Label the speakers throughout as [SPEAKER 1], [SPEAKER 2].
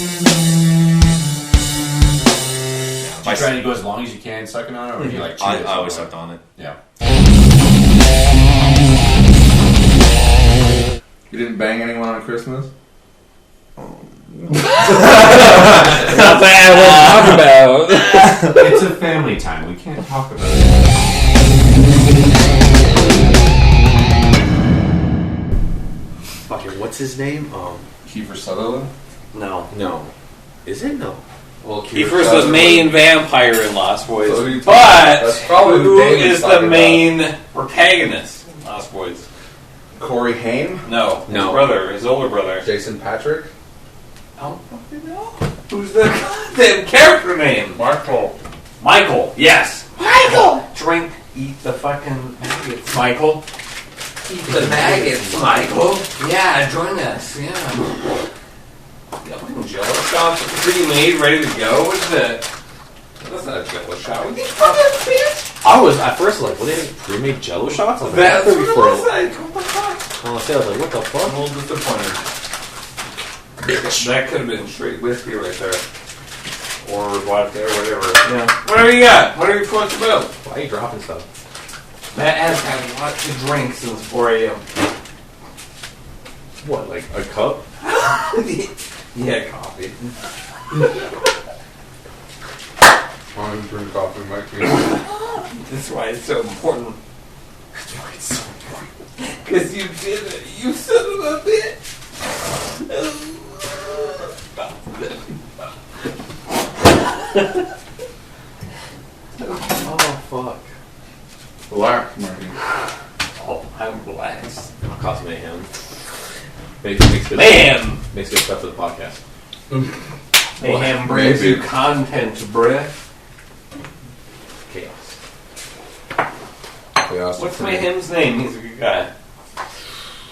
[SPEAKER 1] Do you try to go as long as you can sucking on it, or do you like chew it?
[SPEAKER 2] I always sucked on it.
[SPEAKER 1] Yeah.
[SPEAKER 3] You didn't bang anyone on Christmas?
[SPEAKER 4] Not that I want to talk about.
[SPEAKER 1] It's a family time. We can't talk about it.
[SPEAKER 2] Fucking, what's his name?
[SPEAKER 3] Kiefer Sutherland?
[SPEAKER 2] No. Is it? No.
[SPEAKER 3] Well,
[SPEAKER 4] Kiefer's the main vampire in Lost Boys.
[SPEAKER 3] So who-
[SPEAKER 4] But
[SPEAKER 3] that's probably
[SPEAKER 4] who
[SPEAKER 3] the Damon's
[SPEAKER 4] is the
[SPEAKER 3] talking
[SPEAKER 4] main protagonist in Lost Boys?
[SPEAKER 3] Corey Haim?
[SPEAKER 4] No.
[SPEAKER 2] No.
[SPEAKER 4] His brother, his older brother.
[SPEAKER 3] Jason Patrick?
[SPEAKER 4] I don't fucking know. Who's the goddamn character name?
[SPEAKER 3] Michael.
[SPEAKER 4] Michael. Yes. Michael! Drink, eat the fucking maggots, Michael. Eat the maggots, Michael. Yeah, join us. Yeah. Got fucking Jello shots pre-made, ready to go. What's that? That's not a Jello shot. What the fuck is bitch?
[SPEAKER 2] I was at first like, what are they pre-made Jello shots? I was like,
[SPEAKER 4] That's what it
[SPEAKER 2] before.
[SPEAKER 4] was like. What the fuck?
[SPEAKER 2] I was like, what the fuck?
[SPEAKER 4] I'm a little disappointed. That could have been straight whiskey right there. Or vodka or whatever. Yeah. Whatever you got. Whatever you want to do.
[SPEAKER 2] Why are you dropping stuff?
[SPEAKER 4] Matt has had lots of drinks since 4 a.m.
[SPEAKER 2] What, like a cup?
[SPEAKER 4] Yeah, coffee.
[SPEAKER 3] I don't drink coffee, Mikey.
[SPEAKER 4] That's why it's so important. That's why it's so important. Because you did it. You son of a bitch.
[SPEAKER 2] Oh, fuck.
[SPEAKER 3] Relax, Mikey.
[SPEAKER 4] Oh, I'm relaxed.
[SPEAKER 2] I'll cost mayhem. Makes good
[SPEAKER 4] Mayhem!
[SPEAKER 2] Makes good stuff for the podcast.
[SPEAKER 4] Mayhem brings
[SPEAKER 3] Maybe.
[SPEAKER 4] you content, bruh.
[SPEAKER 2] Chaos.
[SPEAKER 4] What's Mayhem's name? He's a good guy.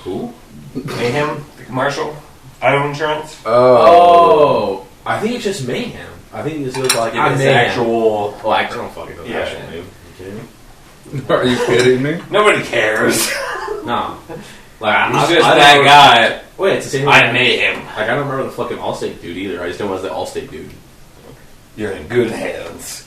[SPEAKER 2] Who?
[SPEAKER 4] Mayhem, the commercial? Auto insurance?
[SPEAKER 2] Oh. I think it's just mayhem. I think this is like
[SPEAKER 4] It's
[SPEAKER 2] mayhem.
[SPEAKER 4] actual.
[SPEAKER 2] Oh, I don't fucking know the
[SPEAKER 4] Yeah.
[SPEAKER 2] actual name. Are you kidding me?
[SPEAKER 3] Are you kidding me?
[SPEAKER 4] Nobody cares.
[SPEAKER 2] No. Like,
[SPEAKER 4] He's just
[SPEAKER 2] I
[SPEAKER 4] that
[SPEAKER 2] don't-
[SPEAKER 4] guy.
[SPEAKER 2] Wait, it's the same.
[SPEAKER 4] I Mayhem.
[SPEAKER 2] Like, I don't remember the fucking Allstate dude either. I just know it was the Allstate dude.
[SPEAKER 4] You're in good hands.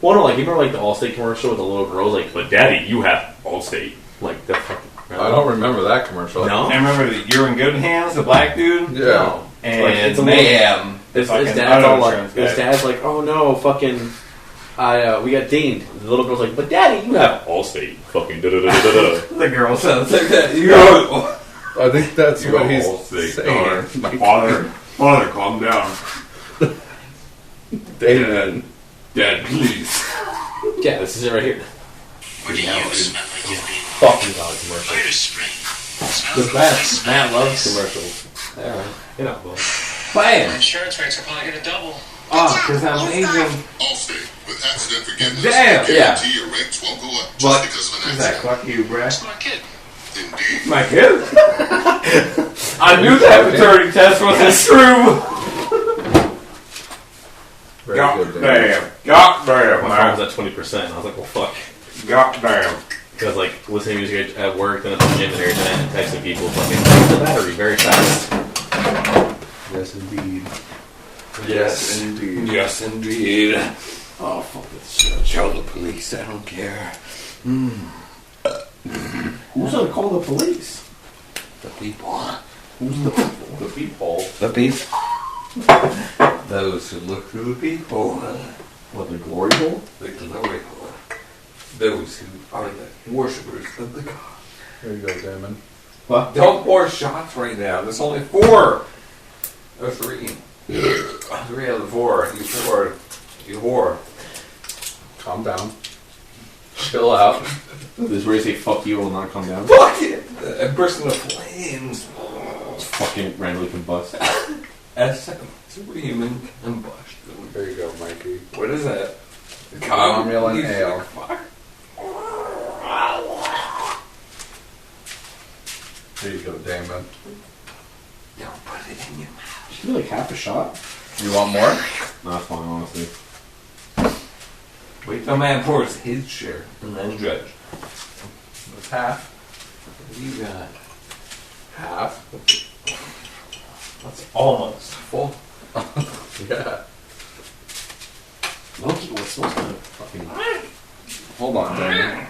[SPEAKER 2] Well, no, like, you remember like the Allstate commercial with the little girl like, but Daddy, you have Allstate. Like that fucking.
[SPEAKER 3] I don't remember that commercial.
[SPEAKER 2] No.
[SPEAKER 4] I remember that you're in good hands, the black dude.
[SPEAKER 3] Yeah.
[SPEAKER 2] No.
[SPEAKER 4] And
[SPEAKER 2] Like, it's a
[SPEAKER 4] Mayhem.
[SPEAKER 2] His
[SPEAKER 4] fucking
[SPEAKER 2] dad's
[SPEAKER 4] auto
[SPEAKER 2] all like,
[SPEAKER 4] insurance
[SPEAKER 2] his
[SPEAKER 4] guy.
[SPEAKER 2] dad's like, oh no, fucking, we got dinged. The little girl's like, but Daddy, you have Allstate. Fucking da da da da da.
[SPEAKER 4] The girl sounds like that. You're
[SPEAKER 3] I think that's
[SPEAKER 4] You're
[SPEAKER 3] what he's
[SPEAKER 4] Allstate,
[SPEAKER 3] saying.
[SPEAKER 4] Father, calm down.
[SPEAKER 3] Damon.
[SPEAKER 4] Dad, please.
[SPEAKER 2] Yeah, this is it right here.
[SPEAKER 5] What do you smell like you've been?
[SPEAKER 2] Fucking God commercial.
[SPEAKER 5] Where does spring?
[SPEAKER 2] Because Matt loves commercials. Yeah, you know, well.
[SPEAKER 4] Bam.
[SPEAKER 5] Insurance rates are probably going to double.
[SPEAKER 4] Oh, because I'm Asian.
[SPEAKER 6] Allstate, with accident forgiveness,
[SPEAKER 4] Damn,
[SPEAKER 6] guarantee your rates won't go up just
[SPEAKER 4] What?
[SPEAKER 6] because of an
[SPEAKER 4] Who's that?
[SPEAKER 6] accident.
[SPEAKER 4] Fuck you, bruh.
[SPEAKER 5] Smart kid.
[SPEAKER 6] Indeed.
[SPEAKER 4] My kid? I knew that paternity test wasn't true.
[SPEAKER 3] Very
[SPEAKER 4] God
[SPEAKER 3] good, Damon.
[SPEAKER 4] damn. God damn,
[SPEAKER 2] My phone
[SPEAKER 4] man.
[SPEAKER 2] was at 20%. And I was like, well, fuck.
[SPEAKER 4] God damn.
[SPEAKER 2] Because, like, listening to music at work, then at the gym and everything, and texting people, fucking, the battery very fast.
[SPEAKER 3] Yes, indeed.
[SPEAKER 4] Yes,
[SPEAKER 3] indeed.
[SPEAKER 4] Yes, indeed. Oh, fuck this shit. Tell the police. I don't care.
[SPEAKER 2] Who's gonna call the police?
[SPEAKER 4] The people.
[SPEAKER 2] Who's the people? The people.
[SPEAKER 4] The people. Those who look through the people.
[SPEAKER 2] What, the glory hole?
[SPEAKER 4] The glory hole. Those who are the worshippers of the God.
[SPEAKER 3] There you go, Damon.
[SPEAKER 2] What?
[SPEAKER 4] Don't pour shots right now. There's only 4. Or 3. 3 out of the 4. You poured. You whore.
[SPEAKER 3] Calm down. Chill out.
[SPEAKER 2] This is where you say fuck you will not come down.
[SPEAKER 4] Fuck it! A burst into flames.
[SPEAKER 2] Just fucking randomly combust.
[SPEAKER 4] As superhuman combustion.
[SPEAKER 3] There you go, Mikey.
[SPEAKER 4] What is that?
[SPEAKER 3] Romulan
[SPEAKER 4] You
[SPEAKER 3] ale.
[SPEAKER 4] fuck.
[SPEAKER 3] There you go, Damon.
[SPEAKER 4] Don't put it in your mouth.
[SPEAKER 2] Should be like half a shot.
[SPEAKER 3] You want more?
[SPEAKER 2] No, it's fine, honestly.
[SPEAKER 4] Wait till man pours his share and then judge.
[SPEAKER 3] It's half.
[SPEAKER 4] What do you got?
[SPEAKER 3] Half.
[SPEAKER 4] That's almost full.
[SPEAKER 3] Yeah.
[SPEAKER 2] Loki, what smells kind of fucking...
[SPEAKER 3] Hold on, Damon.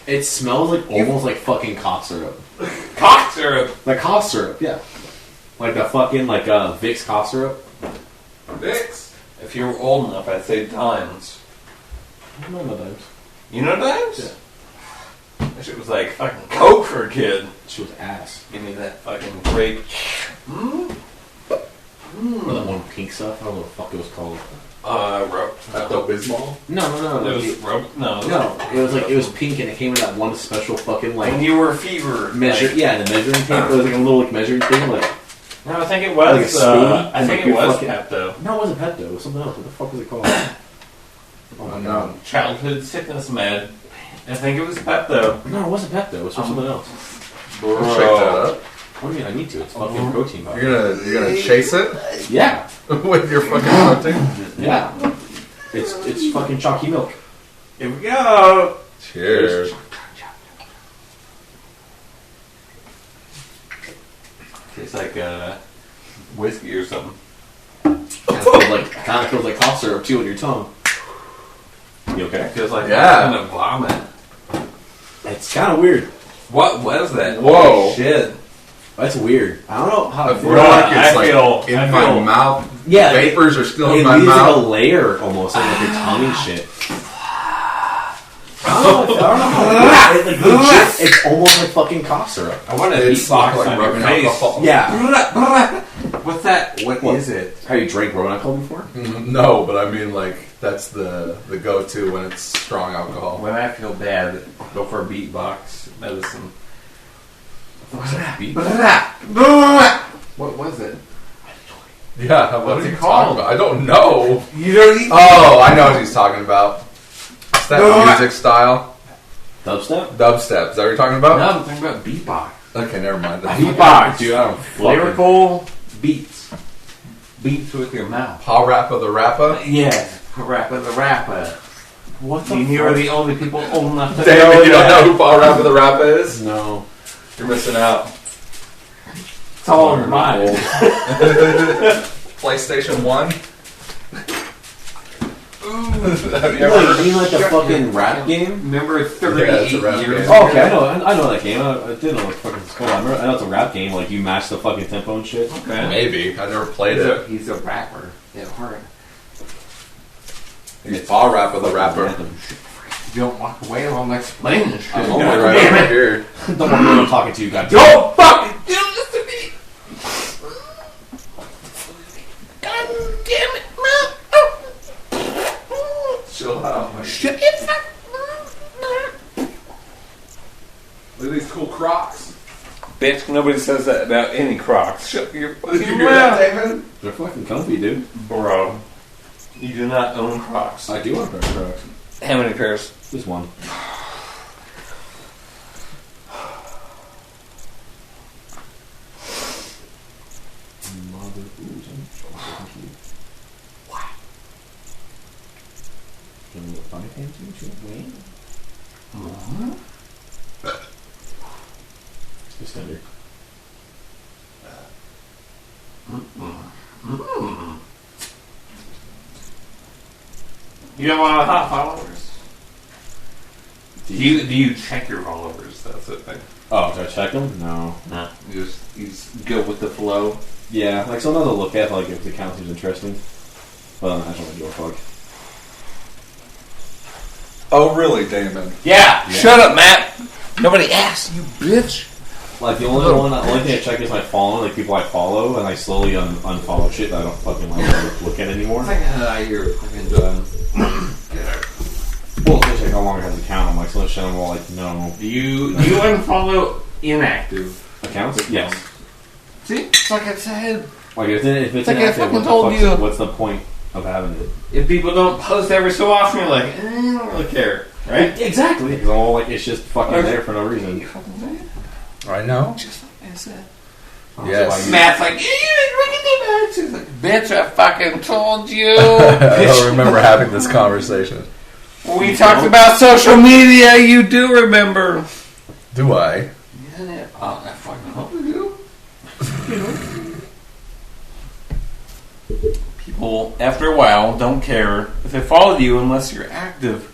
[SPEAKER 2] It smells like almost like fucking cough syrup.
[SPEAKER 4] Cock syrup.
[SPEAKER 2] Like cough syrup, yeah. Like the fucking, like, Vicks cough syrup.
[SPEAKER 4] Vicks. If you were old enough, I'd say Dimes.
[SPEAKER 2] I don't know those.
[SPEAKER 4] You know Dimes?
[SPEAKER 2] Yeah.
[SPEAKER 4] That shit was like fucking Coke for a kid.
[SPEAKER 2] She was ass.
[SPEAKER 4] Give me that fucking grape.
[SPEAKER 2] Or that one pink stuff, I don't know what the fuck it was called.
[SPEAKER 3] Pepto-Bismol?
[SPEAKER 2] No.
[SPEAKER 4] It was no.
[SPEAKER 2] It was pink and it came in that one special fucking, like...
[SPEAKER 4] When you were a fever.
[SPEAKER 2] measure,
[SPEAKER 4] like,
[SPEAKER 2] yeah, the measuring tape. It was like a little, like, measuring thing, like...
[SPEAKER 4] No, I think it was.
[SPEAKER 2] Like a spoon?
[SPEAKER 4] I think
[SPEAKER 2] Like
[SPEAKER 4] it was
[SPEAKER 2] fucking-
[SPEAKER 4] Pepto.
[SPEAKER 2] No, it wasn't Pepto. It was something else. What the fuck was it called? Oh my god.
[SPEAKER 4] Childhood sickness med. I think it was Pepto.
[SPEAKER 2] No, it wasn't Pepto. It was something else.
[SPEAKER 3] Check that up.
[SPEAKER 2] What do you mean? I need to. It's fucking protein powder.
[SPEAKER 3] You're gonna chase it
[SPEAKER 2] Yeah.
[SPEAKER 3] with your fucking protein?
[SPEAKER 2] Yeah. It's fucking chalky milk.
[SPEAKER 4] Here we go.
[SPEAKER 3] Cheers.
[SPEAKER 4] Tastes like whiskey or something.
[SPEAKER 2] Kind of feels like cough syrup too on your tongue. You okay?
[SPEAKER 4] Feels like
[SPEAKER 3] Yeah.
[SPEAKER 4] kind of vomit.
[SPEAKER 2] It's kind of weird.
[SPEAKER 4] What was that?
[SPEAKER 3] Whoa.
[SPEAKER 4] Holy shit.
[SPEAKER 2] That's weird. I don't know how.
[SPEAKER 3] I
[SPEAKER 2] I
[SPEAKER 3] feel
[SPEAKER 2] feel.
[SPEAKER 3] like
[SPEAKER 4] I
[SPEAKER 3] it's like
[SPEAKER 4] feel-
[SPEAKER 3] in
[SPEAKER 4] I
[SPEAKER 3] my
[SPEAKER 4] feel-
[SPEAKER 3] mouth.
[SPEAKER 2] Yeah,
[SPEAKER 3] Vapors are still
[SPEAKER 2] It
[SPEAKER 3] in my
[SPEAKER 2] leaves like a
[SPEAKER 3] mouth.
[SPEAKER 2] layer almost on like your tongue and shit. I don't know how. It, like, legit, it's almost like fucking cough syrup.
[SPEAKER 4] I want to
[SPEAKER 3] It's
[SPEAKER 4] beatbox
[SPEAKER 3] like
[SPEAKER 4] on your
[SPEAKER 3] rubbing
[SPEAKER 4] face.
[SPEAKER 3] alcohol.
[SPEAKER 2] Yeah.
[SPEAKER 4] What's that? What is it?
[SPEAKER 2] Have you drank Roman alcohol before?
[SPEAKER 3] No, but I mean, like, that's the go-to when it's strong alcohol.
[SPEAKER 4] When I feel bad, go for a beatbox medicine.
[SPEAKER 2] What's that? Beat?
[SPEAKER 4] What was it?
[SPEAKER 3] Yeah, what
[SPEAKER 4] What's
[SPEAKER 3] are
[SPEAKER 4] it
[SPEAKER 3] you
[SPEAKER 4] called?
[SPEAKER 3] talking about? I don't know.
[SPEAKER 4] You don't eat.
[SPEAKER 3] Oh, I know what he's talking about. It's that music style.
[SPEAKER 2] Dubstep?
[SPEAKER 3] Dubstep. Is that what you're talking about?
[SPEAKER 4] No, I'm talking about beatbox.
[SPEAKER 3] Okay, never mind.
[SPEAKER 2] Beatbox, dude. I don't fucking...
[SPEAKER 4] Lyrical beats. Beats with your mouth.
[SPEAKER 3] Pa Rappa the Rappa.
[SPEAKER 4] Yes. Rapper the rapper.
[SPEAKER 2] What the
[SPEAKER 4] You are the only people old enough to
[SPEAKER 3] Damn,
[SPEAKER 4] know
[SPEAKER 3] you don't
[SPEAKER 4] that.
[SPEAKER 3] know who Pa Rappa the Rappa is?
[SPEAKER 2] No.
[SPEAKER 3] You're missing out.
[SPEAKER 4] It's all in mine.
[SPEAKER 3] PlayStation 1? Have you
[SPEAKER 2] You
[SPEAKER 3] ever
[SPEAKER 2] mean like the fucking rap game?
[SPEAKER 4] Remember 38
[SPEAKER 3] Yeah, it's a rap
[SPEAKER 4] years
[SPEAKER 3] game.
[SPEAKER 2] Oh, okay, I know that game. I didn't know what fucking it's called. I know it's a rap game. Like you match the fucking tempo and shit.
[SPEAKER 4] Okay.
[SPEAKER 3] Maybe. I never played it.
[SPEAKER 4] He's a rapper. Yeah, hard.
[SPEAKER 3] He's Pa Rappa the Rapper.
[SPEAKER 4] If you don't walk away while I'm explaining this shit.
[SPEAKER 3] I'm
[SPEAKER 2] Oh
[SPEAKER 3] only
[SPEAKER 2] my
[SPEAKER 3] right
[SPEAKER 4] damn
[SPEAKER 3] over
[SPEAKER 4] it.
[SPEAKER 3] here.
[SPEAKER 2] Don't want me to talking to you, goddamn.
[SPEAKER 4] Don't fucking do this to me! God damn it, man!
[SPEAKER 3] Chill out.
[SPEAKER 4] Shut it fuck!
[SPEAKER 3] Look at these cool Crocs.
[SPEAKER 4] Bitch, nobody says that about any Crocs. Shut your
[SPEAKER 3] Did
[SPEAKER 4] fucking
[SPEAKER 3] you hear that,
[SPEAKER 4] mouth.
[SPEAKER 3] Damon?
[SPEAKER 2] They're fucking comfy, dude.
[SPEAKER 4] Bro, you do not own Crocs.
[SPEAKER 2] I do want pair of Crocs.
[SPEAKER 4] How many pairs?
[SPEAKER 2] Just one. Just under.
[SPEAKER 4] You have a lot of hot followers. Do you check your followers? That's the thing.
[SPEAKER 2] Oh, did I check them? No.
[SPEAKER 4] No, you just go with the flow.
[SPEAKER 2] Yeah, like sometimes I'll look at like if the account seems interesting. But I don't really give a fuck.
[SPEAKER 3] Oh, really, Damon?
[SPEAKER 4] Yeah, shut up, Matt. Nobody asked you, bitch.
[SPEAKER 2] Like the only thing I check is my following, like people I follow, and I slowly unfollow shit that I don't fucking like look at anymore.
[SPEAKER 4] You're fucking done.
[SPEAKER 2] Well, it's like how long I have the account. I'm like, so much I'm all like, no.
[SPEAKER 4] Do you unfollow inactive
[SPEAKER 2] Accounts? Yes.
[SPEAKER 4] See, it's like I said.
[SPEAKER 2] Like if it's
[SPEAKER 4] like I
[SPEAKER 2] inactive,
[SPEAKER 4] fucking told you.
[SPEAKER 2] what's the point of having it?
[SPEAKER 4] If people don't post every so often, you're like, I don't really care, right?
[SPEAKER 2] Exactly. Because I'm all like, it's just fucking there for no reason.
[SPEAKER 4] You fucking say it.
[SPEAKER 3] I know.
[SPEAKER 4] Just like I said.
[SPEAKER 3] Yes.
[SPEAKER 4] Matt's like, she's like, bitch, I fucking told you.
[SPEAKER 3] I don't remember having this conversation.
[SPEAKER 4] We talked about social media. You do remember?
[SPEAKER 3] Do I?
[SPEAKER 4] Yeah, I fucking hope you do. people, after a while, don't care if they follow you unless you're active.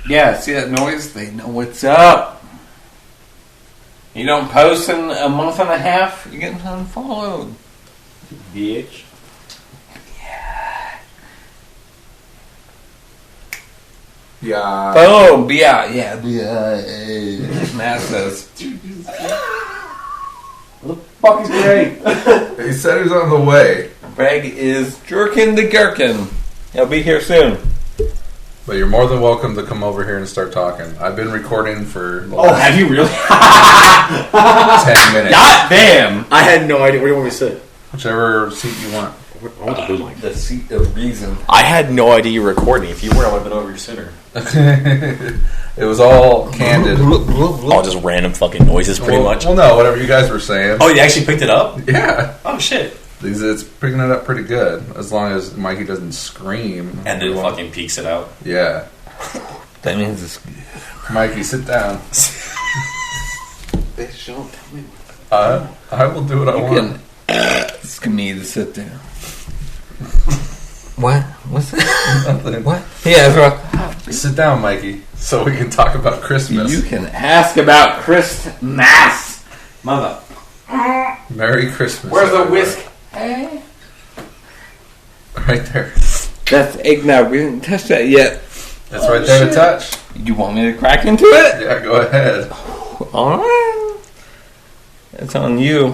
[SPEAKER 4] Yeah, see that noise? They know what's up. You don't post in a month and a half, you're getting unfollowed.
[SPEAKER 2] BH.
[SPEAKER 3] Yeah.
[SPEAKER 4] Oh, yeah. Matt says.
[SPEAKER 2] What the fuck is Greg?
[SPEAKER 3] He said he was on the way.
[SPEAKER 4] Greg is jerking the gherkin. He'll be here soon.
[SPEAKER 3] But you're more than welcome to come over here and start talking. I've been recording for the
[SPEAKER 2] Oh,
[SPEAKER 3] last
[SPEAKER 2] have you really?
[SPEAKER 3] 10 minutes.
[SPEAKER 4] God damn!
[SPEAKER 2] I had no idea. Where do you want me to sit?
[SPEAKER 3] Whichever seat you want.
[SPEAKER 2] I want the boom mic.
[SPEAKER 4] The seat of reason.
[SPEAKER 7] I had no idea you were recording. If you were, I would have been over your sitter.
[SPEAKER 3] It was all candid.
[SPEAKER 7] All just random fucking noises, pretty much.
[SPEAKER 3] Well, no, whatever you guys were saying.
[SPEAKER 7] Oh, you actually picked it up?
[SPEAKER 3] Yeah.
[SPEAKER 7] Oh, shit.
[SPEAKER 3] It's picking it up pretty good. As long as Mikey doesn't scream.
[SPEAKER 7] And then fucking peeks it out.
[SPEAKER 3] Yeah.
[SPEAKER 4] That means it's...
[SPEAKER 3] Mikey, sit down.
[SPEAKER 4] Bitch, don't tell me.
[SPEAKER 3] I will do what I want.
[SPEAKER 4] Ask me to sit down. What? What's that?
[SPEAKER 3] Nothing.
[SPEAKER 4] What? Yeah, bro.
[SPEAKER 3] Sit down, Mikey, so we can talk about Christmas.
[SPEAKER 4] You can ask about Christmas, mother.
[SPEAKER 3] Merry Christmas.
[SPEAKER 4] Where's the
[SPEAKER 3] everybody.
[SPEAKER 4] whisk? Hey.
[SPEAKER 3] Right there.
[SPEAKER 4] That's eggnog. We didn't touch that yet.
[SPEAKER 3] That's right there to touch.
[SPEAKER 4] You want me to crack into it?
[SPEAKER 3] Yeah, go ahead.
[SPEAKER 4] All right. It's on you.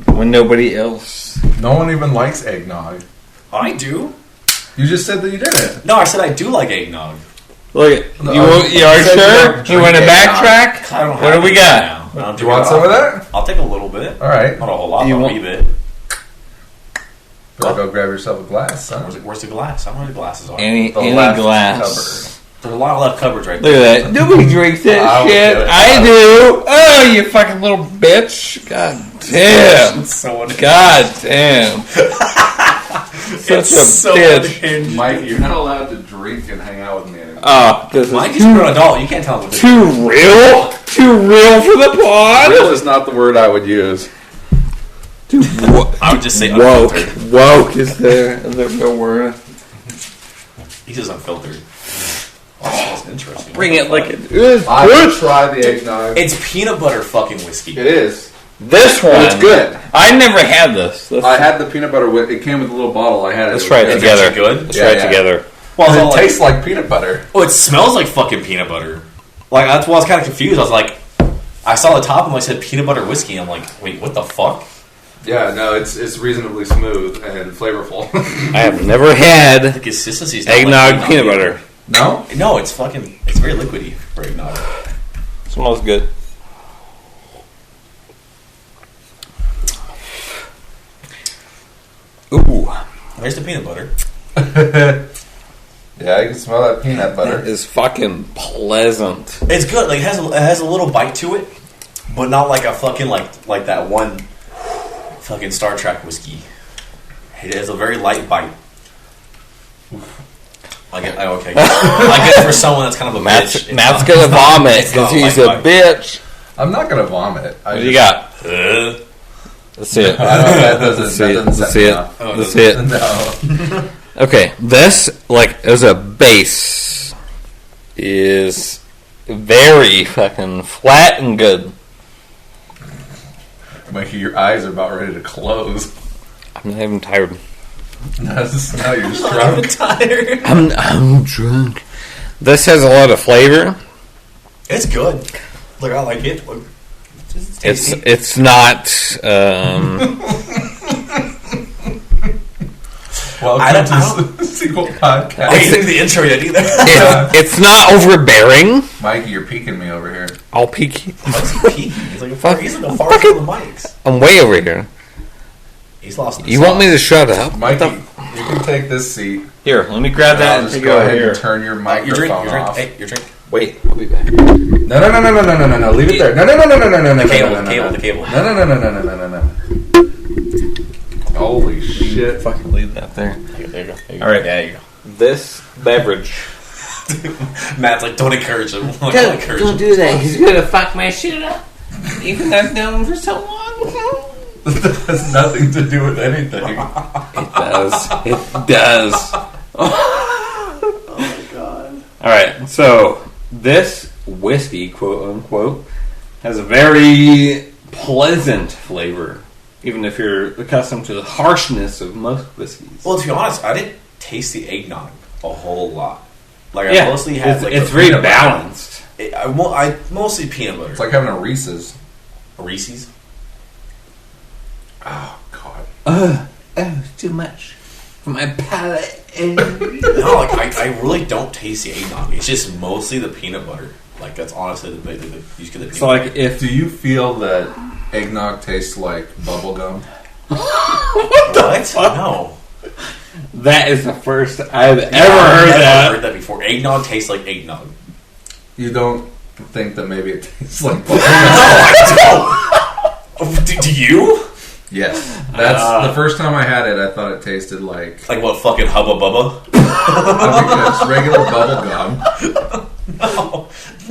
[SPEAKER 4] When nobody else.
[SPEAKER 3] No one even likes eggnog.
[SPEAKER 7] I do.
[SPEAKER 3] You just said that you didn't.
[SPEAKER 7] No, I said I do like eggnog.
[SPEAKER 4] Look at
[SPEAKER 3] No,
[SPEAKER 4] you.
[SPEAKER 3] you
[SPEAKER 4] You are
[SPEAKER 3] said you
[SPEAKER 4] sure?
[SPEAKER 3] don't
[SPEAKER 4] You want to
[SPEAKER 3] drink
[SPEAKER 4] backtrack?
[SPEAKER 7] I don't
[SPEAKER 4] What
[SPEAKER 7] have
[SPEAKER 4] do we
[SPEAKER 7] any
[SPEAKER 4] got?
[SPEAKER 7] now. I don't
[SPEAKER 3] Do you want
[SPEAKER 7] drink
[SPEAKER 3] some
[SPEAKER 7] it
[SPEAKER 3] of
[SPEAKER 7] all.
[SPEAKER 3] that?
[SPEAKER 7] I'll take a little bit.
[SPEAKER 3] All right.
[SPEAKER 7] Not a whole lot,
[SPEAKER 4] You
[SPEAKER 7] but a
[SPEAKER 4] want-
[SPEAKER 7] wee bit.
[SPEAKER 3] Better go grab yourself a glass, son.
[SPEAKER 7] Where's the glass? I don't know where the glasses are.
[SPEAKER 4] Any
[SPEAKER 3] left
[SPEAKER 4] glass.
[SPEAKER 7] There's a lot of left cupboards right
[SPEAKER 4] Look
[SPEAKER 7] there.
[SPEAKER 4] at that. Nobody drinks that
[SPEAKER 3] I will
[SPEAKER 4] shit.
[SPEAKER 3] get it.
[SPEAKER 4] I do. Oh, you fucking little bitch. God damn.
[SPEAKER 7] So
[SPEAKER 4] God damn. Such a bitch.
[SPEAKER 7] unhinged.
[SPEAKER 3] Mike, you're not allowed to drink and hang out with me anymore.
[SPEAKER 4] Oh, this is
[SPEAKER 7] Mikey's a grown adult. You can't tell him what to do.
[SPEAKER 4] too real? Too real for the pod?
[SPEAKER 3] Real is not the word I would use.
[SPEAKER 4] Too
[SPEAKER 7] I would just say
[SPEAKER 4] woke.
[SPEAKER 7] unfiltered.
[SPEAKER 4] Woke is the real word.
[SPEAKER 7] He says unfiltered. That's interesting.
[SPEAKER 4] Bring it like it is.
[SPEAKER 3] I would try the eggnog.
[SPEAKER 7] It's peanut butter fucking whiskey.
[SPEAKER 3] It is.
[SPEAKER 4] This one.
[SPEAKER 3] It's good.
[SPEAKER 4] I never had this.
[SPEAKER 3] I had the peanut butter with it. Came with a little bottle. I had it.
[SPEAKER 4] Let's
[SPEAKER 3] It
[SPEAKER 4] try
[SPEAKER 3] was
[SPEAKER 4] it
[SPEAKER 3] good.
[SPEAKER 7] It's
[SPEAKER 4] together.
[SPEAKER 7] actually good.
[SPEAKER 4] Let's
[SPEAKER 3] Yeah,
[SPEAKER 4] try it
[SPEAKER 3] yeah.
[SPEAKER 4] together.
[SPEAKER 7] Well, it's
[SPEAKER 3] It
[SPEAKER 7] all like,
[SPEAKER 3] tastes like peanut butter.
[SPEAKER 7] oh, it smells like fucking peanut butter. Like, that's why I was kind of confused. I was like, I saw the top and I said peanut butter whiskey. I'm like, wait, what the fuck?
[SPEAKER 3] Yeah, no, it's reasonably smooth and flavorful.
[SPEAKER 4] I have never had
[SPEAKER 7] The consistency's not
[SPEAKER 4] eggnog
[SPEAKER 7] like
[SPEAKER 4] peanut butter.
[SPEAKER 3] No?
[SPEAKER 7] No, it's fucking, it's very liquidy for eggnog.
[SPEAKER 4] Smells good. Ooh.
[SPEAKER 7] There's the peanut butter.
[SPEAKER 3] Yeah, I can smell that peanut
[SPEAKER 4] That
[SPEAKER 3] butter.
[SPEAKER 4] is fucking pleasant.
[SPEAKER 7] It's good. Like, it has a little bite to it, but not like a fucking, like that one fucking Star Trek whiskey. It has a very light bite. Okay. I guess for someone that's kind of a bitch. it's
[SPEAKER 4] Matt's
[SPEAKER 7] not-
[SPEAKER 4] gonna
[SPEAKER 7] it's not-
[SPEAKER 4] vomit
[SPEAKER 7] it's not
[SPEAKER 4] because he's
[SPEAKER 7] light
[SPEAKER 4] a
[SPEAKER 7] bite.
[SPEAKER 4] bitch.
[SPEAKER 3] I'm not gonna vomit.
[SPEAKER 4] What do you got? Let's see it.
[SPEAKER 3] I don't, that doesn't,
[SPEAKER 4] Let's see
[SPEAKER 3] that
[SPEAKER 4] it.
[SPEAKER 3] doesn't
[SPEAKER 4] Let's
[SPEAKER 3] set
[SPEAKER 4] see
[SPEAKER 3] me
[SPEAKER 4] it.
[SPEAKER 3] off.
[SPEAKER 7] Oh,
[SPEAKER 4] Let's see it.
[SPEAKER 3] No.
[SPEAKER 4] Okay, this, like, as a base, is very fucking flat and good.
[SPEAKER 3] Mikey, your eyes are about ready to close.
[SPEAKER 4] I'm not even tired.
[SPEAKER 3] No, you're just
[SPEAKER 7] I'm
[SPEAKER 3] drunk.
[SPEAKER 7] tired.
[SPEAKER 4] I'm drunk. This has a lot of flavor.
[SPEAKER 7] It's good. Look, I like it. Look,
[SPEAKER 4] It's not.
[SPEAKER 3] Welcome to the sequel podcast.
[SPEAKER 7] I didn't do the intro yet either.
[SPEAKER 4] It's not overbearing.
[SPEAKER 3] Mikey, you're peeking me over here.
[SPEAKER 4] I'll peek you.
[SPEAKER 7] What's he peeking? He's like a far from the mics.
[SPEAKER 4] I'm way over here.
[SPEAKER 7] He's lost.
[SPEAKER 4] You want me to shut up?
[SPEAKER 3] Mikey, you can take this seat.
[SPEAKER 4] Here, let me grab that
[SPEAKER 3] I'll
[SPEAKER 4] and
[SPEAKER 3] just
[SPEAKER 4] take it
[SPEAKER 3] go
[SPEAKER 4] over
[SPEAKER 3] ahead
[SPEAKER 4] here.
[SPEAKER 3] and turn your
[SPEAKER 7] Your
[SPEAKER 3] microphone
[SPEAKER 7] drink. Your drink.
[SPEAKER 3] off.
[SPEAKER 7] Hey, your drink.
[SPEAKER 4] Wait, I'll be back.
[SPEAKER 3] No. Leave it there. No.
[SPEAKER 7] The cable.
[SPEAKER 3] The cable. No. Holy shit.
[SPEAKER 4] Fucking leave that there.
[SPEAKER 7] There you go.
[SPEAKER 4] All right.
[SPEAKER 7] Yeah, you go.
[SPEAKER 4] This beverage.
[SPEAKER 7] Matt's like, don't encourage him. Don't encourage him.
[SPEAKER 4] do that. He's gonna fuck my shit up. Even though I've known him for so long.
[SPEAKER 3] That has nothing to do with anything.
[SPEAKER 4] It does. does. It does.
[SPEAKER 7] Oh my god.
[SPEAKER 4] Alright, so this whiskey, quote unquote, has a very pleasant flavor, even if you're accustomed to the harshness of most whiskeys.
[SPEAKER 7] Well, to be honest, I didn't taste the eggnog a whole lot. Like, I
[SPEAKER 4] Yeah,
[SPEAKER 7] mostly had like
[SPEAKER 4] it's
[SPEAKER 7] the
[SPEAKER 4] very
[SPEAKER 7] peanut butter.
[SPEAKER 4] balanced.
[SPEAKER 7] I mostly peanut butter.
[SPEAKER 3] It's like having a Reese's.
[SPEAKER 7] A Reese's.
[SPEAKER 3] Oh God.
[SPEAKER 4] Oh, too much for my palate.
[SPEAKER 7] No, like I really don't taste the eggnog. It's just mostly the peanut butter. Like that's honestly the you get the peanut
[SPEAKER 4] So, like, if
[SPEAKER 3] Do you feel that eggnog tastes like bubble gum?
[SPEAKER 7] what? No.
[SPEAKER 4] that is the first I've ever
[SPEAKER 7] I've
[SPEAKER 4] heard
[SPEAKER 7] never
[SPEAKER 4] that.
[SPEAKER 7] heard that before. Eggnog tastes like eggnog.
[SPEAKER 3] You don't think that maybe it tastes like bubble
[SPEAKER 7] No,
[SPEAKER 3] gum?
[SPEAKER 7] I don't. Do you?
[SPEAKER 3] Yes. That's the first time I had it. I thought it tasted like
[SPEAKER 7] Like what? Fucking Hubba Bubba?
[SPEAKER 3] I think it's regular bubble gum.
[SPEAKER 7] No.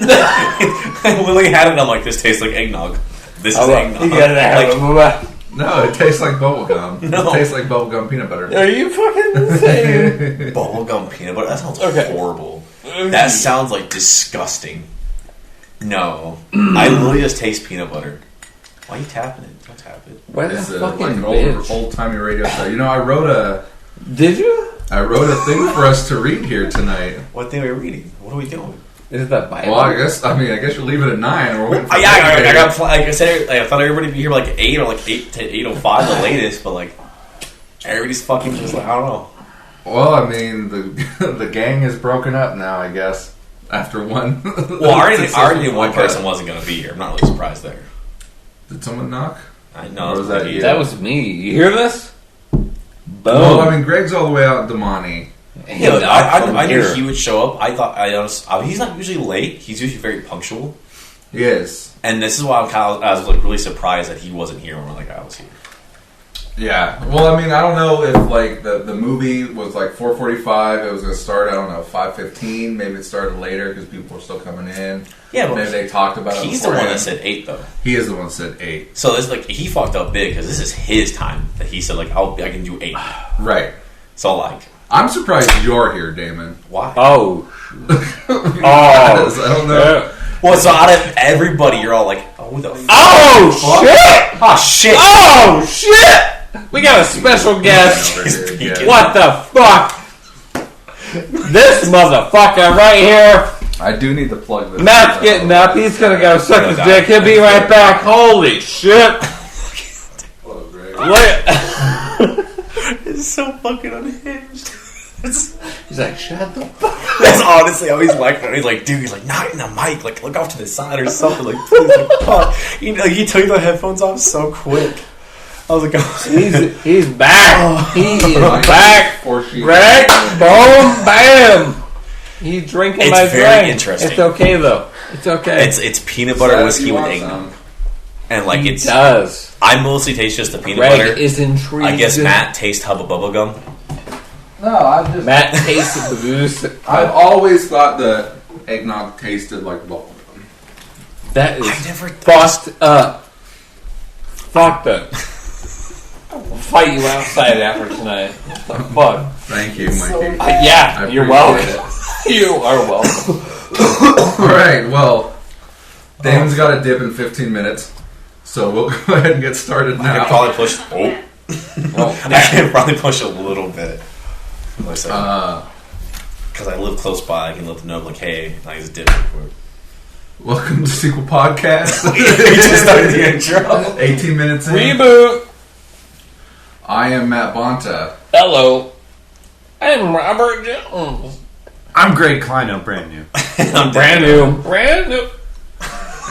[SPEAKER 7] I literally had it. And I'm like, this tastes like eggnog. This is eggnog.
[SPEAKER 4] You gotta
[SPEAKER 7] Like,
[SPEAKER 3] No, it tastes like bubble gum.
[SPEAKER 7] No.
[SPEAKER 3] It tastes like bubble gum peanut butter.
[SPEAKER 4] Are you fucking insane?
[SPEAKER 7] bubblegum peanut butter. That sounds
[SPEAKER 4] Okay.
[SPEAKER 7] horrible. That sounds like disgusting. No, I literally just taste peanut butter. Why are you tapping it? Don't tap it.
[SPEAKER 4] What
[SPEAKER 3] It's
[SPEAKER 4] a
[SPEAKER 3] like
[SPEAKER 4] fucking
[SPEAKER 3] an
[SPEAKER 4] bitch.
[SPEAKER 3] old timey radio show. You know, I wrote a thing for us to read here tonight.
[SPEAKER 7] What thing are we reading? What are we doing?
[SPEAKER 4] Is that Bible?
[SPEAKER 3] Well, I guess you'll leave it at 9. Or we're waiting for
[SPEAKER 7] I got. Like I said, I thought everybody would be here by like 8 or like 8 to 8:05 the latest, but like everybody's fucking just like I don't know.
[SPEAKER 3] Well, I mean, the gang is broken up now, I guess. After one.
[SPEAKER 7] Well, I already knew one person wasn't going to be here. I'm not really surprised there.
[SPEAKER 3] Did someone knock?
[SPEAKER 7] I know.
[SPEAKER 3] Or was that you?
[SPEAKER 4] That was me. You hear this? Boom.
[SPEAKER 3] Well, I mean, Greg's all the way out in Damani.
[SPEAKER 7] Yeah, I knew
[SPEAKER 4] here.
[SPEAKER 7] he would show up. I thought he's not usually late. He's usually very punctual.
[SPEAKER 3] He is.
[SPEAKER 7] And this is why I was like really surprised that he wasn't here when like I was here.
[SPEAKER 3] Yeah. Well, I mean, I don't know if like the movie was like 4:45. It was going to start. I don't know 5:15. Maybe it started later because people were still coming in.
[SPEAKER 7] Yeah, but
[SPEAKER 3] maybe they talked about it.
[SPEAKER 7] he's the one that
[SPEAKER 3] beforehand.
[SPEAKER 7] said 8 though.
[SPEAKER 3] He is the one that said 8.
[SPEAKER 7] So it's like he fucked up big because this is his time that he said like I can do 8.
[SPEAKER 3] Right.
[SPEAKER 7] So like
[SPEAKER 3] I'm surprised you're here, Damon.
[SPEAKER 7] why?
[SPEAKER 4] Oh.
[SPEAKER 3] I don't know.
[SPEAKER 7] Well, so out of everybody, you're all like, oh the fuck?
[SPEAKER 4] Oh, shit!
[SPEAKER 7] Oh shit!
[SPEAKER 4] Oh, shit! We got a special guest.
[SPEAKER 3] Over here, yeah.
[SPEAKER 4] What the fuck? This motherfucker right here.
[SPEAKER 3] I do need to plug this.
[SPEAKER 4] Matt's getting up. He's gonna go suck his dick. He'll be right back. Holy shit!
[SPEAKER 3] Hello, Greg.
[SPEAKER 4] Look.
[SPEAKER 7] It's so fucking unhinged.
[SPEAKER 4] He's like, shut the fuck.
[SPEAKER 7] That's honestly how he's like. He's like, dude, he's like, not in the mic. Like, look off to the side or something. Like, please, like, fuck. You know, he took the headphones off so quick. I was like, oh.
[SPEAKER 4] He's back. He is back.
[SPEAKER 3] Or she-
[SPEAKER 4] Greg, boom, bam. He's drinking
[SPEAKER 7] It's
[SPEAKER 4] my
[SPEAKER 7] very
[SPEAKER 4] drink.
[SPEAKER 7] interesting.
[SPEAKER 4] It's okay though. It's okay.
[SPEAKER 7] It's peanut butter
[SPEAKER 3] Sad
[SPEAKER 7] whiskey
[SPEAKER 3] you
[SPEAKER 7] with
[SPEAKER 3] want
[SPEAKER 7] eggnog,
[SPEAKER 3] some.
[SPEAKER 7] and like
[SPEAKER 4] He
[SPEAKER 7] it's.
[SPEAKER 4] does.
[SPEAKER 7] I mostly taste just the peanut
[SPEAKER 4] Greg
[SPEAKER 7] butter.
[SPEAKER 4] is intrigued.
[SPEAKER 7] I guess Matt tastes Hubba Bubba Gum.
[SPEAKER 3] No, I've just.
[SPEAKER 4] Matt tasted the goose.
[SPEAKER 3] I've always thought that eggnog tasted like bubble gum.
[SPEAKER 4] That is
[SPEAKER 7] I never
[SPEAKER 4] fucked up. Fucked up. I'll fight you outside after tonight. What the fuck?
[SPEAKER 3] Thank you, Mikey.
[SPEAKER 4] Yeah,
[SPEAKER 3] I
[SPEAKER 4] you're
[SPEAKER 3] appreciate
[SPEAKER 4] welcome. You are welcome.
[SPEAKER 3] All right, well, Damon's got a dip in 15 minutes, so we'll go ahead and get started
[SPEAKER 7] I
[SPEAKER 3] now.
[SPEAKER 7] could probably push. I could probably push a little bit. Because I live close by, I can let them know, like, hey, I just did it.
[SPEAKER 3] Welcome to Sequel Podcast.
[SPEAKER 7] We just started the intro.
[SPEAKER 3] 18 minutes in.
[SPEAKER 4] Reboot.
[SPEAKER 3] I am Matt Bonta.
[SPEAKER 4] Hello. I'm Robert Jones.
[SPEAKER 1] I'm Greg Klino, brand new.
[SPEAKER 7] I'm
[SPEAKER 4] Brand new. Brand new.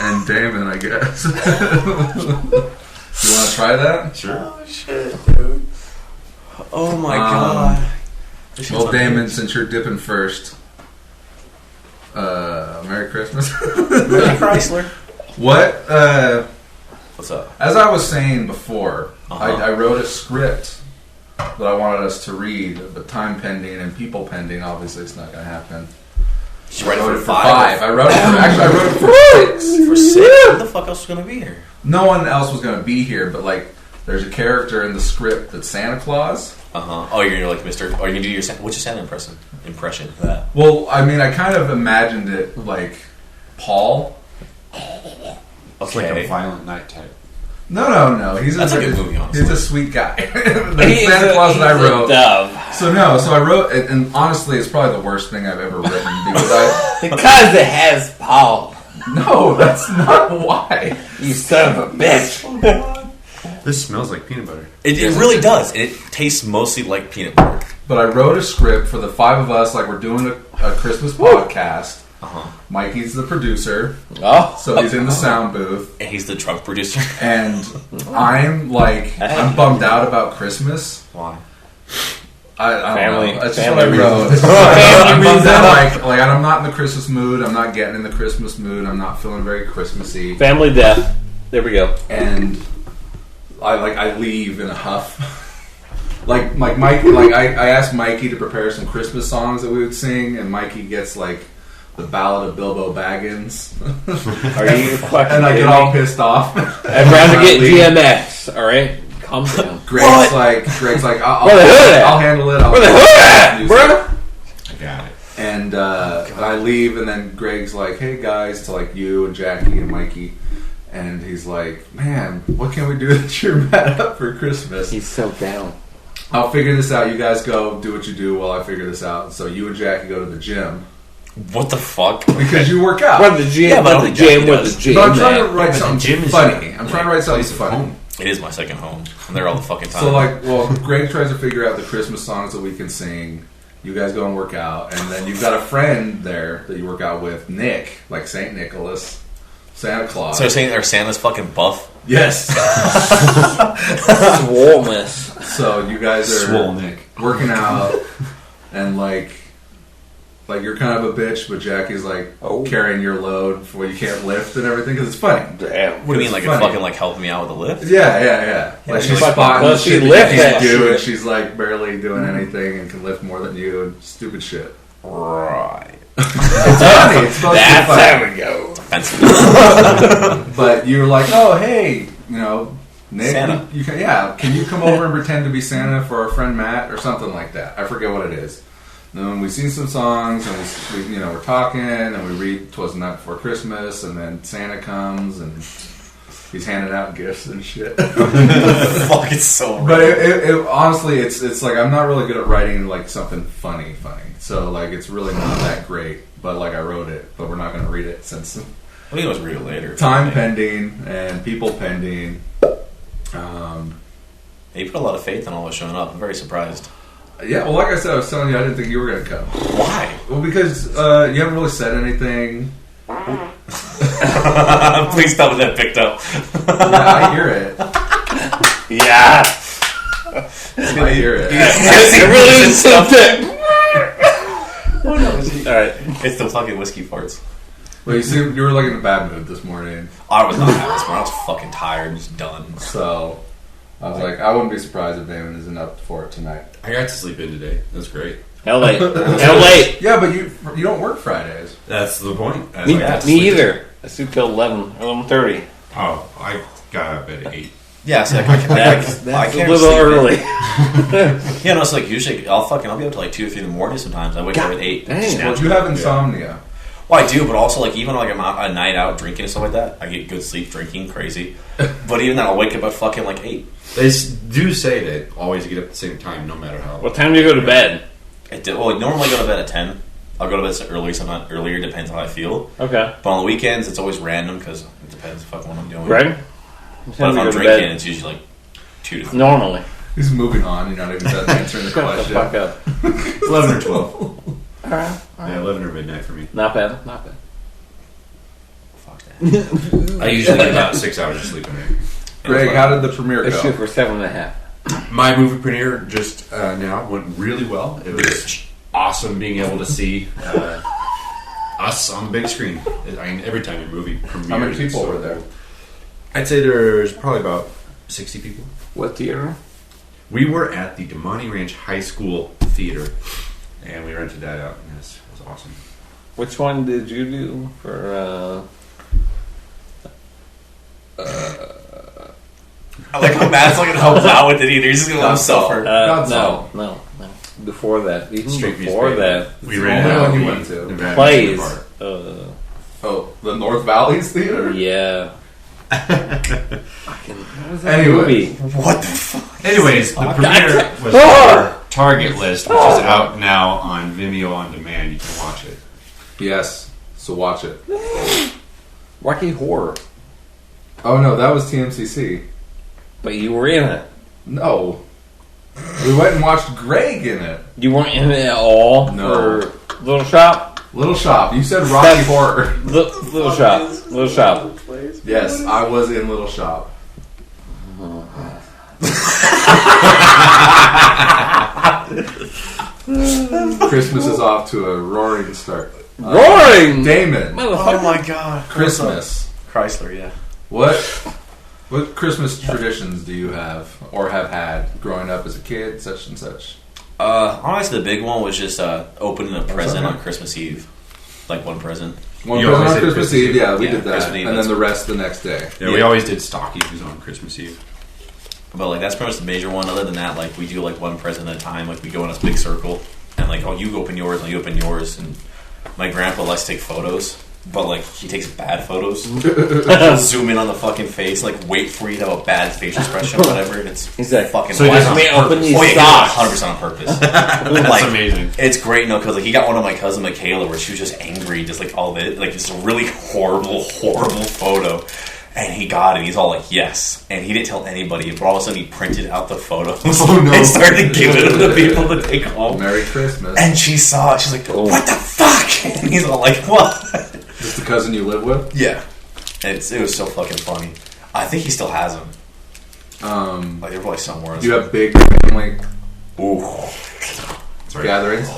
[SPEAKER 3] And Damon, I guess. You want to try that?
[SPEAKER 1] Sure.
[SPEAKER 7] Oh, shit, dude. Oh, my God. This
[SPEAKER 3] Well,
[SPEAKER 7] shit's
[SPEAKER 3] Damon,
[SPEAKER 7] unhinged.
[SPEAKER 3] since you're dipping first, Merry Christmas.
[SPEAKER 7] Really, Chrysler?
[SPEAKER 3] What?
[SPEAKER 7] What's up?
[SPEAKER 3] As I was saying before,
[SPEAKER 7] Uh-huh.
[SPEAKER 3] I wrote a script that I wanted us to read, but time pending and people pending. Obviously, it's not going to happen.
[SPEAKER 7] You ready
[SPEAKER 3] I wrote
[SPEAKER 7] for
[SPEAKER 3] it for
[SPEAKER 7] 5?
[SPEAKER 3] 5. I wrote it for 6.
[SPEAKER 7] For 6? Who the fuck else is going to be here?
[SPEAKER 3] No one else was going to be here, but like there's a character in the script that's Santa Claus.
[SPEAKER 7] Oh, you're gonna like Mr. Or you can do your what's your Santa impression for that?
[SPEAKER 3] Well, I mean, I kind of imagined it like Paul.
[SPEAKER 1] It's like a Violent Night type.
[SPEAKER 3] No.
[SPEAKER 7] That's a good movie, honestly.
[SPEAKER 3] He's a sweet guy. The Santa Claus that I wrote. So I wrote it, and honestly, it's probably the worst thing I've ever written
[SPEAKER 4] because it has Paul.
[SPEAKER 3] No, that's not why.
[SPEAKER 4] You son of a bitch.
[SPEAKER 1] This smells like peanut butter.
[SPEAKER 7] It really does. It tastes mostly like peanut butter.
[SPEAKER 3] But I wrote a script for the 5 of us, like we're doing a Christmas podcast. Mikey's the producer, so he's in the sound booth,
[SPEAKER 7] and he's the drunk producer.
[SPEAKER 3] And I'm bummed out about Christmas.
[SPEAKER 7] Why?
[SPEAKER 3] I don't
[SPEAKER 4] family,
[SPEAKER 3] know. That's just
[SPEAKER 4] family
[SPEAKER 3] what I wrote. I'm bummed out. Like I'm not in the Christmas mood. I'm not getting in the Christmas mood. I'm not feeling very Christmassy.
[SPEAKER 4] Family death. There we go.
[SPEAKER 3] And I leave in a huff. Like Mikey. I asked Mikey to prepare some Christmas songs that we would sing, and Mikey gets like the Ballad of Bilbo Baggins.
[SPEAKER 4] Are you fucking
[SPEAKER 3] and I get all pissed off.
[SPEAKER 4] I'd rather get DMX. All right, calm down.
[SPEAKER 3] Greg's like, I'll handle it.
[SPEAKER 4] Where the hood at, bro?
[SPEAKER 1] I got it.
[SPEAKER 3] And I leave, and then Greg's like, "Hey guys," to like you and Jackie and Mikey, and he's like, "Man, what can we do to cheer Matt up for Christmas?"
[SPEAKER 4] He's so down.
[SPEAKER 3] I'll figure this out. You guys go do what you do while I figure this out. So you and Jackie go to the gym.
[SPEAKER 7] What the fuck?
[SPEAKER 3] Because you work out.
[SPEAKER 4] What the gym?
[SPEAKER 7] Yeah, but
[SPEAKER 4] the gym with the gym.
[SPEAKER 3] But I'm trying to write something funny. I'm trying to write something funny.
[SPEAKER 7] It is my second home. I'm there all the fucking time.
[SPEAKER 3] So Greg tries to figure out the Christmas songs that we can sing. You guys go and work out, and then you've got a friend there that you work out with, Nick, like St. Nicholas, Santa Claus.
[SPEAKER 7] So you're saying our Santa's fucking buff?
[SPEAKER 3] Yes.
[SPEAKER 4] Swollenness.
[SPEAKER 3] So you guys are
[SPEAKER 1] Swole Nick.
[SPEAKER 3] working out, and like you're kind of a bitch, but Jackie's like carrying your load for what you can't lift and everything because it's funny.
[SPEAKER 4] Damn.
[SPEAKER 7] What do you mean, like it's fucking like helping me out with the lift?
[SPEAKER 3] Yeah. Like she's
[SPEAKER 4] fucking
[SPEAKER 3] spotting the
[SPEAKER 4] pussy
[SPEAKER 3] shit
[SPEAKER 4] lift
[SPEAKER 3] that you
[SPEAKER 4] that
[SPEAKER 3] can't do,
[SPEAKER 4] shit.
[SPEAKER 3] and she's like barely doing anything and can lift more than you and stupid shit.
[SPEAKER 7] Right.
[SPEAKER 3] It's funny. It's supposed
[SPEAKER 4] That's
[SPEAKER 3] to be funny.
[SPEAKER 4] how we go.
[SPEAKER 3] But you're like, oh hey, Nick,
[SPEAKER 7] Santa.
[SPEAKER 3] Can you come over and pretend to be Santa for our friend Matt or something like that? I forget what it is. And then we sing some songs, and we're talking, and we read "'Twas the Night Before Christmas," and then Santa comes, and he's handing out gifts and shit.
[SPEAKER 7] Fuck, it's so.
[SPEAKER 3] But it honestly, it's like I'm not really good at writing like something funny. So like it's really not that great. But like I wrote it, but we're not going to read it since
[SPEAKER 7] We can always read it later.
[SPEAKER 3] time pending and people pending.
[SPEAKER 7] You put a lot of faith in all of us showing up. I'm very surprised.
[SPEAKER 3] Yeah, well, like I said, I was telling you, I didn't think you were going to come.
[SPEAKER 7] Why?
[SPEAKER 3] Well, because you haven't really said anything.
[SPEAKER 7] Please tell me that picked up.
[SPEAKER 3] Yeah, I hear it.
[SPEAKER 4] Yeah.
[SPEAKER 3] I hear it.
[SPEAKER 4] It really is something. All right.
[SPEAKER 7] It's the fucking whiskey farts.
[SPEAKER 3] Well, you see, you were like in a bad mood this morning.
[SPEAKER 7] I was not happy this morning. I was fucking tired, just done.
[SPEAKER 3] So I was like, I wouldn't be surprised if Damon isn't up for it tonight.
[SPEAKER 1] I got to sleep in today. That's great.
[SPEAKER 4] Hell late.
[SPEAKER 3] Yeah, but you don't work Fridays.
[SPEAKER 1] That's the point.
[SPEAKER 4] Me either. I sleep till 11:30.
[SPEAKER 1] Oh, I got up at 8.
[SPEAKER 7] Yeah, so I
[SPEAKER 4] That's
[SPEAKER 7] can't
[SPEAKER 4] a little
[SPEAKER 7] sleep
[SPEAKER 4] early.
[SPEAKER 7] Yeah, no, it's like usually I'll be up to like 2 or 3 in the morning sometimes. I wake up at 8.
[SPEAKER 4] dang.
[SPEAKER 3] Well, you have insomnia.
[SPEAKER 7] Well, I do, but also like even like I'm out a night out drinking and stuff like that, I get good sleep drinking, crazy. But even then, I'll wake up at fucking like 8.
[SPEAKER 1] They do say that always get up at the same time, no matter how.
[SPEAKER 4] What time do you go to bed?
[SPEAKER 7] Well, I normally go to bed at 10. I'll go to bed early, sometimes earlier, depends on how I feel.
[SPEAKER 4] Okay.
[SPEAKER 7] But on the weekends, it's always random because it depends fucking what I'm doing.
[SPEAKER 4] Greg?
[SPEAKER 7] But if I'm drinking, it's usually like 2 to 3.
[SPEAKER 4] Normally.
[SPEAKER 3] He's moving on. You're not even done answering the
[SPEAKER 4] Shut the
[SPEAKER 3] question.
[SPEAKER 4] fuck up.
[SPEAKER 1] 11 or 12.
[SPEAKER 4] Alright.
[SPEAKER 1] Yeah, 11 or midnight for me.
[SPEAKER 4] Not bad.
[SPEAKER 7] Fuck that.
[SPEAKER 1] I usually get about 6 hours of sleep a night.
[SPEAKER 3] Greg, how did the premiere
[SPEAKER 4] Let's shoot
[SPEAKER 3] go?
[SPEAKER 4] for 7.5.
[SPEAKER 1] My movie premiere just now went really well. It was awesome being able to see us on the big screen. I mean, every time a movie premieres.
[SPEAKER 3] How many people were there?
[SPEAKER 1] I'd say there's probably about 60 people.
[SPEAKER 4] What theater?
[SPEAKER 1] We were at the Damani Ranch High School Theater, and we rented that out, and it was awesome.
[SPEAKER 4] Which one did you do for
[SPEAKER 7] I like how Matt's not gonna help out with it either. He's just gonna let him suffer.
[SPEAKER 4] No. Before that, even
[SPEAKER 1] Street View
[SPEAKER 4] before
[SPEAKER 1] Space.
[SPEAKER 4] that,
[SPEAKER 1] We
[SPEAKER 3] the
[SPEAKER 1] ran
[SPEAKER 3] only
[SPEAKER 1] out.
[SPEAKER 3] one you
[SPEAKER 1] We
[SPEAKER 3] went to.
[SPEAKER 1] advanced
[SPEAKER 4] plays.
[SPEAKER 1] the bar.
[SPEAKER 3] Oh, the North Valleys Theater?
[SPEAKER 4] Yeah.
[SPEAKER 3] Anyway.
[SPEAKER 7] What the fuck?
[SPEAKER 1] Anyways, the premiere was our Target list, which is out now on Vimeo on demand. You can watch it.
[SPEAKER 3] Yes. So watch it.
[SPEAKER 4] Rocky Horror.
[SPEAKER 3] Oh no, that was TMCC.
[SPEAKER 4] But you were in it.
[SPEAKER 3] No. We went and watched Greg in it.
[SPEAKER 4] You weren't in it at all?
[SPEAKER 3] No.
[SPEAKER 4] For Little Shop?
[SPEAKER 3] Little Shop. You said Rocky Horror.
[SPEAKER 4] Little Shop. Little Shop.
[SPEAKER 3] Yes, I was in Little Shop. Christmas is off to a roaring start.
[SPEAKER 4] Roaring!
[SPEAKER 3] Damon.
[SPEAKER 7] Oh my god.
[SPEAKER 3] Christmas.
[SPEAKER 7] Chrysler, yeah.
[SPEAKER 3] What Christmas traditions do you have or have had growing up as a kid, such and such?
[SPEAKER 7] Honestly, the big one was just opening a present on Christmas Eve. Like one present.
[SPEAKER 3] One
[SPEAKER 1] You
[SPEAKER 3] present
[SPEAKER 1] always
[SPEAKER 3] on
[SPEAKER 1] did
[SPEAKER 3] Christmas
[SPEAKER 1] Christmas
[SPEAKER 3] Eve,
[SPEAKER 1] Eve.
[SPEAKER 3] yeah, we
[SPEAKER 7] Yeah,
[SPEAKER 3] did that.
[SPEAKER 7] Christmas Eve,
[SPEAKER 3] And
[SPEAKER 7] that's-
[SPEAKER 3] then the rest the next day.
[SPEAKER 1] Yeah, we always did Stockies on Christmas Eve.
[SPEAKER 7] But like that's pretty much the major one. Other than that, like we do like one present at a time. Like we go in a big circle and like, oh, you open yours and you open yours. And my grandpa likes to take photos, but like he takes bad photos. He'll zoom in on the fucking face, like wait for you to have a bad face expression or whatever. And it's
[SPEAKER 4] He's like,
[SPEAKER 7] fucking.
[SPEAKER 1] so he
[SPEAKER 7] wild.
[SPEAKER 1] does
[SPEAKER 4] Let me open these
[SPEAKER 7] Oh yeah,
[SPEAKER 4] socks.
[SPEAKER 7] 100% on purpose.
[SPEAKER 1] That's
[SPEAKER 7] Like,
[SPEAKER 1] amazing.
[SPEAKER 7] It's great, because like he got one of my cousin Michaela where she was just angry, just like all of it, like it's a really horrible photo. And he got it. He's all like, yes. And he didn't tell anybody. But all of a sudden, he printed out the photos
[SPEAKER 1] Oh, no.
[SPEAKER 7] and started giving them to people to take home.
[SPEAKER 3] Merry Christmas.
[SPEAKER 7] And she saw it. She's like, what the fuck? And he's all like, what?
[SPEAKER 3] Is the cousin you live with?
[SPEAKER 7] Yeah. It was so fucking funny. I think he still has them. Like, they're probably somewhere.
[SPEAKER 3] Do you have big family
[SPEAKER 7] Ooh.
[SPEAKER 3] gatherings?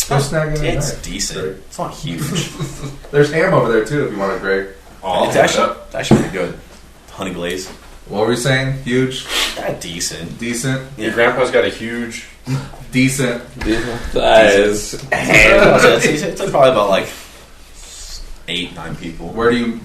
[SPEAKER 3] Go snag it in
[SPEAKER 7] It's
[SPEAKER 3] there.
[SPEAKER 7] decent.
[SPEAKER 3] Great.
[SPEAKER 7] It's not huge.
[SPEAKER 3] There's ham over there too if you want it, Greg.
[SPEAKER 7] It's actually pretty good. Honey glaze.
[SPEAKER 3] What were we saying? Huge?
[SPEAKER 7] Decent.
[SPEAKER 3] Decent?
[SPEAKER 1] Your grandpa's got a huge.
[SPEAKER 3] Decent.
[SPEAKER 4] Size.
[SPEAKER 7] It's like probably about like 8-9 people.
[SPEAKER 3] Where do you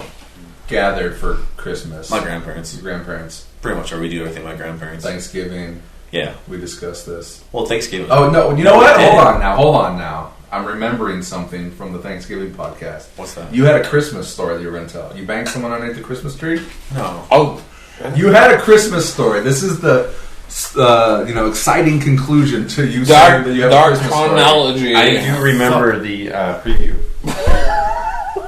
[SPEAKER 3] gather for Christmas?
[SPEAKER 7] My grandparents.
[SPEAKER 3] Your grandparents.
[SPEAKER 7] Pretty much where we do everything with my grandparents.
[SPEAKER 3] Thanksgiving.
[SPEAKER 7] Yeah.
[SPEAKER 3] We discussed this.
[SPEAKER 7] Well, Thanksgiving.
[SPEAKER 3] Oh, no. You know what?
[SPEAKER 7] Yeah.
[SPEAKER 3] Hold on now. I'm remembering something from the Thanksgiving podcast.
[SPEAKER 7] What's that?
[SPEAKER 3] You had a Christmas story that you were going to tell. You banged someone underneath the Christmas tree?
[SPEAKER 7] No.
[SPEAKER 4] Oh.
[SPEAKER 3] You had a Christmas story. This is the exciting conclusion to you
[SPEAKER 4] Dark,
[SPEAKER 3] saying that you have a
[SPEAKER 4] dark
[SPEAKER 3] Christmas story.
[SPEAKER 4] chronology.
[SPEAKER 1] I do remember the preview.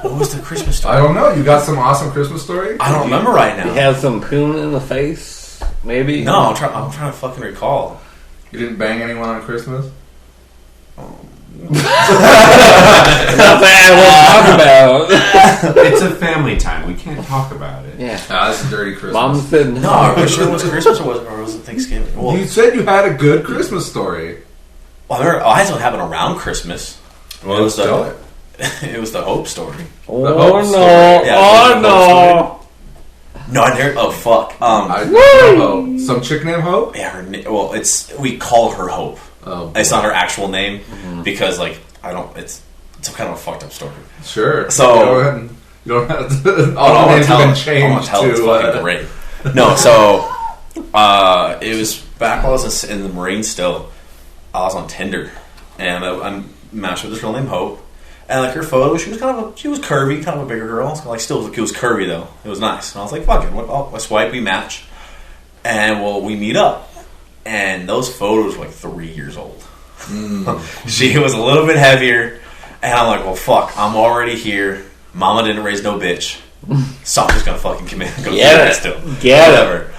[SPEAKER 7] What was the Christmas story?
[SPEAKER 3] I don't know. You got some awesome Christmas story?
[SPEAKER 7] I don't remember right
[SPEAKER 4] He
[SPEAKER 7] now.
[SPEAKER 4] had some poon in the face, maybe?
[SPEAKER 7] No, I'm trying to fucking recall.
[SPEAKER 3] You didn't bang anyone on Christmas?
[SPEAKER 4] Nothing I won't talk about.
[SPEAKER 1] It's a family time. We can't talk about it.
[SPEAKER 4] Yeah.
[SPEAKER 3] Ah, that's a dirty Christmas.
[SPEAKER 4] Mom said no.
[SPEAKER 7] No, are we sure it was Christmas or was it Thanksgiving? Well,
[SPEAKER 3] You said you had a good Christmas story.
[SPEAKER 7] I had something happen around Christmas.
[SPEAKER 3] Well, let's tell it.
[SPEAKER 7] It was the Hope story.
[SPEAKER 4] Oh
[SPEAKER 3] The Hope
[SPEAKER 4] no.
[SPEAKER 3] story.
[SPEAKER 7] Yeah,
[SPEAKER 4] Oh
[SPEAKER 7] the
[SPEAKER 4] no.
[SPEAKER 7] No, I never. Oh fuck.
[SPEAKER 3] I know Hope. Some chick named Hope?
[SPEAKER 7] Yeah. We call her Hope.
[SPEAKER 3] Oh,
[SPEAKER 7] It's not her actual name because like I don't. It's kind of a fucked up story.
[SPEAKER 3] sure.
[SPEAKER 7] So-
[SPEAKER 3] you don't have to.
[SPEAKER 7] I
[SPEAKER 3] All the
[SPEAKER 7] want
[SPEAKER 3] names
[SPEAKER 7] to tell.
[SPEAKER 3] have been
[SPEAKER 7] I want
[SPEAKER 3] changed
[SPEAKER 7] to tell. It's
[SPEAKER 3] to.
[SPEAKER 7] fucking great. No, so it was back while I was in the Marines. Still, I was on Tinder, and I matched with this girl named Hope. And like her photo, she was curvy, kind of a bigger girl. So, like still, it was curvy though. It was nice. And I was like, "Fuck it, I swipe, we match, and we meet up." And those photos were like 3 years old. She was a little bit heavier, and I'm like, "Well, fuck, I'm already here. Mama didn't raise no bitch, so I'm just gonna fucking come in and go
[SPEAKER 4] Get
[SPEAKER 7] do
[SPEAKER 4] it.
[SPEAKER 7] that still,
[SPEAKER 4] Get it.
[SPEAKER 7] whatever."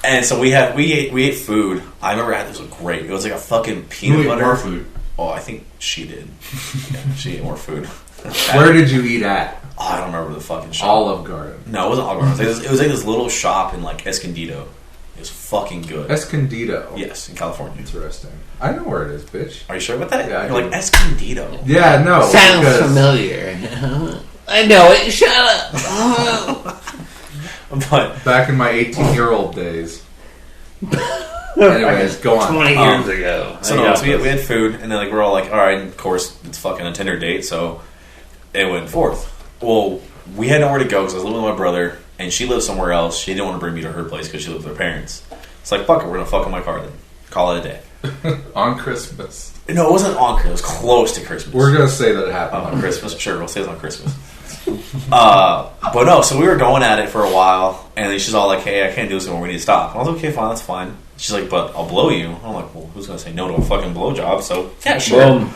[SPEAKER 7] And so we ate food. I remember this was great. It was like a fucking peanut butter.
[SPEAKER 1] More food.
[SPEAKER 7] Oh, I think she did. Yeah, she ate more food.
[SPEAKER 3] Where did you eat at?
[SPEAKER 7] Oh, I don't remember the fucking shop.
[SPEAKER 3] Olive Garden.
[SPEAKER 7] No, it wasn't Olive Garden. It was like this little shop in like Escondido. It was fucking good.
[SPEAKER 3] Escondido.
[SPEAKER 7] Yes, in California.
[SPEAKER 3] Interesting. I know where it is, bitch.
[SPEAKER 7] Are you sure about that?
[SPEAKER 3] Yeah, I
[SPEAKER 7] You're
[SPEAKER 3] do.
[SPEAKER 7] like Escondido.
[SPEAKER 3] Yeah, no.
[SPEAKER 4] Sounds
[SPEAKER 3] because-
[SPEAKER 4] familiar. I know it. Shut up.
[SPEAKER 7] But
[SPEAKER 3] Back in my 18-year-old days. Anyways, go on.
[SPEAKER 4] 20 years ago.
[SPEAKER 7] so
[SPEAKER 4] I
[SPEAKER 7] no,
[SPEAKER 4] got
[SPEAKER 7] so we
[SPEAKER 4] this.
[SPEAKER 7] had food, and then like we're all like, all right, of course it's fucking a Tinder date, so it went forth. Well, we had nowhere to go because I was living with my brother, and she lives somewhere else. She didn't want to bring me to her place because she lived with her parents. It's like, fuck it, we're gonna fuck in my car then. Call it a day.
[SPEAKER 3] On Christmas.
[SPEAKER 7] No, it wasn't on Christmas. It was close to Christmas.
[SPEAKER 3] We're gonna say that it happened
[SPEAKER 7] on Christmas. Sure, we'll say it's on Christmas. But no, so we were going at it for a while, and then she's all like, "Hey, I can't do this anymore. We need to stop." And I was like, "Okay, fine, that's fine." She's like, "But I'll blow you." I'm like, "Well, who's gonna say no to a fucking blowjob?" So yeah, sure.
[SPEAKER 2] Boom.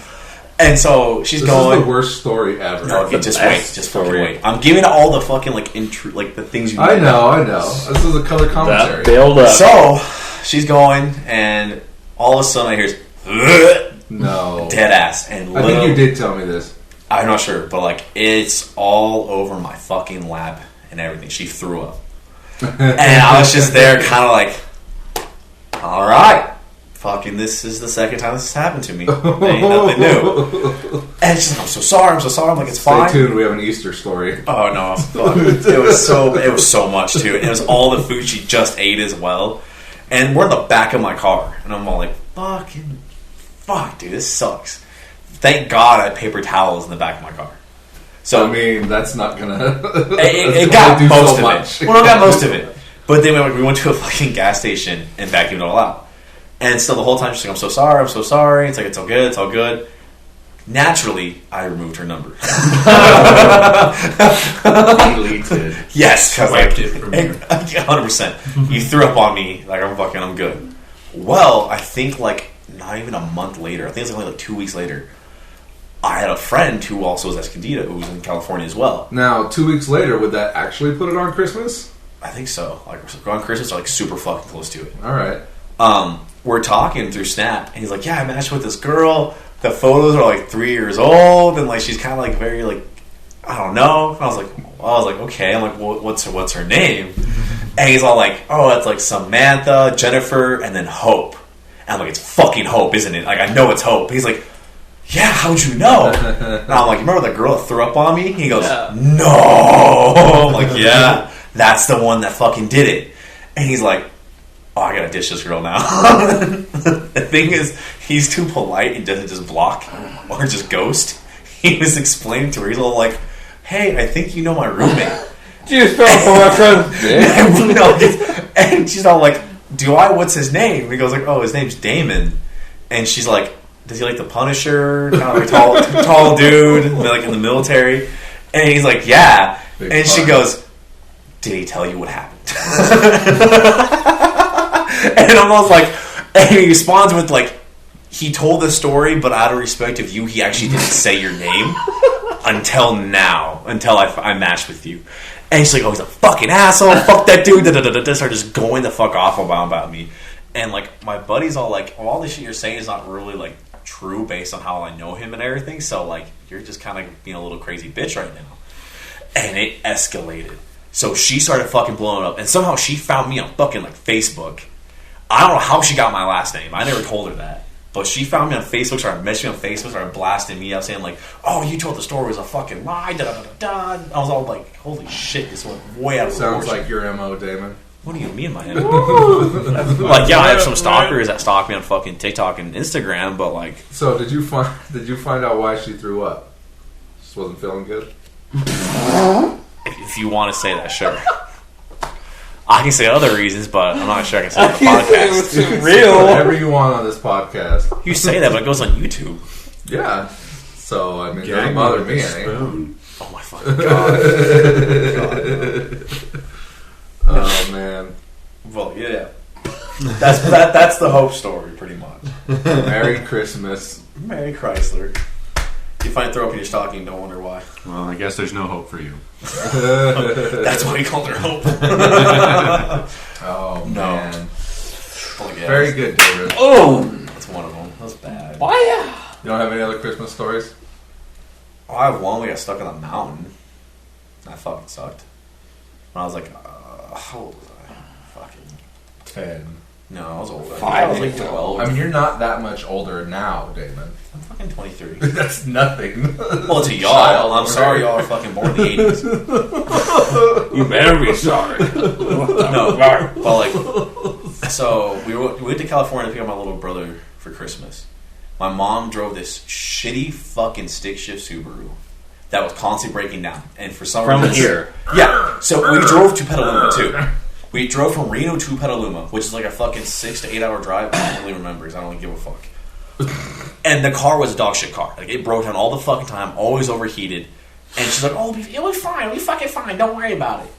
[SPEAKER 7] And so she's
[SPEAKER 3] This
[SPEAKER 7] going.
[SPEAKER 3] is the worst story ever.
[SPEAKER 7] No, okay, just wait, just fucking wait. I'm giving all the fucking like like the things you.
[SPEAKER 3] I know. This is a color commentary.
[SPEAKER 2] That build up.
[SPEAKER 7] So she's going, and all of a sudden I hear
[SPEAKER 3] no
[SPEAKER 7] dead ass, and
[SPEAKER 3] I think you did tell me this.
[SPEAKER 7] I'm not sure, but like it's all over my fucking lap and everything. She threw up, and I was just there, kind of like, all right. Fucking, this is the second time this has happened to me. Ain't nothing new. And she's like, I'm so sorry. I'm like, it's fine.
[SPEAKER 3] Stay tuned. We have an Easter story.
[SPEAKER 7] Oh no, fuck. It was so much too. It was all the food she just ate as well. And we're in the back of my car, and I'm all like, fuck, dude, this sucks. Thank God I had paper towels in the back of my car. So
[SPEAKER 3] I mean, that's not gonna.
[SPEAKER 7] It got most of
[SPEAKER 3] much.
[SPEAKER 7] it. Well, it got most of it. But then we went to a fucking gas station and vacuumed it all out. And so the whole time she's like, I'm so sorry. It's like, it's all good. Naturally, I removed her number.
[SPEAKER 1] Deleted.
[SPEAKER 7] Yes.
[SPEAKER 1] Wiped it from here.
[SPEAKER 7] 100%. You threw up on me, like I'm good. Well, I think like not even a month later, I think it's only like 2 weeks later, I had a friend who also was Escondido, who was in California as well.
[SPEAKER 3] Now, 2 weeks later, would that actually put it on Christmas?
[SPEAKER 7] I think so. Like, on Christmas, like super fucking close to it.
[SPEAKER 3] All right.
[SPEAKER 7] We're talking through Snap, and he's like, "Yeah, I matched with this girl. The photos are like 3 years old, and like she's kind of like very like, I don't know." And I was like, "Okay." I'm like, well, "What's her name?" And he's all like, "Oh, it's like Samantha, Jennifer, and then Hope." And I'm like, "It's fucking Hope, isn't it? Like, I know it's Hope." He's like, "Yeah, how'd you know?" And I'm like, "You remember that girl that threw up on me?" He goes, "No." I'm like, "Yeah, that's the one that fucking did it." And he's like, "Oh, I gotta ditch this girl now." The thing is, he's too polite and doesn't just block or just ghost. He was explaining to her, he's all like, "Hey, I think you know my roommate."
[SPEAKER 2] Do you spell for my friend?
[SPEAKER 7] And she's all like, what's his name? And he goes like, "Oh, his name's Damon." And she's like, "Does he like the Punisher? Kind of like tall dude, like in the military?" And he's like, "Yeah."
[SPEAKER 3] Big
[SPEAKER 7] and
[SPEAKER 3] fun.
[SPEAKER 7] she goes, "Did he tell you what happened?" And I'm almost like, and he responds with like, he told the story, but out of respect of you, he actually didn't say your name until I matched with you. And he's like, "Oh, he's a fucking asshole. Fuck that dude." Start just going the fuck off about me. And like my buddy's all like, "Well, all this shit you're saying is not really like true based on how I know him and everything. So like, you're just kind of being a little crazy bitch right now." And it escalated. So she started fucking blowing up, and somehow she found me on fucking like Facebook. I don't know how she got my last name. I never told her that. But she found me on Facebook, started messaging me on Facebook, started blasting me up, saying like, "Oh, you told the story was a fucking lie, da-da-da-da-da." I was all like, holy shit, this went way out of
[SPEAKER 3] Sounds
[SPEAKER 7] proportion.
[SPEAKER 3] like your MO, Damon.
[SPEAKER 7] What do you mean by him? Like, yeah, I have some stalkers that stalk me on fucking TikTok and Instagram, but like...
[SPEAKER 3] So, did you find out why she threw up? Just wasn't feeling good?
[SPEAKER 7] If you want to say that, sure. I can say other reasons, but I'm not sure I can say it on the podcast.
[SPEAKER 3] Say whatever you want on this podcast.
[SPEAKER 7] You say that, but it goes on YouTube.
[SPEAKER 3] Yeah. So, I mean,
[SPEAKER 1] Gag
[SPEAKER 3] doesn't bother
[SPEAKER 1] with
[SPEAKER 3] me
[SPEAKER 1] a
[SPEAKER 3] any.
[SPEAKER 1] spoon.
[SPEAKER 7] Oh my fucking god.
[SPEAKER 3] Oh, man.
[SPEAKER 7] Well, yeah. That's the Hope story, pretty much.
[SPEAKER 3] Merry Christmas.
[SPEAKER 7] Merry Chrysler. If you find throw up in your stocking, don't wonder why.
[SPEAKER 1] Well, I guess there's no hope for you.
[SPEAKER 7] That's why we called her Hope.
[SPEAKER 3] Oh,
[SPEAKER 7] No.
[SPEAKER 3] man.
[SPEAKER 7] Well, yeah,
[SPEAKER 3] Very good, David.
[SPEAKER 2] Oh!
[SPEAKER 7] That's one of them. That was bad.
[SPEAKER 2] Why?
[SPEAKER 3] You don't have any other Christmas stories?
[SPEAKER 7] Oh, I have one. We got stuck on a mountain. That fucking sucked. When I was like, how old was I? Fucking
[SPEAKER 3] 10.
[SPEAKER 7] no, I was older.
[SPEAKER 2] Five.
[SPEAKER 7] I was like 12.
[SPEAKER 3] I mean, you're not that much older now, Damon.
[SPEAKER 7] I'm fucking 23.
[SPEAKER 3] That's nothing.
[SPEAKER 7] Well, to y'all,
[SPEAKER 3] Child,
[SPEAKER 7] I'm sorry y'all are fucking born in the 80s.
[SPEAKER 2] You better be sorry.
[SPEAKER 7] No, but like, so we went to California to pick up my little brother for Christmas. My mom drove this shitty fucking stick shift Subaru that was constantly breaking down. And for some
[SPEAKER 4] From
[SPEAKER 7] reason...
[SPEAKER 4] here.
[SPEAKER 7] Yeah. So we drove to Petaluma, too. We drove from Reno to Petaluma, which is like a fucking 6 to 8 hour drive. I don't really remember because I don't really give a fuck. And the car was a dog shit car. Like, it broke down all the fucking time, always overheated. And she's like, "Oh, it'll be fine. It'll be fucking fine. Don't worry about it."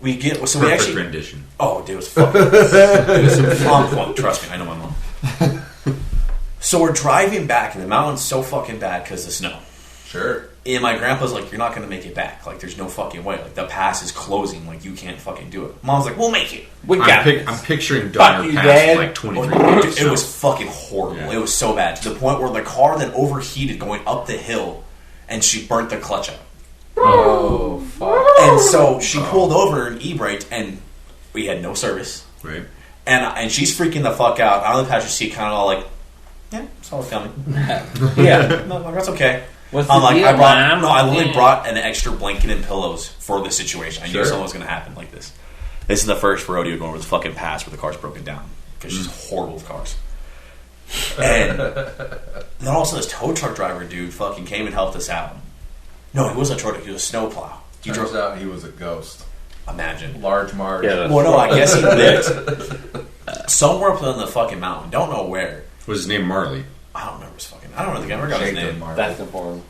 [SPEAKER 7] We actually
[SPEAKER 1] rendition.
[SPEAKER 7] Oh, dude, it was fucking. It was on point. Trust me, I know my mom. So we're driving back, and the mountain's so fucking bad because of snow.
[SPEAKER 3] Sure.
[SPEAKER 7] And my grandpa's like, "You're not gonna make it back. Like, there's no fucking way. Like, the pass is closing. Like, you can't fucking do it." Mom's like, "We'll make it."
[SPEAKER 1] I'm picturing Donner
[SPEAKER 4] you,
[SPEAKER 1] Pass
[SPEAKER 4] Dad.
[SPEAKER 1] like 23
[SPEAKER 7] Dude,
[SPEAKER 1] minutes.
[SPEAKER 7] it was fucking horrible.
[SPEAKER 1] Yeah.
[SPEAKER 7] It was so bad to the point where the car then overheated going up the hill, and she burnt the clutch out.
[SPEAKER 3] Oh, fuck.
[SPEAKER 7] And so she pulled over and e-braked, and we had no service.
[SPEAKER 1] Right.
[SPEAKER 7] And she's freaking the fuck out. I'm on the passenger seat, kind of all like, "Yeah, saw it coming."
[SPEAKER 4] Yeah.
[SPEAKER 7] No, like, that's okay.
[SPEAKER 4] What's
[SPEAKER 7] I'm
[SPEAKER 4] the
[SPEAKER 7] like,
[SPEAKER 4] deal,
[SPEAKER 7] I
[SPEAKER 4] Mom?
[SPEAKER 7] literally
[SPEAKER 4] Yeah.
[SPEAKER 7] brought an extra blanket and pillows for this situation. I knew
[SPEAKER 3] Sure.
[SPEAKER 7] something was going to happen like this. This is the first rodeo going over the fucking pass where the car's broken down because she's horrible with cars. And then also this tow truck driver dude fucking came and helped us out. No, he wasn't a tow truck. He was a snowplow. He
[SPEAKER 3] Turns
[SPEAKER 7] drove.
[SPEAKER 3] out he was a ghost.
[SPEAKER 7] Imagine.
[SPEAKER 3] Large Marge.
[SPEAKER 4] Yeah,
[SPEAKER 7] Well, no, I guess he lived somewhere up on the fucking mountain. Don't know where.
[SPEAKER 1] Was his name Marley?
[SPEAKER 7] I don't remember his fucking. I don't know. I never got his
[SPEAKER 3] Shaken
[SPEAKER 7] name.
[SPEAKER 3] Marge.
[SPEAKER 4] That's important.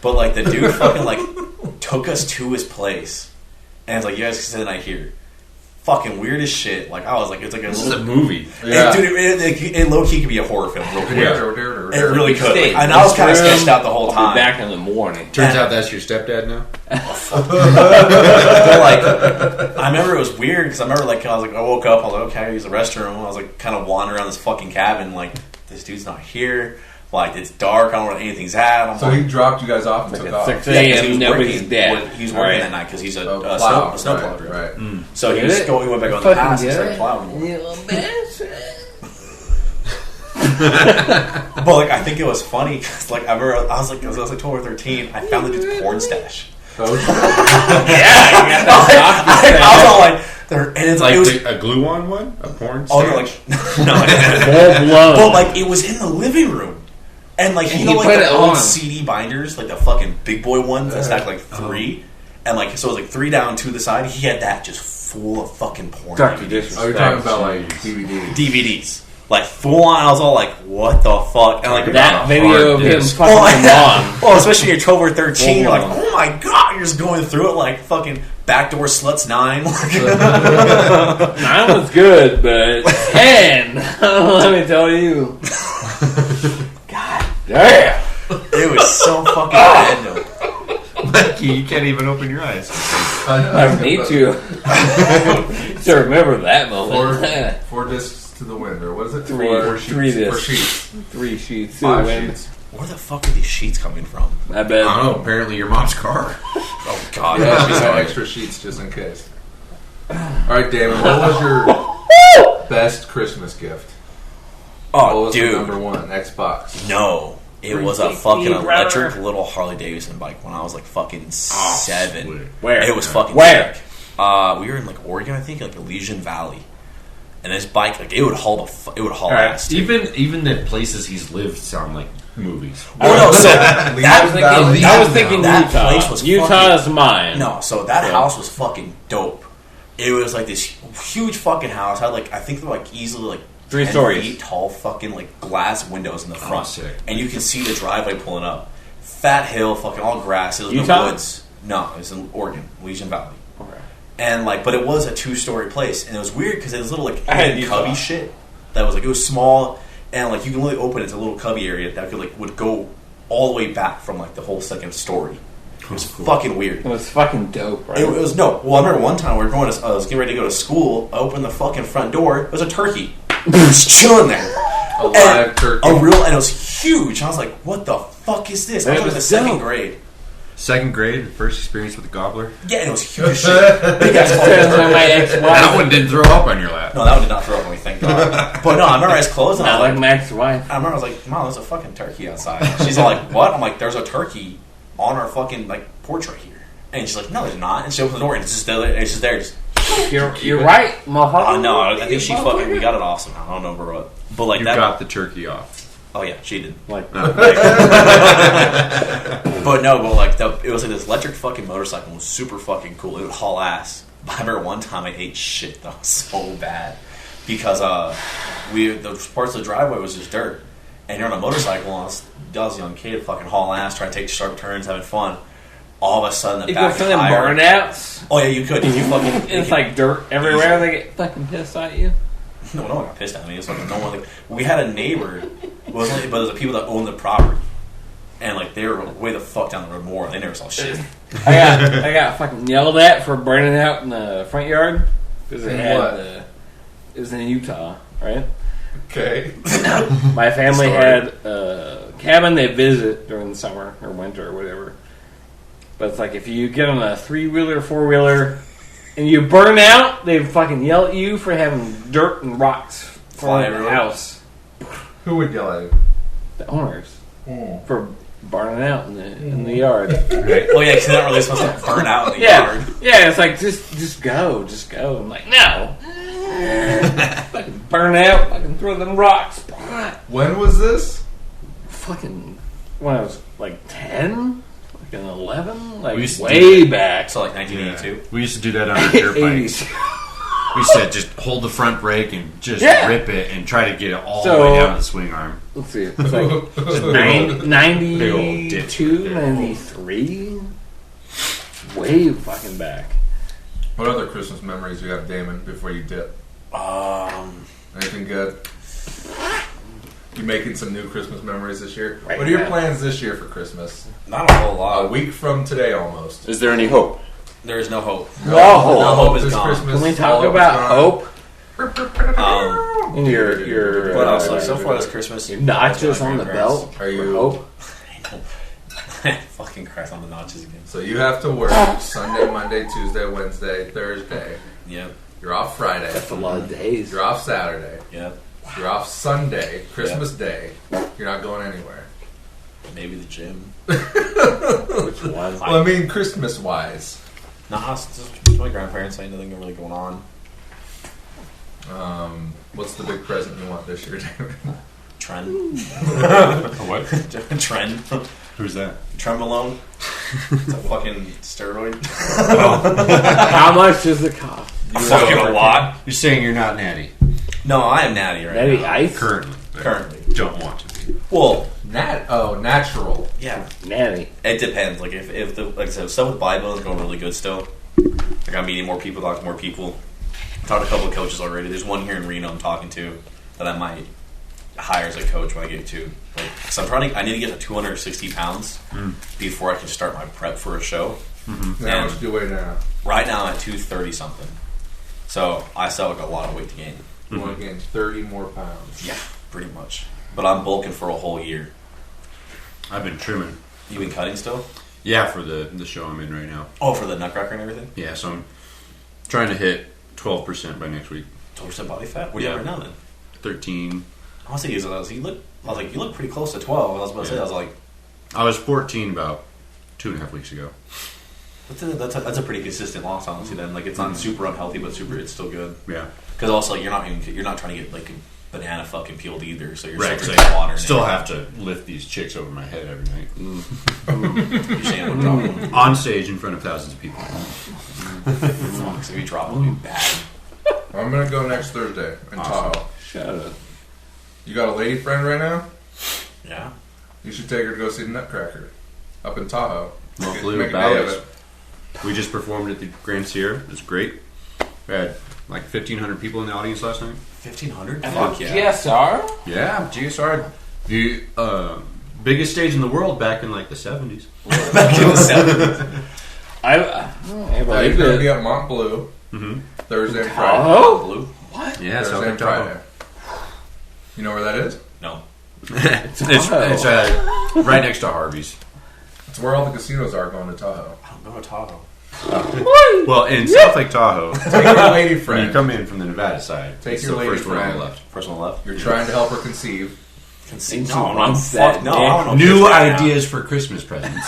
[SPEAKER 7] But like the dude fucking like took us to his place, and it's like, "You guys can stay the night here." Fucking weird as shit. Like I was like, it's like a
[SPEAKER 1] This is
[SPEAKER 7] little.
[SPEAKER 1] a movie.
[SPEAKER 3] Yeah.
[SPEAKER 7] Dude, it low key could be a horror film. Real quick.
[SPEAKER 3] Yeah.
[SPEAKER 7] It really could.
[SPEAKER 4] Stay
[SPEAKER 7] Like,
[SPEAKER 4] in
[SPEAKER 7] and I was
[SPEAKER 4] this
[SPEAKER 7] kind of
[SPEAKER 4] room.
[SPEAKER 7] sketched out the whole
[SPEAKER 4] I'll
[SPEAKER 7] time.
[SPEAKER 4] be back in the morning.
[SPEAKER 1] Turns out that's your stepdad now.
[SPEAKER 7] But like, I remember it was weird because I remember like I woke up, I was like, okay, I use the restroom. I was like, kind of wandering around this fucking cabin, like this dude's not here. Like it's dark, I don't know where anything's at. I'm
[SPEAKER 3] So
[SPEAKER 7] like,
[SPEAKER 3] he dropped you guys off and took
[SPEAKER 4] Like
[SPEAKER 3] off.
[SPEAKER 4] at 6
[SPEAKER 7] yeah, 'cause he
[SPEAKER 4] a.m.
[SPEAKER 7] was
[SPEAKER 4] Nobody's
[SPEAKER 7] working.
[SPEAKER 4] dead.
[SPEAKER 7] He was working
[SPEAKER 4] Right.
[SPEAKER 7] that night because he's a
[SPEAKER 3] Plow.
[SPEAKER 7] snowplow
[SPEAKER 3] Right,
[SPEAKER 7] driver.
[SPEAKER 3] right.
[SPEAKER 7] So he
[SPEAKER 4] Get
[SPEAKER 7] just
[SPEAKER 4] it?
[SPEAKER 7] he went back on the
[SPEAKER 4] Fucking
[SPEAKER 7] pass and
[SPEAKER 4] get
[SPEAKER 7] started
[SPEAKER 4] it?
[SPEAKER 7] plowing more.
[SPEAKER 4] You little bastard.
[SPEAKER 7] But like I think it was funny because like I remember I was like 12 or 13. I found the dude's porn stash.
[SPEAKER 3] Oh,
[SPEAKER 7] I was all like, and it's
[SPEAKER 1] Like
[SPEAKER 7] it was,
[SPEAKER 1] a glue-on one, a porn.
[SPEAKER 7] oh
[SPEAKER 1] stash?
[SPEAKER 7] no, like no,
[SPEAKER 4] Full blown.
[SPEAKER 7] but like it was in the living room, and like
[SPEAKER 4] And
[SPEAKER 7] you know
[SPEAKER 4] he
[SPEAKER 7] like
[SPEAKER 4] put
[SPEAKER 7] the
[SPEAKER 4] it
[SPEAKER 7] old
[SPEAKER 4] on.
[SPEAKER 7] CD binders, like the fucking big boy ones that stacked like 3, and like so it was like 3 down, 2 to the side. He had that just full of fucking porn
[SPEAKER 4] Dr.
[SPEAKER 7] DVDs.
[SPEAKER 4] Disrespect.
[SPEAKER 3] Oh, you're talking about like DVD.
[SPEAKER 7] DVDs. Like full on, I was all like, "What the fuck?" And like
[SPEAKER 4] That video of him
[SPEAKER 1] disc.
[SPEAKER 4] fucking his mom.
[SPEAKER 7] well, especially when you're 12 or 13, you're like,
[SPEAKER 4] Full on.
[SPEAKER 7] "Oh my god!" You're just going through it like fucking Backdoor Sluts 9.
[SPEAKER 4] 9 was good, but 10, let me tell you. God damn.
[SPEAKER 7] It was so fucking bad. Though.
[SPEAKER 1] Mikey, you can't even open your eyes.
[SPEAKER 4] I need to remember that moment.
[SPEAKER 3] 4 discs to the wind, or what is it?
[SPEAKER 4] 3
[SPEAKER 3] 4 sheets.
[SPEAKER 4] 3
[SPEAKER 3] 4
[SPEAKER 4] discs.
[SPEAKER 3] sheets.
[SPEAKER 4] 3 sheets.
[SPEAKER 3] 5
[SPEAKER 4] Win.
[SPEAKER 3] sheets.
[SPEAKER 7] Where the fuck are these sheets coming from?
[SPEAKER 4] I
[SPEAKER 1] I
[SPEAKER 4] bet.
[SPEAKER 1] don't know. Apparently, your mom's car.
[SPEAKER 7] Oh god,
[SPEAKER 3] Yeah,
[SPEAKER 7] she's
[SPEAKER 3] we got
[SPEAKER 7] like,
[SPEAKER 3] extra sheets just in case. All right, Damon, what was your best Christmas gift? What
[SPEAKER 7] oh
[SPEAKER 3] was the
[SPEAKER 7] dude,
[SPEAKER 3] number 1 Xbox?
[SPEAKER 7] no. It was a
[SPEAKER 4] 360
[SPEAKER 7] fucking
[SPEAKER 4] brother.
[SPEAKER 7] electric little Harley Davidson bike when I was like fucking 7.
[SPEAKER 1] sweet.
[SPEAKER 4] Where?
[SPEAKER 7] It was fucking
[SPEAKER 4] Where?
[SPEAKER 7] sick. We were in like Oregon, I think, like Elysian Valley, and this bike, like it would haul
[SPEAKER 4] right.
[SPEAKER 7] ass. Dude.
[SPEAKER 1] Even the places he's lived sound like movies.
[SPEAKER 7] Oh no, so
[SPEAKER 4] I was thinking
[SPEAKER 7] that
[SPEAKER 4] Utah.
[SPEAKER 7] place was
[SPEAKER 4] Utah
[SPEAKER 7] fucking-
[SPEAKER 4] is mine.
[SPEAKER 7] No, so that
[SPEAKER 4] Yeah.
[SPEAKER 7] house was fucking dope. It was like this huge fucking house. Had like I think they're like easily like
[SPEAKER 4] 3
[SPEAKER 7] 10
[SPEAKER 4] stories.
[SPEAKER 7] feet tall, fucking like glass windows in the front,
[SPEAKER 1] sick.
[SPEAKER 7] and you can see the driveway pulling up. Fat hill, fucking all grass. It was in the
[SPEAKER 4] Utah?
[SPEAKER 7] woods. No, it was in Oregon, Elysian Valley.
[SPEAKER 4] Okay.
[SPEAKER 7] And like, but it was a 2-story place, and it was weird because it was little like
[SPEAKER 4] I had
[SPEAKER 7] hidden
[SPEAKER 4] Utah.
[SPEAKER 7] cubby shit that was like it was small, and like you can only open it to a little cubby area that could like would go all the way back from like the whole second story. It was fucking weird.
[SPEAKER 4] It was fucking dope, right?
[SPEAKER 7] It was no. Well, I remember one time we were going. I was getting ready to go to school. I opened the fucking front door. It was a turkey, just chilling there.
[SPEAKER 3] A live turkey.
[SPEAKER 7] And it was huge. I was like, "What the fuck is this?" I was
[SPEAKER 4] It
[SPEAKER 7] like in the
[SPEAKER 4] was
[SPEAKER 7] second
[SPEAKER 4] dope.
[SPEAKER 7] grade.
[SPEAKER 1] Second grade, first experience with the gobbler.
[SPEAKER 7] Yeah, and it was huge as shit. Big ass
[SPEAKER 4] Turns
[SPEAKER 7] fucking
[SPEAKER 4] on my
[SPEAKER 7] turkey.
[SPEAKER 4] ex-wife.
[SPEAKER 1] That one didn't throw up on your lap.
[SPEAKER 7] No, that one did not throw up on me, thank God. But no, I remember I was closed and I
[SPEAKER 4] Not
[SPEAKER 7] was
[SPEAKER 4] like
[SPEAKER 7] like,
[SPEAKER 4] my ex-wife.
[SPEAKER 7] I remember I was like, "Mom, there's a fucking turkey outside." She's all like, "What?" I'm like, "There's a turkey on our fucking like porch right here." And she's like, "No, there's not." And she opens the door and it's just there. It's just there. Just,
[SPEAKER 4] You're right, motherfucker.
[SPEAKER 7] no, I think she fucking we got it off somehow. I don't know what, but like
[SPEAKER 1] You
[SPEAKER 7] that.
[SPEAKER 1] got the turkey off.
[SPEAKER 7] Oh yeah, she did.
[SPEAKER 4] Like,
[SPEAKER 7] But it was like this electric fucking motorcycle. It was super fucking cool. It would haul ass. I remember one time I ate shit though so bad because the parts of the driveway was just dirt, and you're on a motorcycle. And I was a young kid, fucking haul ass, trying to take sharp turns, having fun. All of a sudden, the
[SPEAKER 4] you
[SPEAKER 7] back
[SPEAKER 4] go for them
[SPEAKER 7] tire.
[SPEAKER 4] burnouts.
[SPEAKER 7] Oh yeah, you could. You fucking.
[SPEAKER 4] It's like dirt everywhere. They get fucking pissed at you.
[SPEAKER 7] No one got pissed at me. It's like no one. Like, we had a neighbor, but it was the people that owned the property, and like they were way the fuck down the road more. They never saw shit.
[SPEAKER 4] I got fucking yelled at for burning out in the front yard because it was in Utah, right?
[SPEAKER 3] Okay.
[SPEAKER 4] My family had a cabin they visit during the summer or winter or whatever. But it's like if you get on a 3-wheeler, 4-wheeler, and you burn out, they fucking yell at you for having dirt and rocks flying in the house.
[SPEAKER 3] Who would yell at you?
[SPEAKER 4] The owners for burning out in the yard.
[SPEAKER 7] Right? Oh yeah, because they're not really supposed to burn out in the yard.
[SPEAKER 4] Yeah, it's like just go. I'm like, no. Fucking burn out, fucking throw them rocks.
[SPEAKER 3] When was this?
[SPEAKER 4] Fucking when I was like 10, fucking 11, like
[SPEAKER 1] We used to
[SPEAKER 4] way back.
[SPEAKER 7] So like 1982.
[SPEAKER 1] We used to do that on our dirt bikes.
[SPEAKER 4] 80s.
[SPEAKER 1] We said just hold the front brake and just rip it and try to get it all the
[SPEAKER 4] So-
[SPEAKER 1] way down the swing arm.
[SPEAKER 4] Let's see, it's like
[SPEAKER 1] Big old ditch
[SPEAKER 4] 92,
[SPEAKER 1] right there.
[SPEAKER 4] 93, way fucking back.
[SPEAKER 3] What other Christmas memories you have, Damon, before you dip? Anything good? You making some new Christmas memories this year?
[SPEAKER 4] Right
[SPEAKER 3] What are your
[SPEAKER 4] now.
[SPEAKER 3] plans this year for Christmas?
[SPEAKER 7] Not a whole
[SPEAKER 3] A
[SPEAKER 7] lot.
[SPEAKER 3] week from today, almost.
[SPEAKER 2] Is there any hope?
[SPEAKER 7] There is no hope.
[SPEAKER 4] No
[SPEAKER 7] hope is
[SPEAKER 3] this
[SPEAKER 7] gone.
[SPEAKER 3] Christmas.
[SPEAKER 4] Can we
[SPEAKER 3] All
[SPEAKER 4] talk
[SPEAKER 3] is
[SPEAKER 4] about
[SPEAKER 3] gone.
[SPEAKER 4] hope?
[SPEAKER 7] Um,
[SPEAKER 4] In your
[SPEAKER 7] what else? Like so far this Christmas,
[SPEAKER 4] your notches
[SPEAKER 7] my
[SPEAKER 4] on the
[SPEAKER 7] grandparents.
[SPEAKER 4] belt.
[SPEAKER 3] Are you-
[SPEAKER 4] hope?
[SPEAKER 7] Fucking Christ on the notches again.
[SPEAKER 3] So you have to work Sunday, Monday, Tuesday, Wednesday, Thursday.
[SPEAKER 7] Yep.
[SPEAKER 3] You're off Friday.
[SPEAKER 4] That's a lot of days.
[SPEAKER 3] You're off Saturday.
[SPEAKER 7] Yep.
[SPEAKER 3] You're off Sunday, Christmas Day. You're not going anywhere.
[SPEAKER 7] Maybe the gym.
[SPEAKER 4] Which one?
[SPEAKER 3] Well, I mean, Christmas-wise.
[SPEAKER 7] Nah, it's just my grandparents. Ain't nothing really going on.
[SPEAKER 3] What's the big present you want this year, David?
[SPEAKER 7] Trend.
[SPEAKER 1] What?
[SPEAKER 7] Trend.
[SPEAKER 1] Who's that?
[SPEAKER 7] Trembolone. It's a fucking steroid.
[SPEAKER 4] How much does it cost?
[SPEAKER 7] Fucking a lot.
[SPEAKER 1] You're saying you're not natty
[SPEAKER 7] No, I am natty right
[SPEAKER 4] Natty
[SPEAKER 7] now.
[SPEAKER 4] ice?
[SPEAKER 1] currently.
[SPEAKER 7] Currently.
[SPEAKER 1] Don't want to be.
[SPEAKER 7] Well,
[SPEAKER 3] Natural.
[SPEAKER 7] yeah.
[SPEAKER 4] Natty.
[SPEAKER 7] It depends. Like if the like I said, stuff with Bible is going really good still. Like I'm meeting more people, talking to more people. Talked to a couple of coaches already. There's one here in Reno I'm talking to that I might hire as a coach when I get to. Like, so I need to get to 260 pounds before I can start my prep for a show.
[SPEAKER 3] Now, how much do you weigh now?
[SPEAKER 7] Right now I'm at 230 something. So I still have a lot of weight to gain.
[SPEAKER 3] You want to gain 30 more pounds.
[SPEAKER 7] Yeah, pretty much. But I'm bulking for a whole year.
[SPEAKER 1] I've been trimming.
[SPEAKER 7] You been cutting still?
[SPEAKER 1] Yeah, for the show I'm in right now.
[SPEAKER 7] Oh, for the Nutcracker and everything?
[SPEAKER 1] Yeah, so I'm trying to hit 12% by next week.
[SPEAKER 7] 12% body fat? What are you at right now then?
[SPEAKER 1] 13.
[SPEAKER 7] I was thinking, you look pretty close to 12. I was about to say, I was like,
[SPEAKER 1] I was 14 about 2.5 weeks ago.
[SPEAKER 7] that's a pretty consistent loss, honestly. Then, like, it's not super unhealthy, but it's still good.
[SPEAKER 1] Yeah.
[SPEAKER 7] Because also, you're not trying to get like a banana fucking peeled either. So you're
[SPEAKER 1] Right,
[SPEAKER 7] still
[SPEAKER 1] 'cause
[SPEAKER 7] drinking water.
[SPEAKER 1] I
[SPEAKER 7] and
[SPEAKER 1] still
[SPEAKER 7] everything.
[SPEAKER 1] have to lift these chicks over my head every night.
[SPEAKER 7] You're saying I'm gonna drop them.
[SPEAKER 1] On stage in front of thousands of people.
[SPEAKER 7] So if you drop them, it'll be bad.
[SPEAKER 3] I'm going to go next Thursday in Tahoe.
[SPEAKER 4] Shut up.
[SPEAKER 3] You got a lady friend right now?
[SPEAKER 7] Yeah.
[SPEAKER 3] You should take her to go see the Nutcracker up in Tahoe.
[SPEAKER 1] Well,
[SPEAKER 3] Make
[SPEAKER 1] Blue
[SPEAKER 3] a day of
[SPEAKER 1] Ballas.
[SPEAKER 3] it.
[SPEAKER 1] We just performed at the Grand Sierra. It was great. We had like 1,500 people in the audience last night.
[SPEAKER 7] 1,500?
[SPEAKER 1] Fuck yeah.
[SPEAKER 4] GSR?
[SPEAKER 1] Yeah, GSR. The biggest stage in the world back in like the 70s.
[SPEAKER 7] Back in the 70s.
[SPEAKER 4] I
[SPEAKER 3] He's
[SPEAKER 4] believe
[SPEAKER 3] going to be
[SPEAKER 4] it.
[SPEAKER 3] at Mont Bleu Thursday and Friday.
[SPEAKER 4] Tahoe?
[SPEAKER 7] Blue?
[SPEAKER 4] What?
[SPEAKER 1] Yeah,
[SPEAKER 3] Thursday and Friday. You know where that is?
[SPEAKER 7] No.
[SPEAKER 1] it's right next to Harvey's.
[SPEAKER 3] It's where all the casinos are going to Tahoe.
[SPEAKER 7] I don't know Tahoe.
[SPEAKER 1] Well, in South Lake Tahoe,
[SPEAKER 3] Take your lady
[SPEAKER 1] when you
[SPEAKER 3] friend.
[SPEAKER 1] come in from the Nevada side,
[SPEAKER 3] Take
[SPEAKER 1] it's
[SPEAKER 3] your
[SPEAKER 1] the
[SPEAKER 3] lady
[SPEAKER 1] first one on
[SPEAKER 3] friend.
[SPEAKER 1] the left.
[SPEAKER 7] First one left.
[SPEAKER 3] You're trying to help her conceive.
[SPEAKER 7] Conceive.
[SPEAKER 4] She
[SPEAKER 7] No, I'm
[SPEAKER 4] wants
[SPEAKER 7] fuck.
[SPEAKER 4] that
[SPEAKER 7] No, I don't know.
[SPEAKER 1] New
[SPEAKER 7] kids right now.
[SPEAKER 1] ideas for Christmas presents.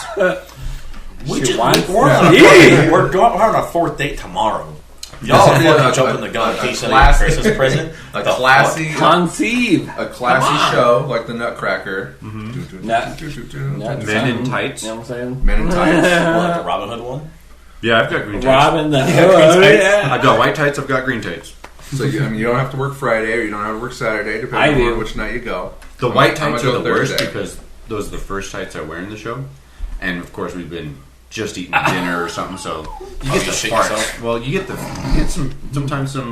[SPEAKER 7] We
[SPEAKER 4] She
[SPEAKER 7] just
[SPEAKER 4] wants
[SPEAKER 7] we're
[SPEAKER 4] that.
[SPEAKER 7] on a fucking- we're having a fourth date tomorrow. Y'all
[SPEAKER 3] This would be
[SPEAKER 7] fucking
[SPEAKER 3] a-
[SPEAKER 7] jumping the gun.
[SPEAKER 3] a
[SPEAKER 7] Can you send me a
[SPEAKER 3] classic-
[SPEAKER 7] Christmas present?
[SPEAKER 3] A
[SPEAKER 7] The
[SPEAKER 3] classy,
[SPEAKER 4] Conceive.
[SPEAKER 3] a classy show like the Nutcracker.
[SPEAKER 4] Nut-
[SPEAKER 1] Men in tights.
[SPEAKER 4] You know what I'm saying?
[SPEAKER 3] Men in tights.
[SPEAKER 7] fuck? What, like the Robin Hood one?
[SPEAKER 1] Yeah, I've got green tights.
[SPEAKER 4] Robin the
[SPEAKER 7] green
[SPEAKER 4] Hood.
[SPEAKER 7] tights.
[SPEAKER 4] Yeah.
[SPEAKER 1] I've got white tights. I've got green tights.
[SPEAKER 3] So you don't have to work Friday or you don't have to work Saturday, depending
[SPEAKER 4] I do.
[SPEAKER 3] on which night you go.
[SPEAKER 1] The
[SPEAKER 3] I'm
[SPEAKER 1] white
[SPEAKER 3] gonna
[SPEAKER 1] tights
[SPEAKER 3] go
[SPEAKER 1] are the worst
[SPEAKER 3] Thursday.
[SPEAKER 1] because those are the first tights I wear in the show, and of course we've been just eating dinner or something, so you get
[SPEAKER 7] you
[SPEAKER 1] the
[SPEAKER 7] shit
[SPEAKER 1] farts.
[SPEAKER 7] yourself?
[SPEAKER 1] Well, you get sometimes some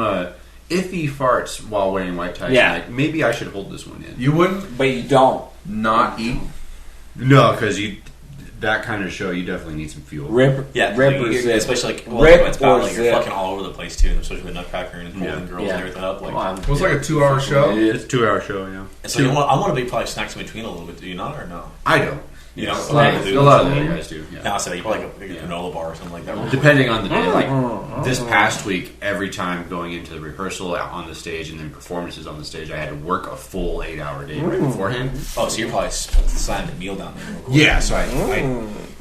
[SPEAKER 1] iffy farts while wearing white tights.
[SPEAKER 4] Yeah.
[SPEAKER 1] Like, maybe I should hold this one in.
[SPEAKER 3] You wouldn't
[SPEAKER 4] But you don't.
[SPEAKER 3] not eat.
[SPEAKER 1] No, because that kind of show you definitely need some fuel.
[SPEAKER 4] Rip.
[SPEAKER 7] Yeah,
[SPEAKER 4] Rip or
[SPEAKER 7] you-
[SPEAKER 4] zip.
[SPEAKER 7] especially like
[SPEAKER 4] Rip
[SPEAKER 7] it's about,
[SPEAKER 4] or
[SPEAKER 7] like, you're
[SPEAKER 4] zip.
[SPEAKER 7] fucking all over the place too, especially with Nutcracker and holding
[SPEAKER 1] Yeah.
[SPEAKER 7] girls
[SPEAKER 4] Yeah.
[SPEAKER 7] and everything up. Like,
[SPEAKER 4] Come on.
[SPEAKER 3] It was like a 2-hour show.
[SPEAKER 1] It's a 2-hour show, yeah.
[SPEAKER 7] and so I want to be probably snacks in between a little bit. Do you not or no?
[SPEAKER 1] I don't.
[SPEAKER 7] You know,
[SPEAKER 1] A lot of the other guys do. Yeah.
[SPEAKER 7] Now I said you probably like a granola bar or something like that.
[SPEAKER 1] Depending on the day, like this past week, every time going into the rehearsal on the stage and then performances on the stage, I had to work a full 8-hour day right beforehand.
[SPEAKER 7] Oh, so you're probably slamming a meal down there.
[SPEAKER 1] Yeah, so I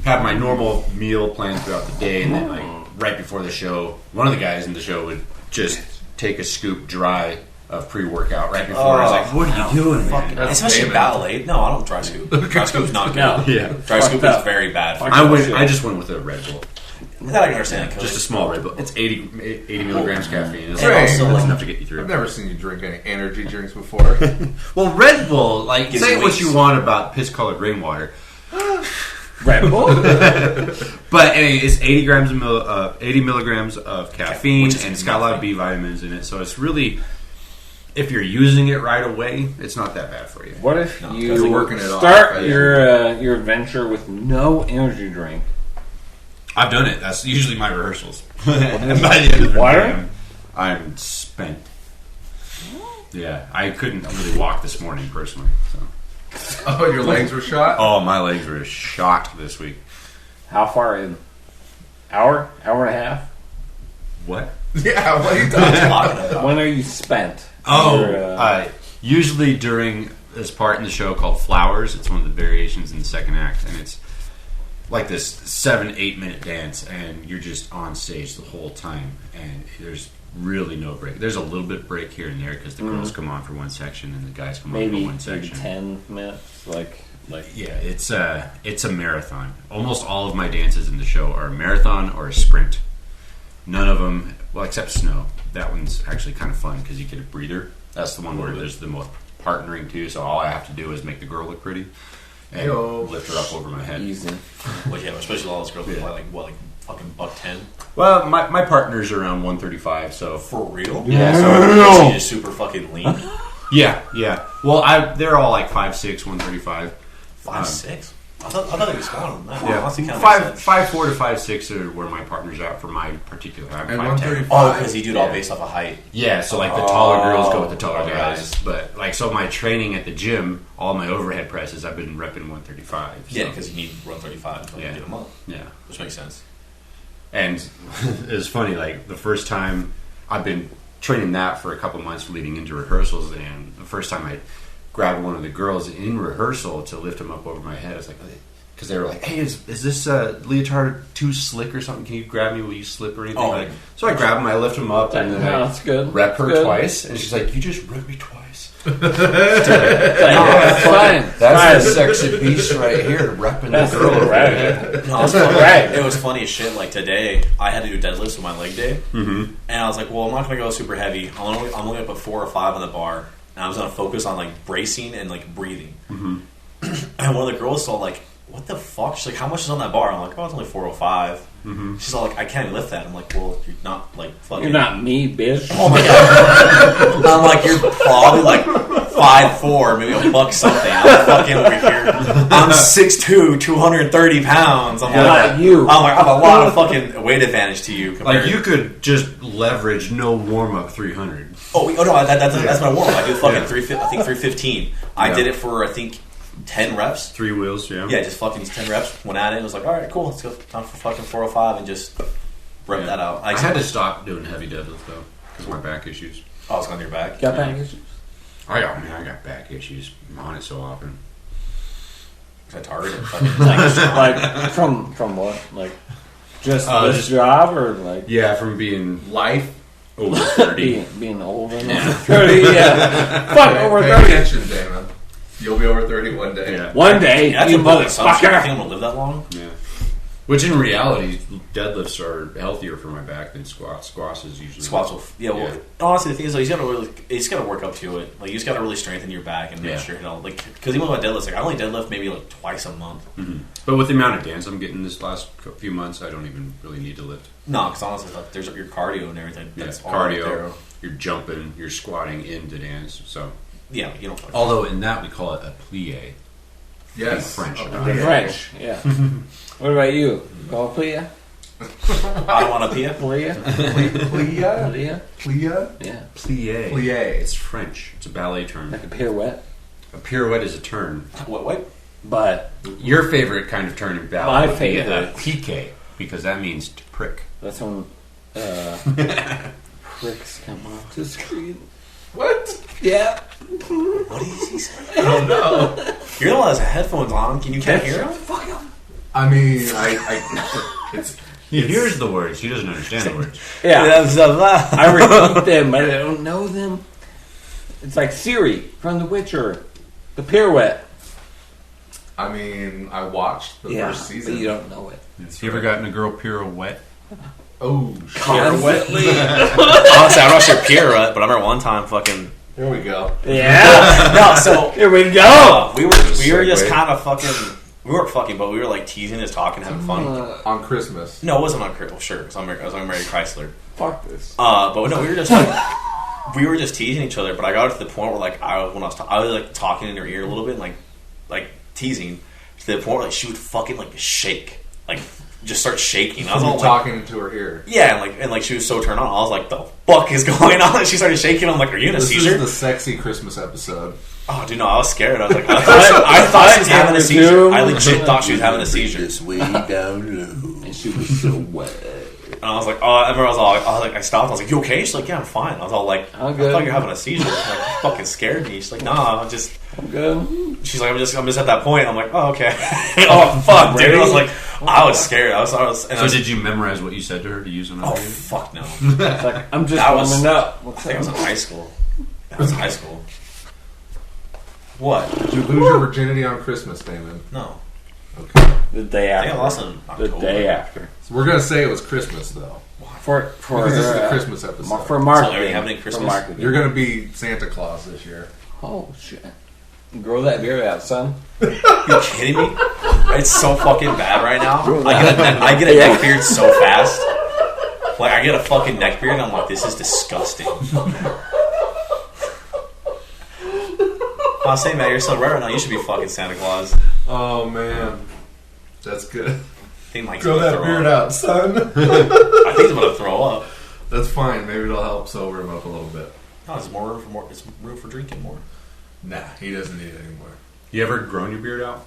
[SPEAKER 1] have my normal meal planned throughout the day, and then like right before the show, one of the guys in the show would just take a scoop dry of pre-workout right before. I was like, "What are you doing, man?"
[SPEAKER 7] Especially
[SPEAKER 3] Damon.
[SPEAKER 7] ballet. No, I don't dry scoop. Dry scoop's not good.
[SPEAKER 4] No.
[SPEAKER 1] Yeah,
[SPEAKER 7] Dry scoop
[SPEAKER 4] Fucked
[SPEAKER 7] is
[SPEAKER 4] up.
[SPEAKER 7] very bad. For
[SPEAKER 1] I just went with a Red Bull,
[SPEAKER 7] that I can understand.
[SPEAKER 1] just a small Red Bull. It's 80 milligrams caffeine. It's
[SPEAKER 3] Right.
[SPEAKER 1] also
[SPEAKER 3] That's
[SPEAKER 1] enough to get you
[SPEAKER 3] I've
[SPEAKER 1] through.
[SPEAKER 3] never seen you drink any energy drinks before.
[SPEAKER 1] Well, Red Bull, like
[SPEAKER 7] Gives
[SPEAKER 1] say
[SPEAKER 7] you
[SPEAKER 1] what
[SPEAKER 7] wings.
[SPEAKER 1] you want about piss-colored rainwater.
[SPEAKER 4] Red Bull.
[SPEAKER 1] But anyway, it's 80 milligrams of caffeine,
[SPEAKER 7] Which is
[SPEAKER 1] and it's got a lot of B vitamins in it. So it's really, if you're using it right away, it's not that bad for you.
[SPEAKER 4] What if
[SPEAKER 7] No,
[SPEAKER 4] you
[SPEAKER 3] you're working it off,
[SPEAKER 4] start
[SPEAKER 3] right?
[SPEAKER 4] your adventure with no energy drink?
[SPEAKER 1] I've done it. That's usually my rehearsals. And by the end of the
[SPEAKER 4] Water?
[SPEAKER 1] day, I'm spent. Yeah, I couldn't really walk this morning personally. So.
[SPEAKER 3] Oh, your legs were shot?
[SPEAKER 1] Oh, my legs were shot this week.
[SPEAKER 4] How far in? Hour and a half?
[SPEAKER 1] What?
[SPEAKER 3] Yeah, what are you
[SPEAKER 7] It's
[SPEAKER 3] talking
[SPEAKER 7] a lot of them.
[SPEAKER 4] When are you spent?
[SPEAKER 1] Oh,
[SPEAKER 4] Your,
[SPEAKER 1] usually during this part in the show called Flowers. It's one of the variations in the second act, and it's like this 7-8 minute dance, and you're just on stage the whole time, and there's really no break. There's a little bit break here and there because the girls come on for one section and the guys come on
[SPEAKER 4] maybe
[SPEAKER 1] for one section.
[SPEAKER 4] 10 minutes, like
[SPEAKER 1] Yeah, it's a marathon. Almost all of my dances in the show are a marathon or a sprint. None of them, well, except Snow. That one's actually kind of fun because you get a breather. That's the one where there's the most partnering too. So all I have to do is make the girl look pretty and lift her up over my head.
[SPEAKER 4] easy.
[SPEAKER 7] Well, yeah, especially all those girls that play like fucking $110.
[SPEAKER 1] Well, my partner's around 135, so
[SPEAKER 7] For real?
[SPEAKER 1] yeah,
[SPEAKER 7] So she's just super fucking lean.
[SPEAKER 1] yeah. Well, they're all like 5'6", 135.
[SPEAKER 7] 5'6". I thought they were smaller than that.
[SPEAKER 1] Yeah,
[SPEAKER 7] Honestly, kind of
[SPEAKER 1] 5'4" to 5'6" are where my partner's at for my particular. I'm
[SPEAKER 3] And
[SPEAKER 1] 5'10".
[SPEAKER 3] 135.
[SPEAKER 7] Oh, because you do it all based off of height.
[SPEAKER 1] Yeah, so like the taller girls go with the taller
[SPEAKER 7] okay.
[SPEAKER 1] guys, but like so my training at the gym, all my overhead presses, I've been repping 135. So,
[SPEAKER 7] Yeah, because you need 135 to
[SPEAKER 1] Yeah.
[SPEAKER 7] get them up,
[SPEAKER 1] yeah,
[SPEAKER 7] which makes sense.
[SPEAKER 1] and it's funny. Like the first time I've been training that for a couple months leading into rehearsals, and the first time I grabbed one of the girls in rehearsal to lift him up over my head, I was like, because they were like, "Hey, is this leotard too slick or something? Can you grab me? Will you slip or anything?"
[SPEAKER 7] Oh.
[SPEAKER 1] Like, so I grab him, I lift him up, and then I
[SPEAKER 4] that's good.
[SPEAKER 1] rep her
[SPEAKER 4] Good.
[SPEAKER 1] twice, and she's like, "You just ripped me twice."
[SPEAKER 4] That's fine.
[SPEAKER 1] That's the sexy piece right here, repping
[SPEAKER 4] That's
[SPEAKER 1] the girl over
[SPEAKER 4] right.
[SPEAKER 1] the head.
[SPEAKER 7] No, it's
[SPEAKER 4] right.
[SPEAKER 7] It was funny as shit. Like today, I had to do deadlifts with my leg day, and I was like, "Well, I'm not gonna go super heavy. I'm only gonna put 4 or 5 on the bar, and I was gonna focus on like bracing and like breathing." And one of the girls saw like, "What the fuck?" She's like, "How much is on that bar?" I'm like, "Oh, it's only 405." She's all like, "I can't even lift that." I'm like, "Well, you're not like fucking."
[SPEAKER 4] You're not me, bitch.
[SPEAKER 7] Oh my god! I'm like, you're probably like 5'4", maybe a buck something. I'm fucking over here. I'm 6'2", 230 pounds. I'm
[SPEAKER 4] Not you.
[SPEAKER 7] I'm like, I have a lot of fucking weight advantage to you. Compared.
[SPEAKER 1] Like you could just leverage no warm up 300.
[SPEAKER 7] Oh no, that's my warm up. I do fucking 315. I did it for I think 10 reps.
[SPEAKER 1] 3 wheels, yeah.
[SPEAKER 7] Yeah, just fucking 10 reps. Went at it. It was like, all right, cool. Let's go. Time for fucking 405 and just rep that out.
[SPEAKER 1] I had to stop doing heavy deadlifts though because of my back issues.
[SPEAKER 7] Oh, it's on your back.
[SPEAKER 4] Got back issues?
[SPEAKER 1] I got back issues. I'm on it so often.
[SPEAKER 7] I targeted fucking.
[SPEAKER 4] Like from what? Like Just
[SPEAKER 1] Just-
[SPEAKER 4] this job, or like
[SPEAKER 1] Yeah, from being
[SPEAKER 3] Life.
[SPEAKER 1] over 30.
[SPEAKER 4] being old enough? 30, yeah. Fuck, over
[SPEAKER 3] Pay
[SPEAKER 4] 30.
[SPEAKER 3] attention, Damon. You'll be over 30 one day.
[SPEAKER 1] Yeah.
[SPEAKER 4] One day,
[SPEAKER 7] Yeah, that's
[SPEAKER 4] you
[SPEAKER 7] a good assumption. I think
[SPEAKER 4] motherfucker.
[SPEAKER 7] I'm gonna live that long.
[SPEAKER 1] Yeah. Which in reality, deadlifts are healthier for my back than squats. Squats is usually
[SPEAKER 7] Squats will, well, honestly, the thing is, though, you just gotta work up to it. Like, you just gotta really strengthen your back and make sure, like, because even with my deadlifts, like, I only deadlift maybe, like, twice a month.
[SPEAKER 1] Mm-hmm. But with the amount of dance I'm getting this last few months, I don't even really need to lift.
[SPEAKER 7] No, because honestly, like, there's your cardio and everything.
[SPEAKER 1] Yeah,
[SPEAKER 7] That's all right
[SPEAKER 1] cardio,
[SPEAKER 7] there.
[SPEAKER 1] you're jumping, you're squatting into dance. So,
[SPEAKER 7] Yeah, you don't.
[SPEAKER 1] although in that we call it a plie.
[SPEAKER 3] Yes.
[SPEAKER 1] French.
[SPEAKER 4] The French, yeah. What about you? Go Plia?
[SPEAKER 7] I don't want to pee.
[SPEAKER 4] Plia?
[SPEAKER 3] Plia?
[SPEAKER 4] Plia?
[SPEAKER 3] Plia?
[SPEAKER 4] Yeah.
[SPEAKER 1] Plie.
[SPEAKER 3] Plie.
[SPEAKER 1] It's French. It's a ballet term.
[SPEAKER 4] Like a pirouette.
[SPEAKER 1] A pirouette is a turn.
[SPEAKER 7] What?
[SPEAKER 4] But
[SPEAKER 1] Your favorite kind of turn in ballet
[SPEAKER 4] My
[SPEAKER 1] would be a
[SPEAKER 4] favorite.
[SPEAKER 1] piqué, because that means to prick.
[SPEAKER 4] that's when pricks come off the screen.
[SPEAKER 3] What?
[SPEAKER 4] Yeah.
[SPEAKER 7] What is he saying?
[SPEAKER 3] I don't know.
[SPEAKER 7] You're the one that has headphones on. Can you can't hear him?
[SPEAKER 4] Fuck him.
[SPEAKER 3] I mean, it's
[SPEAKER 1] He hears the words. He doesn't understand the words.
[SPEAKER 4] Yeah.
[SPEAKER 7] I
[SPEAKER 4] I repeat them, but I don't know them. It's like Siri from The Witcher. The pirouette.
[SPEAKER 3] I mean, I watched the first season.
[SPEAKER 4] but you don't know it.
[SPEAKER 1] Have you ever gotten a girl pirouette?
[SPEAKER 3] Oh, shit.
[SPEAKER 4] Constantly.
[SPEAKER 7] Honestly, I'm not sure pirouette, but I remember one time fucking.
[SPEAKER 3] Here we go.
[SPEAKER 4] Yeah.
[SPEAKER 7] No, so
[SPEAKER 4] Here we go.
[SPEAKER 7] we were just
[SPEAKER 3] segue.
[SPEAKER 7] kind of fucking. We weren't fucking, but we were like teasing, just talking, having fun.
[SPEAKER 3] On Christmas.
[SPEAKER 7] No, it wasn't on Chrysler. Sure, because I was on Mary Chrysler.
[SPEAKER 4] Fuck this.
[SPEAKER 7] But no, we were just like, we were just teasing each other. But I got to the point where like I was like talking in her ear a little bit, and, like teasing to the point where like she would fucking like shake, like just start shaking. I was all like,
[SPEAKER 3] talking into her ear.
[SPEAKER 7] yeah, and like she was so turned on. I was like, the fuck is going on? And she started shaking. I'm like, are you in a
[SPEAKER 3] This
[SPEAKER 7] seizure?
[SPEAKER 3] is the sexy Christmas episode.
[SPEAKER 7] Oh, dude, no, I was scared. I was like, I thought she was having a seizure. I legit thought she was having a seizure.
[SPEAKER 2] This way down low.
[SPEAKER 4] And she was so wet.
[SPEAKER 7] And I was like, oh, I remember I stopped. I was like, you okay? She's like, yeah, I'm fine. I was all like,
[SPEAKER 4] I'm
[SPEAKER 7] I
[SPEAKER 4] good.
[SPEAKER 7] thought you were having a seizure. Like, you fucking scared me. She's like, nah, I'm just.
[SPEAKER 4] I'm good.
[SPEAKER 7] She's like, I'm just at that point. I'm like, oh, okay. Oh, fuck, dude. I was like, I was scared. I was.
[SPEAKER 1] So did you memorize what you said to her to use on
[SPEAKER 7] Oh,
[SPEAKER 1] her?
[SPEAKER 7] fuck no.
[SPEAKER 4] It's like, I'm just
[SPEAKER 7] That was-
[SPEAKER 4] warming up.
[SPEAKER 7] I think I was in high school. That was high school. What?
[SPEAKER 3] Did you lose your virginity on Christmas, Damon?
[SPEAKER 7] No.
[SPEAKER 3] Okay.
[SPEAKER 4] The day
[SPEAKER 7] I think I
[SPEAKER 4] after.
[SPEAKER 7] lost in
[SPEAKER 4] The
[SPEAKER 7] October.
[SPEAKER 4] day after.
[SPEAKER 3] So we're gonna say it was Christmas though,
[SPEAKER 4] For
[SPEAKER 3] because this is the Christmas episode.
[SPEAKER 4] for
[SPEAKER 7] So
[SPEAKER 4] marketing.
[SPEAKER 7] are you having Christmas?
[SPEAKER 4] For marketing.
[SPEAKER 3] You're gonna be Santa Claus this year.
[SPEAKER 4] Oh shit! Grow that beard out, son.
[SPEAKER 7] You kidding me? It's so fucking bad right now. I get a neck beard so fast. Like I get a fucking neck beard, and I'm like, this is disgusting. I was saying, man, you're so rare right now. You should be fucking Santa Claus.
[SPEAKER 3] Oh man, that's good.
[SPEAKER 7] I think Mike's
[SPEAKER 3] Grow
[SPEAKER 7] gonna
[SPEAKER 3] that
[SPEAKER 7] throw
[SPEAKER 3] beard
[SPEAKER 7] up.
[SPEAKER 3] out, son.
[SPEAKER 7] I think he's gonna throw up.
[SPEAKER 3] That's fine. Maybe it'll help sober him up a little bit.
[SPEAKER 7] No, there's more room for more. It's room for drinking more.
[SPEAKER 3] Nah, he doesn't need it anymore.
[SPEAKER 1] You ever grown your beard out?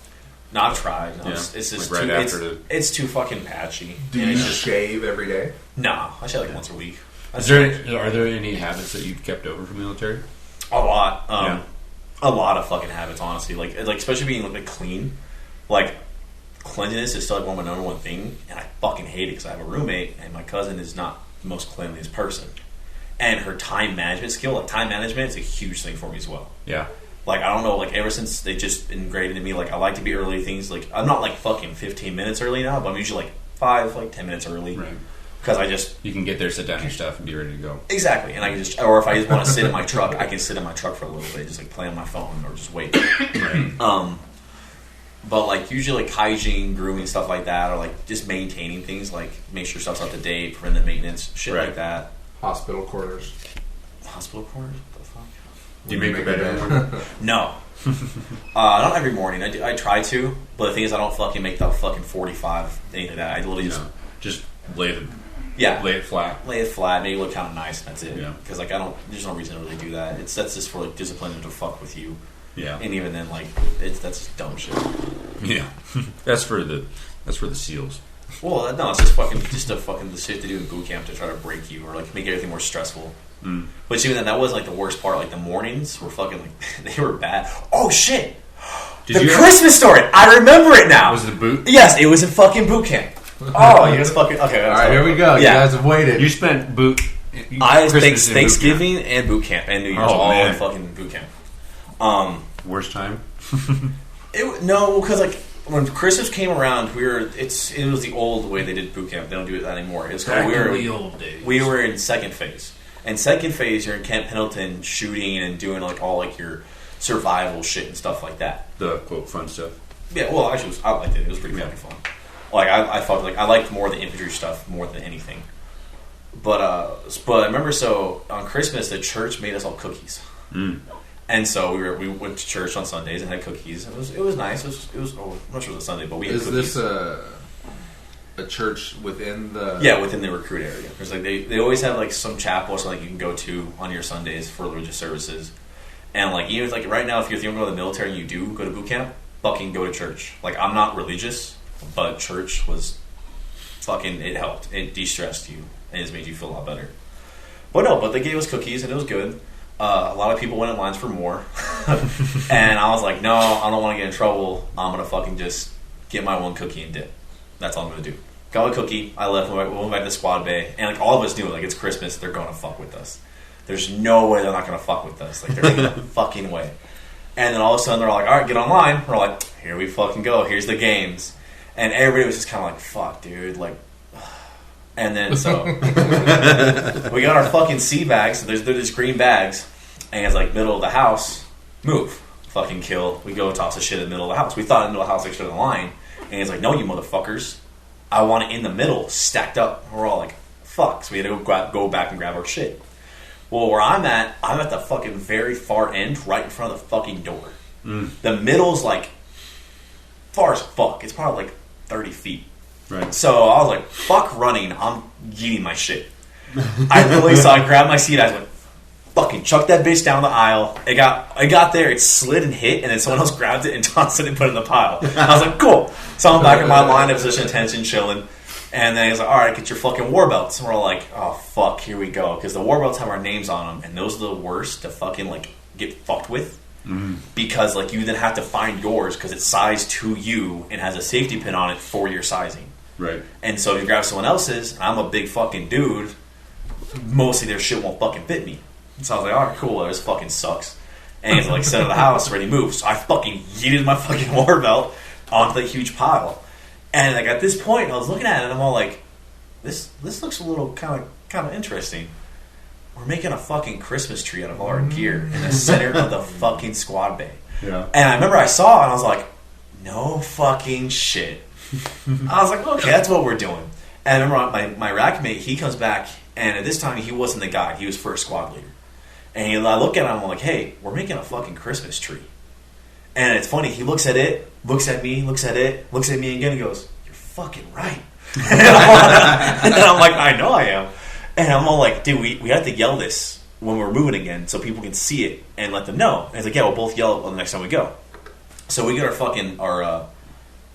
[SPEAKER 7] No, I've tried. No,
[SPEAKER 1] Yeah,
[SPEAKER 7] it's just
[SPEAKER 1] like right
[SPEAKER 7] too,
[SPEAKER 1] after
[SPEAKER 7] it's too fucking patchy.
[SPEAKER 3] Do
[SPEAKER 7] And
[SPEAKER 3] you
[SPEAKER 7] it's just
[SPEAKER 3] shave every day?
[SPEAKER 7] no. I shave like once a week.
[SPEAKER 1] Are there any habits that you've kept over from the military?
[SPEAKER 7] A lot.
[SPEAKER 1] Yeah.
[SPEAKER 7] A lot of fucking habits, honestly. Like especially being like clean. Like cleanliness is still like one of my number one thing, and I fucking hate it because I have a roommate and my cousin is not the most cleanliest person, and her time management skill, like time management, is a huge thing for me as well.
[SPEAKER 1] Yeah.
[SPEAKER 7] Like I don't know, like ever since they just ingrained into me, like I like to be early. Things like I'm not like fucking 15 minutes early now, but I'm usually like 10 minutes early.
[SPEAKER 1] Right.
[SPEAKER 7] Because I just
[SPEAKER 1] You can get there, sit down your stuff, and be ready to go.
[SPEAKER 7] exactly, and I can just, or if I just want to sit in my truck, I can sit in my truck for a little bit, just like play on my phone or just wait. But like usually like hygiene, grooming, stuff like that, or like just maintaining things, like make sure stuff's up to date, preventive maintenance, shit
[SPEAKER 1] Right.
[SPEAKER 7] like that.
[SPEAKER 3] Hospital quarters.
[SPEAKER 7] Hospital corners, what the fuck?
[SPEAKER 1] Do you make the bed?
[SPEAKER 7] No, not every morning. I try to, but the thing is, I don't fucking make the fucking 45 any of that. I literally
[SPEAKER 1] Just lay it flat.
[SPEAKER 7] lay it flat, make it look kind of nice, and that's it.
[SPEAKER 1] Yeah.
[SPEAKER 7] Because like there's no reason to really do that. That's just for like discipline and to fuck with you.
[SPEAKER 1] Yeah.
[SPEAKER 7] And even then, like that's just dumb shit.
[SPEAKER 1] Yeah. That's for the SEALs.
[SPEAKER 7] Well, no, it's just the shit to do in boot camp to try to break you or like make everything more stressful.
[SPEAKER 1] Mm.
[SPEAKER 7] But even then, that wasn't like the worst part. Like the mornings were fucking like they were bad. Oh shit!
[SPEAKER 1] Did you
[SPEAKER 7] Christmas story. I remember it now.
[SPEAKER 1] Was it a boot?
[SPEAKER 7] Yes, it was in fucking boot camp. Oh, you guys fucking okay.
[SPEAKER 3] All right, here we go.
[SPEAKER 7] Yeah.
[SPEAKER 3] You guys have waited.
[SPEAKER 1] You spent
[SPEAKER 7] Thanksgiving
[SPEAKER 1] Thanksgiving
[SPEAKER 7] and boot camp and New Year's
[SPEAKER 1] Oh,
[SPEAKER 7] all
[SPEAKER 1] man.
[SPEAKER 7] in fucking boot camp.
[SPEAKER 1] Worst time.
[SPEAKER 7] No, because like when Christmas came around, it was the old way they did boot camp. They don't do it anymore. It was
[SPEAKER 4] Back
[SPEAKER 7] we
[SPEAKER 4] in
[SPEAKER 7] were
[SPEAKER 4] the old days.
[SPEAKER 7] we were in second phase. And second phase, you're in Camp Pendleton shooting and doing like all like your survival shit and stuff like that.
[SPEAKER 1] The quote fun stuff.
[SPEAKER 7] Yeah, well, actually, I liked it. It was pretty fucking fun. Like I felt like I liked more the infantry stuff more than anything. But I remember on Christmas the church made us all cookies. And so we went to church on Sundays and had cookies. It was nice. It was I'm not sure it was a Sunday, but we had cookies.
[SPEAKER 3] Is this a church within the?
[SPEAKER 7] Yeah, within the recruit area. There's like they always have like some chapel or something you can go to on your Sundays for religious services. And like even if, like right now, if you're going to the military and you do go to boot camp, fucking go to church. Like I'm not religious, but church was fucking. It helped. It de-stressed you and it just made you feel a lot better. But they gave us cookies and it was good. A lot of people went in lines for more. And I was like, no, I don't want to get in trouble. I'm going to fucking just get my one cookie and dip. That's all I'm going to do. Got a cookie. I left. We went back to squad bay. And like all of us knew, like it's Christmas. They're going to fuck with us. There's no way they're not going to fuck with us. Like there's no fucking way. And then all of a sudden they're like, all right, get online. We're like, here we fucking go. Here's the games. And everybody was just kind of like, fuck, dude. Like, and then so we got our fucking sea bags. So there's these green bags, and it's like middle of the house. Move, fucking kill. We go toss the shit in the middle of the house. We thought into the house extra the line, and he's like, "No, you motherfuckers! I want it in the middle, stacked up." And we're all like, "Fuck!" So we had to go back and grab our shit. Well, where I'm at the fucking very far end, right in front of the fucking door. The middle's like far as fuck. It's probably like 30 feet.
[SPEAKER 1] Right.
[SPEAKER 7] So I was like, fuck running, I'm yeeting my shit. I grabbed my seat, I was like, fucking chuck that bitch down the aisle. It got there, it slid and hit, and then someone else grabbed it and tossed it and put it in the pile. I was like, cool. So I'm back in my line of position, attention, chilling. And then he's like, alright, get your fucking war belts. And we're all like, oh fuck, here we go. Because the war belts have our names on them, and those are the worst to fucking like get fucked with. Because like you then have to find yours because it's sized to you and has a safety pin on it for your sizing.
[SPEAKER 1] Right.
[SPEAKER 7] And so if you grab someone else's, and I'm a big fucking dude, mostly their shit won't fucking fit me. So I was like, alright, cool, this fucking sucks. And he's like, set of the house, ready to move. So I fucking yeeted my fucking war belt onto the huge pile. And like at this point, I was looking at it and I'm all like, this looks a little kind of interesting. We're making a fucking Christmas tree out of all our gear in the center of the fucking squad bay.
[SPEAKER 1] Yeah.
[SPEAKER 7] And I remember I saw it and I was like, no fucking shit. I was like, okay, that's what we're doing. And I remember my rack mate, he comes back, and at this time he wasn't the guy, he was first squad leader. And I look at him, I'm like, hey, we're making a fucking Christmas tree. And it's funny, he looks at it, looks at me, looks at it, looks at me again, and goes, you're fucking right. And I'm like, I know I am. And I'm all like, dude, we have to yell this when we're moving again so people can see it and let them know. And he's like, yeah, we'll both yell it the next time we go. So we get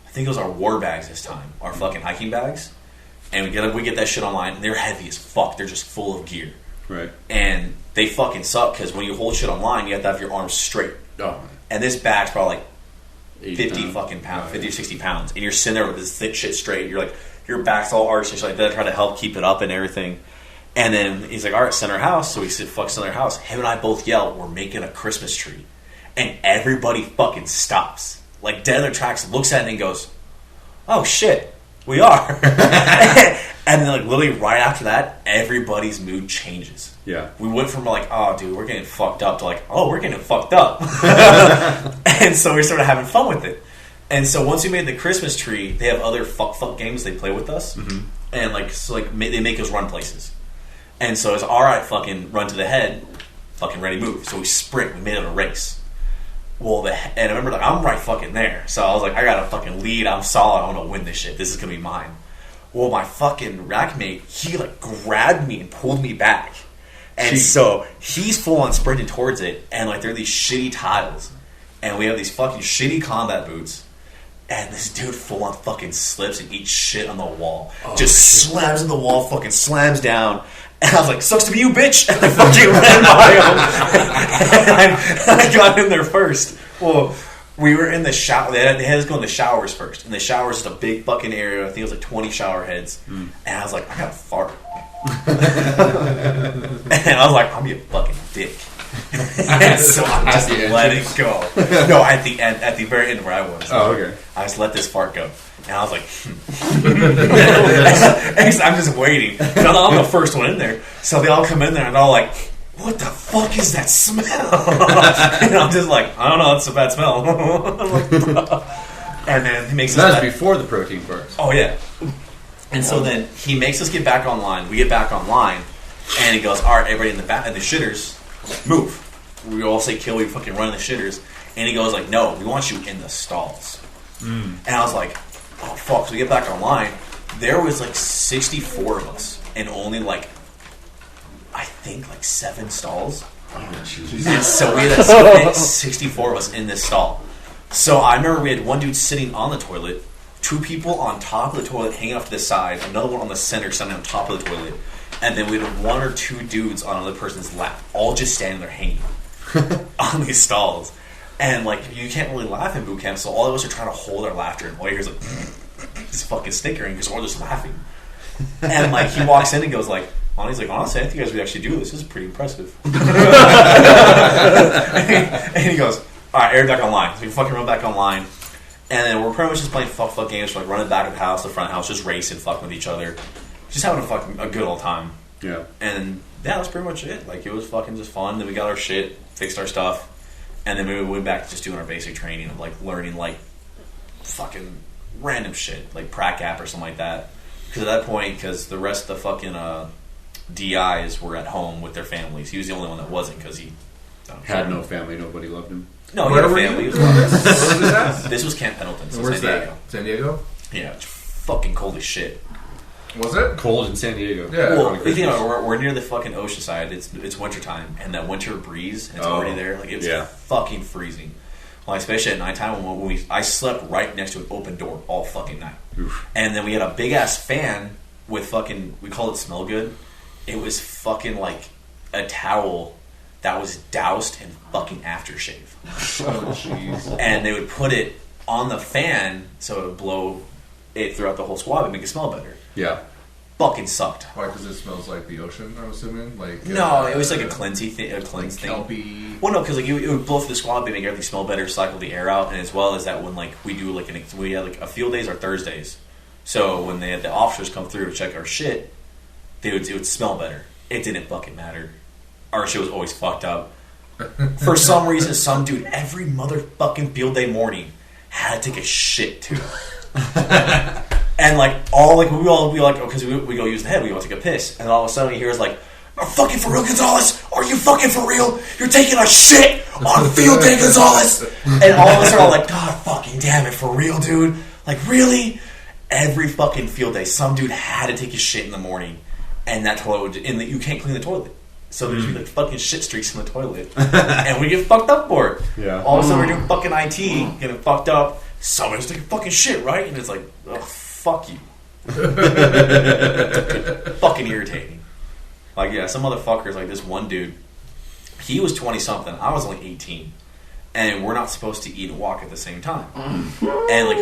[SPEAKER 7] I think it was our war bags this time, our fucking hiking bags. And we get that shit online, and they're heavy as fuck. They're just full of gear.
[SPEAKER 1] Right.
[SPEAKER 7] And they fucking suck because when you hold shit online, you have to have your arms straight.
[SPEAKER 1] Oh.
[SPEAKER 7] And this bag's probably like 50
[SPEAKER 1] pounds.
[SPEAKER 7] fucking pounds, 50 or 60 pounds. And you're sitting there with this thick shit straight. You're like, your back's all arched and shit like that, trying to help keep it up and everything. And then he's like, all right, center house. So we sit fuck center house. Him and I both yell, we're making a Christmas tree. And everybody fucking stops. Like dead in their tracks, looks at it and goes, oh shit, we are. And then like literally right after that, everybody's mood changes.
[SPEAKER 1] Yeah.
[SPEAKER 7] We went from like, oh dude, we're getting fucked up to like, oh, we're getting fucked up. And so we started having fun with it. And so once we made the Christmas tree, they have other fuck games they play with us. Mm-hmm. And like, so like they make us run places. And so it's alright, fucking run to the head, fucking ready move. So we sprint, we made it a race. Well, and I remember like I'm right fucking there. So I was like, I gotta fucking lead, I'm solid, I'm gonna win this shit. This is gonna be mine. Well, my fucking rack mate, he like grabbed me and pulled me back. And so he's full on sprinting towards it, and like there are these shitty tiles. And we have these fucking shitty combat boots. And this dude full on fucking slips and eats shit on the wall. Just slams in the wall, fucking slams down. And I was like, sucks to be you, bitch! And I fucking ran by him. And I got in there first. Well, we were in the shower. They had us go in the showers first. And the showers is a big fucking area. I think it was like 20 shower heads. And I was like, I gotta fart. And I was like, I'll be a fucking dick. And so I just let it go. No, at the end, at the very end where I was.
[SPEAKER 3] Oh, okay.
[SPEAKER 7] I just let this fart go. And I was like, I'm just waiting. I'm the first one in there. So they all come in there and they're all like, what the fuck is that smell? And I'm just like, I don't know, it's a bad smell. And then he makes us
[SPEAKER 8] That was before the protein parts.
[SPEAKER 7] Oh, yeah. And so then he makes us get back online. We get back online. And he goes, all right, everybody in the back, the shitters, move. We all say kill, we fucking run in the shitters. And he goes like, no, we want you in the stalls. And I was like, oh, fuck. So we get back online. There was like 64 of us. And only like, I think like 7 stalls. And so we had 64 of us in this stall. So I remember we had one dude sitting on the toilet, 2 people on top of the toilet hanging off to the side, another one on the center standing on top of the toilet, and then we had 1 or 2 dudes on another person's lap, all just standing there hanging on these stalls. And like, you can't really laugh in boot camp, so all of us are trying to hold our laughter, and all you hear is like just fucking snickering because we're just laughing. And like, he walks in and goes like, he's like, honestly, I think you guys would actually do this. This is pretty impressive. And he goes, all right, Eric, back online. So we fucking run back online. And then we're pretty much just playing fuck games. We're like running back of the house, the front house, just racing, fucking with each other. Just having a good old time.
[SPEAKER 8] Yeah.
[SPEAKER 7] And yeah, that's pretty much it. Like, it was fucking just fun. Then we got our shit, fixed our stuff. And then we went back to just doing our basic training of like learning like fucking random shit, like prac app or something like that. Because at that point, because the rest of the fucking DIs were at home with their families. He was the only one that wasn't because he
[SPEAKER 8] Had no family, nobody loved him.
[SPEAKER 7] No, he
[SPEAKER 3] Where
[SPEAKER 7] had a
[SPEAKER 3] were
[SPEAKER 7] family.
[SPEAKER 3] you?
[SPEAKER 7] He was
[SPEAKER 3] Where was that?
[SPEAKER 7] This was Camp Pendleton, so
[SPEAKER 3] Where's
[SPEAKER 7] San Diego.
[SPEAKER 3] that? San Diego?
[SPEAKER 7] Yeah, it's fucking cold as shit.
[SPEAKER 3] Was it?
[SPEAKER 8] Cold in San Diego.
[SPEAKER 3] Yeah.
[SPEAKER 7] Well, you know, we're near the fucking ocean side. It's wintertime, and that winter breeze, and it's already there. Like, it was fucking freezing. Well, especially at nighttime when I slept right next to an open door all fucking night.
[SPEAKER 8] Oof.
[SPEAKER 7] And then we had a big ass fan with fucking, we call it smell good. It was fucking like a towel that was doused in fucking aftershave.
[SPEAKER 3] Oh, jeez.
[SPEAKER 7] And they would put it on the fan so it would blow it throughout the whole squad and make it smell better.
[SPEAKER 8] Yeah.
[SPEAKER 7] Fucking sucked.
[SPEAKER 3] Why? Because it smells like the ocean, I'm assuming? Like
[SPEAKER 7] No, it was like a cleansing thing. A cleanse thing.
[SPEAKER 3] kelpy.
[SPEAKER 7] Well, no, because like it would blow through the squad, make everything smell better, cycle the air out, and as well as that when like we do like we had like a field days or Thursdays, so when they had the officers come through to check our shit, it would smell better. It didn't fucking matter. Our shit was always fucked up. For some reason, some dude every motherfucking field day morning had to take a shit too. And like all like we like because we go use the head, we go take a piss, and all of a sudden he hears like, "Are fucking for real, Gonzalez? Are you fucking for real? You're taking a shit on field day, Gonzalez!" And all of us are all like, "God fucking damn it, for real, dude? Like really?" Every fucking field day, some dude had to take a shit in the morning, and that toilet would, you can't clean the toilet, so there's like fucking shit streaks in the toilet, and we get fucked up for it.
[SPEAKER 8] Yeah.
[SPEAKER 7] All of a sudden we're doing fucking IT, getting fucked up. Somebody's taking fucking shit, right? And it's like, oh, fuck you. Fucking irritating. Like, yeah, some motherfuckers, like this one dude, he was 20-something, I was only 18. And we're not supposed to eat and walk at the same time. And, like,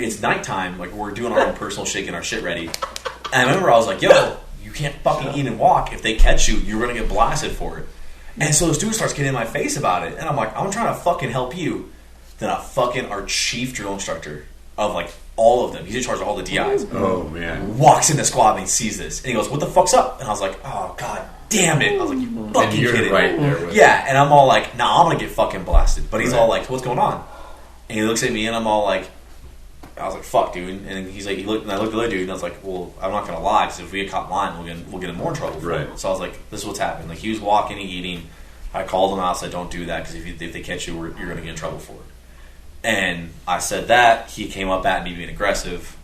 [SPEAKER 7] it's nighttime, like, we're doing our own personal shit, getting our shit ready. And I remember I was like, yo, you can't fucking eat and walk. If they catch you, you're going to get blasted for it. And so this dude starts getting in my face about it. And I'm like, I'm trying to fucking help you. Then our chief drill instructor of, like, all of them, he's in charge of all the DIs.
[SPEAKER 8] Oh, man.
[SPEAKER 7] Walks in the squad and he sees this. And he goes, what the fuck's up? And I was like, oh, god damn it. I was like, you fucking
[SPEAKER 8] And you're
[SPEAKER 7] kidding
[SPEAKER 8] right
[SPEAKER 7] me.
[SPEAKER 8] there with
[SPEAKER 7] Yeah, and I'm all like, nah, I'm going to get fucking blasted. But he's all like, what's going on? And he looks at me and I'm all like, I was like, fuck, dude. And he's like, and I looked at the other dude and I was like, well, I'm not going to lie, because if we get caught lying, we'll get in more trouble for it. So I was like, this is what's happening. Like, he was walking and eating. I called him out and said, don't do that, because if they catch you, you're going to get in trouble for it. And I said that. He came up at me being aggressive,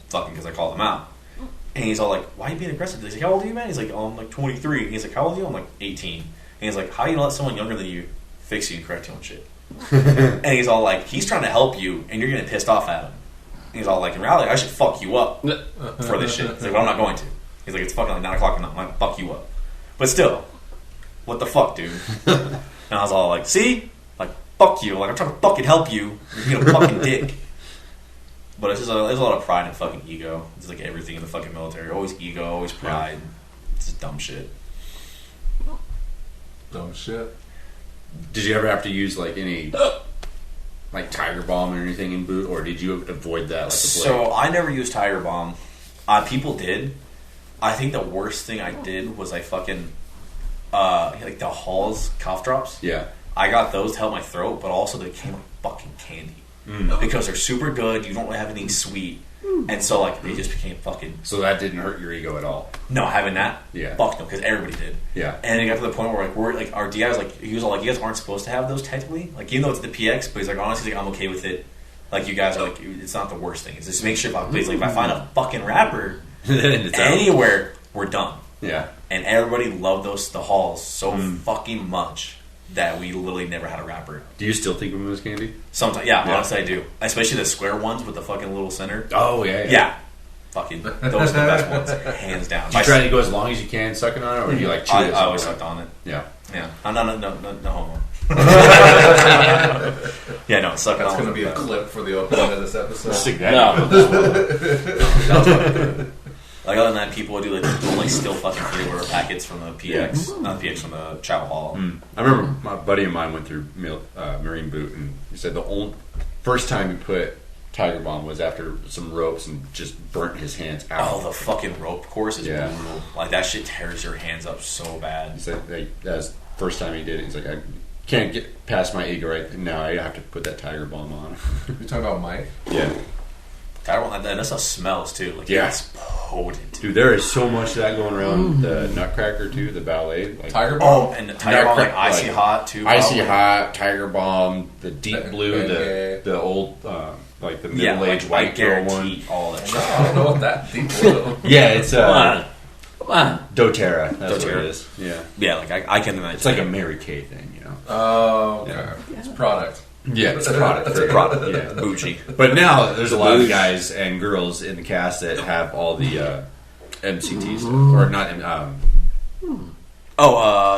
[SPEAKER 7] fucking because I called him out. And he's all like, why are you being aggressive? He's like, how old are you, man? He's like, oh, I'm like 23. And he's like, how old are you? I'm like 18. And he's like, how are you going to let someone younger than you fix you and correct you on shit? And he's all like, he's trying to help you, and you're getting pissed off at him. And he's all like, in reality, I should fuck you up for this shit. He's like, well, I'm not going to. He's like, it's fucking like 9 o'clock at night. I'm going to fuck you up. But still, what the fuck, dude? And I was all like, see? Like, fuck you. Like, I'm trying to fucking help you. You're being a fucking dick. But it's just there's a lot of pride and fucking ego. It's like everything in the fucking military. Always ego, always pride. It's just dumb shit.
[SPEAKER 3] Dumb shit.
[SPEAKER 1] Did you ever have to use like any like Tiger Bomb or anything in boot, or did you avoid that? Like the blade?
[SPEAKER 7] So I never used Tiger Bomb. People did. I think the worst thing I did was I fucking like the Hall's cough drops.
[SPEAKER 1] Yeah.
[SPEAKER 7] I got those to help my throat, but also they came with fucking candy because they're super good. You don't really have anything sweet, and so like they just became fucking.
[SPEAKER 1] So that didn't hurt your ego at all.
[SPEAKER 7] No, having that.
[SPEAKER 1] Yeah.
[SPEAKER 7] Fuck no, because everybody did.
[SPEAKER 1] Yeah.
[SPEAKER 7] And it got to the point where like we're like our DI was like he was all like, you guys aren't supposed to have those technically, like even though it's the PX, but he's like honestly like I'm okay with it. Like you guys are like it's not the worst thing. It's just make sure if I find a fucking rapper anywhere, we're done.
[SPEAKER 1] Yeah.
[SPEAKER 7] And everybody loved the Halls so fucking much that we literally never had a rapper.
[SPEAKER 1] Do you still think of them as candy?
[SPEAKER 7] Sometimes, yeah, honestly I do. Especially the square ones with the fucking little center.
[SPEAKER 1] Oh yeah.
[SPEAKER 7] Yeah. Fucking those are the best ones, hands down.
[SPEAKER 1] Do you try to go as long as you can sucking on it, or do you like chew it?
[SPEAKER 7] I always sucked on it.
[SPEAKER 1] Yeah.
[SPEAKER 7] Yeah. No homo. Yeah, no, suck it
[SPEAKER 3] That's
[SPEAKER 7] on.
[SPEAKER 3] going to be a clip for the opening of this episode.
[SPEAKER 1] Stick that.
[SPEAKER 7] Like other than that, people would do like only still fucking 3-order packets from the PX, not the PX from the Chow Hall.
[SPEAKER 1] I remember my buddy of mine went through Marine boot, and he said the first time he put Tiger Bomb was after some ropes and just burnt his hands out.
[SPEAKER 7] Oh, the fucking rope course is
[SPEAKER 1] Yeah.
[SPEAKER 7] brutal. Like that shit tears your hands up so bad.
[SPEAKER 1] He said that was the first time he did it. He's like, I can't get past my ego right now. I have to put that Tiger Bomb on.
[SPEAKER 3] You talking about Mike?
[SPEAKER 1] Yeah.
[SPEAKER 7] And that's how it smells too. Like
[SPEAKER 1] Yeah.
[SPEAKER 7] it's potent.
[SPEAKER 1] Dude, there is so much of that going around. The Nutcracker too, the ballet. Like,
[SPEAKER 3] Tiger Bomb?
[SPEAKER 7] Oh, and the Tiger Bomb, like Icy Hot too.
[SPEAKER 1] Icy
[SPEAKER 7] probably.
[SPEAKER 1] Hot, Tiger Bomb, the Deep Blue, the old like the middle-aged white girl one.
[SPEAKER 7] All that shit.
[SPEAKER 3] I don't know what that deep blue.
[SPEAKER 1] Yeah, it's
[SPEAKER 4] Come on.
[SPEAKER 1] doTERRA. That's what
[SPEAKER 7] doTERRA.
[SPEAKER 1] it is. Yeah,
[SPEAKER 7] Yeah, like I can imagine.
[SPEAKER 1] it's like a Mary Kay thing, you know.
[SPEAKER 3] Oh, okay.
[SPEAKER 1] Yeah.
[SPEAKER 3] It's product.
[SPEAKER 1] Yeah, it's a product.
[SPEAKER 7] It's a product.
[SPEAKER 1] Yeah.
[SPEAKER 7] Bougie.
[SPEAKER 1] But now there's a lot of guys and girls in the cast that have all the MCTs or not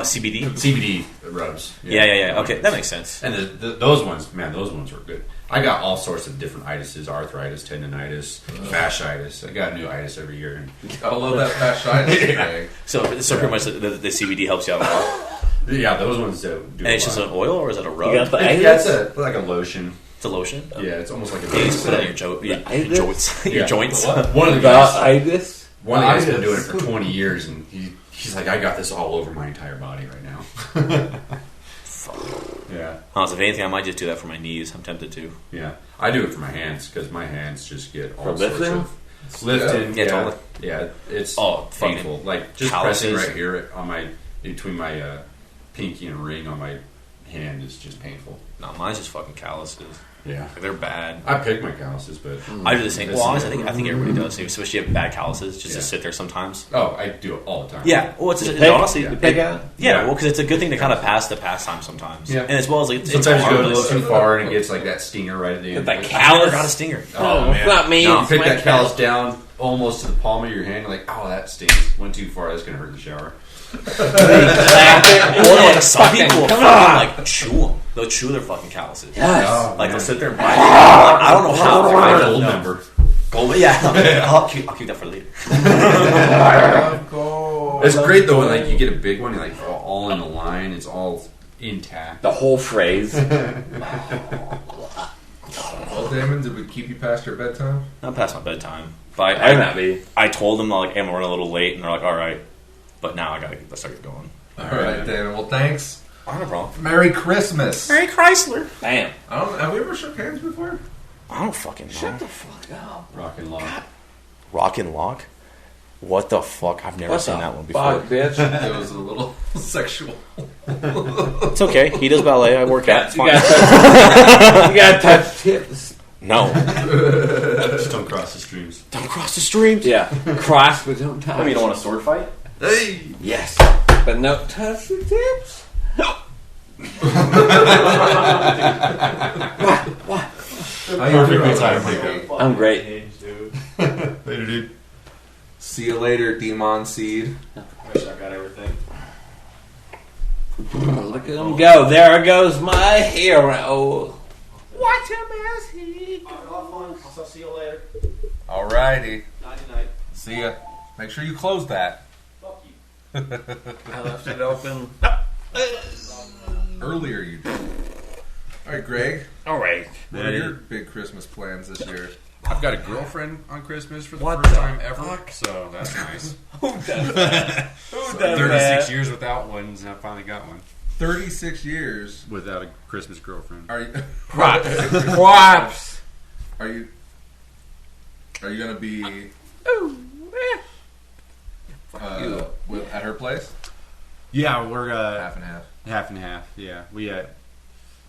[SPEAKER 7] CBD.
[SPEAKER 1] CBD rubs.
[SPEAKER 7] Yeah. Okay, that makes sense.
[SPEAKER 1] And those ones were good. I got all sorts of different itises: arthritis, tendonitis, fasciitis. I got a new itis every year.
[SPEAKER 3] I love that fasciitis thing.
[SPEAKER 7] So pretty much the CBD helps you out a lot.
[SPEAKER 1] Yeah, those ones do.
[SPEAKER 7] And it's just an oil, or is it a rub?
[SPEAKER 4] You got the
[SPEAKER 1] Yeah, it's like a lotion.
[SPEAKER 7] It's a lotion.
[SPEAKER 1] Yeah, it's almost like a.
[SPEAKER 7] You just put it on your joints. Your
[SPEAKER 1] Yeah.
[SPEAKER 7] joints.
[SPEAKER 1] One of the
[SPEAKER 4] About
[SPEAKER 1] guys.
[SPEAKER 4] itis?
[SPEAKER 1] One of the guys has been doing it for 20 years, and he's like, I got this all over my entire body right now. Yeah.
[SPEAKER 7] Honestly, if anything, I might just do that for my knees. I'm tempted to.
[SPEAKER 1] Yeah. I do it for my hands, because my hands just get all
[SPEAKER 4] For
[SPEAKER 1] sorts
[SPEAKER 4] lifting?
[SPEAKER 1] of... Lifting?
[SPEAKER 7] Yeah, totally.
[SPEAKER 1] Yeah, it's
[SPEAKER 7] fucking
[SPEAKER 1] painful. Like, just
[SPEAKER 7] calluses.
[SPEAKER 1] pressing right here on my... Between my pinky and ring on my hand is just painful.
[SPEAKER 7] No, mine's just fucking calluses.
[SPEAKER 1] Yeah.
[SPEAKER 7] Like, they're bad.
[SPEAKER 1] I pick my calluses, but...
[SPEAKER 7] I do the same. Well, honestly, I think everybody does. Especially if you have bad calluses, just to sit there sometimes.
[SPEAKER 1] Oh, I do it all the time.
[SPEAKER 7] Yeah. Well, it's
[SPEAKER 4] Pick?
[SPEAKER 7] honestly...
[SPEAKER 4] You pick out?
[SPEAKER 7] Yeah, well, because it's a good thing to kind of pass the pastime sometimes.
[SPEAKER 1] Yeah.
[SPEAKER 7] And as well as like, it's
[SPEAKER 1] Sometimes you go a
[SPEAKER 7] harmless.
[SPEAKER 1] little too far and it gets like that stinger right at the end.
[SPEAKER 4] That
[SPEAKER 1] Like,
[SPEAKER 4] callus?
[SPEAKER 7] Got a stinger.
[SPEAKER 1] Oh, man.
[SPEAKER 4] It's not me.
[SPEAKER 1] No,
[SPEAKER 4] it's
[SPEAKER 1] pick
[SPEAKER 4] my
[SPEAKER 1] that callus down almost to the palm of your hand. Like, oh, that stings. Went too far. That's gonna hurt in the shower.
[SPEAKER 7] Or like some people will fucking like chew them. They'll chew their fucking calluses.
[SPEAKER 4] Yes.
[SPEAKER 1] Oh,
[SPEAKER 7] Like
[SPEAKER 1] man.
[SPEAKER 7] they'll sit there and bite. I don't know how.
[SPEAKER 1] My
[SPEAKER 7] I don't
[SPEAKER 1] gold
[SPEAKER 7] know.
[SPEAKER 1] member.
[SPEAKER 7] Gold, yeah. I'll keep that for later.
[SPEAKER 1] It's great though when like you get a big one. You're like all in a line. It's all intact.
[SPEAKER 4] The whole phrase.
[SPEAKER 3] Well, Damon, did we keep you past your bedtime?
[SPEAKER 7] Not past my bedtime, but
[SPEAKER 4] Might not be.
[SPEAKER 7] I told them like, hey, I'm running a little late, and they're like, all right. But now let's start going.
[SPEAKER 3] All right, Damon. Well, thanks.
[SPEAKER 7] I don't have a problem.
[SPEAKER 3] Merry Christmas.
[SPEAKER 7] Mary Chrysler.
[SPEAKER 4] Bam.
[SPEAKER 3] Have we ever shook hands before?
[SPEAKER 7] I don't fucking know.
[SPEAKER 4] Shut the fuck up.
[SPEAKER 1] Rock and lock.
[SPEAKER 7] Rock and Lock? What the fuck? I've never seen that one before.
[SPEAKER 4] Fuck, bitch.
[SPEAKER 3] It was a little sexual.
[SPEAKER 7] It's okay. He does ballet. I work out. It's
[SPEAKER 4] You
[SPEAKER 7] fine.
[SPEAKER 4] gotta touch tips.
[SPEAKER 7] No.
[SPEAKER 1] Just don't cross the streams.
[SPEAKER 7] Don't cross the streams.
[SPEAKER 4] Yeah. Cross, but don't touch.
[SPEAKER 7] I mean, you don't want a sword fight?
[SPEAKER 1] Hey.
[SPEAKER 4] Yes. But no touch the tips. What?
[SPEAKER 3] How you doing?
[SPEAKER 1] Perfectly timed pickup.
[SPEAKER 4] I'm great.
[SPEAKER 1] Later, dude.
[SPEAKER 3] See you later, Demon Seed.
[SPEAKER 7] Wish I got everything.
[SPEAKER 4] Look at him go. There goes my hero. Watch him as he goes.
[SPEAKER 2] I'll see you later.
[SPEAKER 3] Alrighty.
[SPEAKER 2] Nighty night.
[SPEAKER 3] See ya. Make sure you close that.
[SPEAKER 2] Fuck you.
[SPEAKER 4] I left it open.
[SPEAKER 3] Earlier you did. Alright, Greg.
[SPEAKER 4] All right.
[SPEAKER 3] What are your big Christmas plans this year?
[SPEAKER 1] I've got a girlfriend on Christmas for the
[SPEAKER 4] What
[SPEAKER 1] first
[SPEAKER 4] the
[SPEAKER 1] time ever,
[SPEAKER 4] fuck?
[SPEAKER 1] so that's nice.
[SPEAKER 4] Who does that? Who does
[SPEAKER 1] 36
[SPEAKER 4] that?
[SPEAKER 1] years without one, and I finally got one.
[SPEAKER 3] 36 years.
[SPEAKER 1] Without a Christmas girlfriend.
[SPEAKER 3] Are you?
[SPEAKER 4] Props. Props.
[SPEAKER 3] Are you gonna be
[SPEAKER 4] You.
[SPEAKER 3] at her place?
[SPEAKER 1] Yeah, we're
[SPEAKER 3] Half and half.
[SPEAKER 1] half and half. Yeah,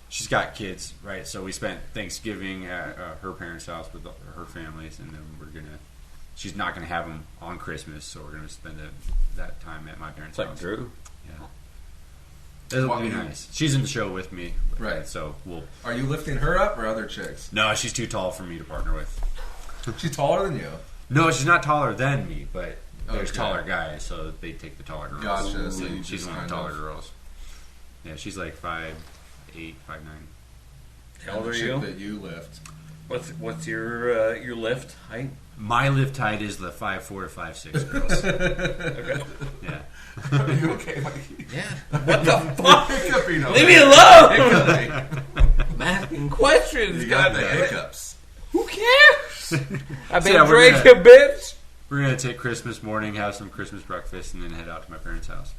[SPEAKER 1] she's got kids, right? So we spent Thanksgiving at her parents' house with her families, and then she's not gonna have them on Christmas, so we're gonna spend that time at my parents'
[SPEAKER 4] It's like
[SPEAKER 1] house.
[SPEAKER 4] Drew.
[SPEAKER 1] Yeah, it'll be nice. She's in the show with me,
[SPEAKER 3] Right.
[SPEAKER 1] So we'll.
[SPEAKER 3] Are you lifting her up or other chicks?
[SPEAKER 1] No, she's too tall for me to partner with.
[SPEAKER 3] She's taller than you.
[SPEAKER 1] No, she's not taller than me, but there's
[SPEAKER 3] Okay.
[SPEAKER 1] taller guys, so they take the taller girls.
[SPEAKER 3] Gotcha. So you
[SPEAKER 1] She's
[SPEAKER 3] just
[SPEAKER 1] one of
[SPEAKER 3] kind
[SPEAKER 1] the taller
[SPEAKER 3] of-
[SPEAKER 1] girls. Yeah, she's like 5'8", 5'9".
[SPEAKER 4] How old
[SPEAKER 3] the
[SPEAKER 4] are
[SPEAKER 3] chick
[SPEAKER 4] you?
[SPEAKER 3] that you lift.
[SPEAKER 4] What's your lift height?
[SPEAKER 1] My lift height is the 5'4" to 5'6" girls.
[SPEAKER 4] Okay.
[SPEAKER 1] Yeah.
[SPEAKER 3] Are you okay, Mikey?
[SPEAKER 4] Yeah. What the fuck?
[SPEAKER 3] Hiccuping over
[SPEAKER 4] Leave me
[SPEAKER 3] there.
[SPEAKER 4] alone.
[SPEAKER 3] Hiccuping.
[SPEAKER 4] I'm asking questions.
[SPEAKER 3] You got the
[SPEAKER 4] goddamn it.
[SPEAKER 3] hiccups.
[SPEAKER 4] Who cares? I've been
[SPEAKER 1] yeah, we're
[SPEAKER 4] drinking, bitch.
[SPEAKER 1] We're gonna take Christmas morning, have some Christmas breakfast, and then head out to my parents' house.